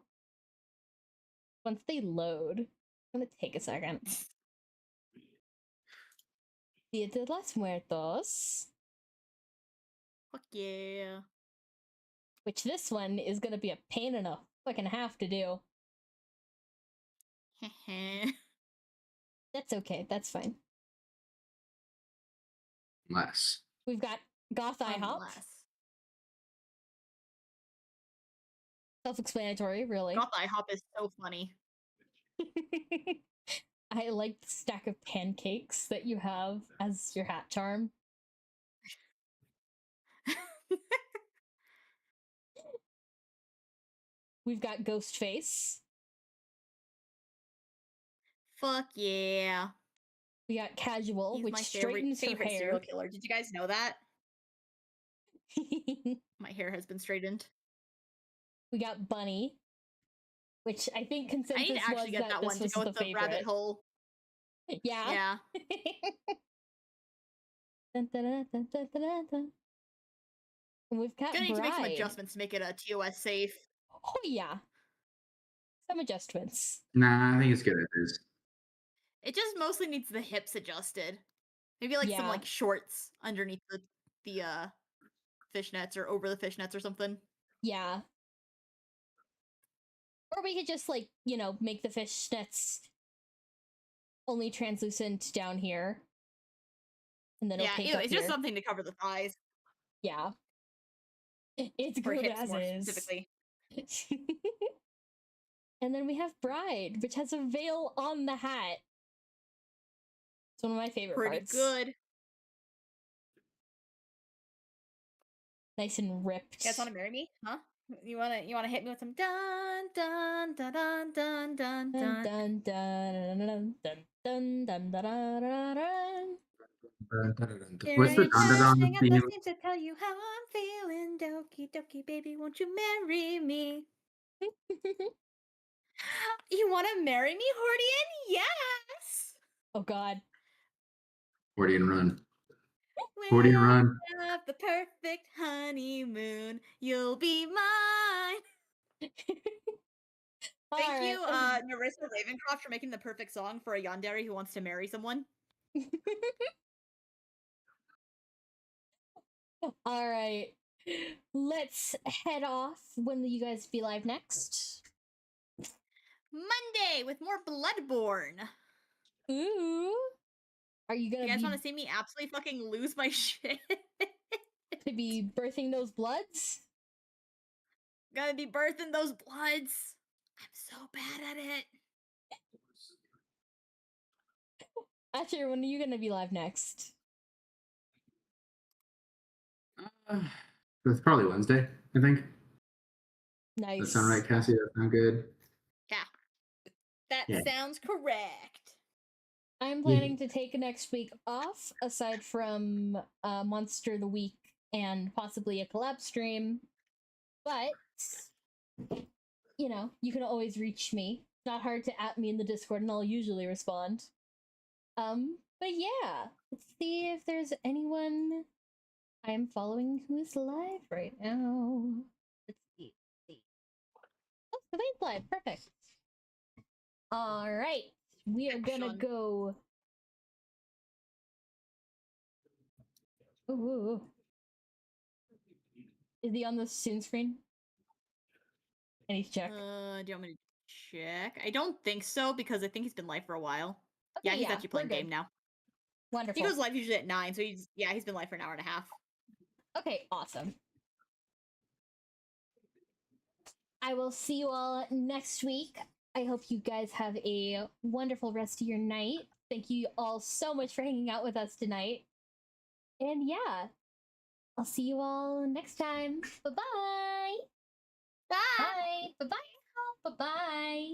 Once they load, it's gonna take a second. Dia de los Muertos. Fuck yeah. Which this one is gonna be a pain in a fucking half to do. That's okay, that's fine. Less. We've got Goth IHOP. Unless. Self-explanatory, really. Goth IHOP is so funny. I like the stack of pancakes that you have as your hat charm. We've got Ghostface. Fuck yeah. We got Casual, He's which my straightens her favorite hair. serial killer. Did you guys know that? My hair has been straightened. We got Bunny, which I think I consensus need to actually was that that one this to was go the with the favorite. rabbit hole. Yeah. Yeah. Dun, dun, dun, dun, dun, dun, dun. And we've got Gonna need to make some Bride. adjustments to make it a TOS safe. Oh yeah. Some adjustments. Nah, I think it's good as is. It just mostly needs the hips adjusted. Maybe like some Yeah. like shorts underneath the fishnets or over the fishnets or something. Yeah. Or we could just like, you know, make the fishnets only translucent down here. And then Yeah, opaque either, up it's here. just something to cover the thighs. Yeah. It's Or good hips as more is. specifically. And then we have Bride, which has a veil on the hat. It's one of my favorite Pretty parts. good. Nice and ripped. You guys wanna marry me? Huh? You wanna hit me with some dun dun dun dun dun dun Dun dun. dun dun dun dun dun dun dun dun dun. What's the Thunderdon Thing theme? seem to tell you how I'm feeling. Doki doki baby, won't you marry me? You wanna marry me, Hordian? Yes! Oh god. Gordian Run. We'll Gordian Run. have the perfect honeymoon. You'll be mine. Thank you, Narissa Ravencroft, for making the perfect song for a yandere who wants to marry someone. All right. Let's let's head off. When will you guys be live next? Monday with more Bloodborne. Ooh. Are you gonna You guys be want to see me absolutely fucking lose my shit? to be birthing those bloods? Gonna be birthing those bloods. I'm so bad at it. Asher, when are you gonna be live next? That's probably Wednesday, I think. Nice. That sound right, Cassie? That sound good? Yeah. That Yeah. sounds correct. I'm planning to take next week off, aside from Monster of the Week and possibly a collab stream. But, you know, you can always reach me. It's not hard to at me in the Discord, and I'll usually respond. But yeah, let's see if there's anyone I'm following who's live right now. Let's see. Oh, Sylvain's live. Perfect. All right, we are gonna Action. go. Ooh. Is he on the soon screen? I need to check. Do you want me to check? I don't think so because I think he's been live for a while. Okay, Yeah, he's actually we're playing good. game now. Wonderful. He goes live usually at 9, so he's been live for an hour and a half. Okay, awesome. I will see you all next week. I hope you guys have a wonderful rest of your night. Thank you all so much for hanging out with us tonight. And yeah, I'll see you all next time. Bye-bye. Bye. Bye. Bye-bye. Bye-bye.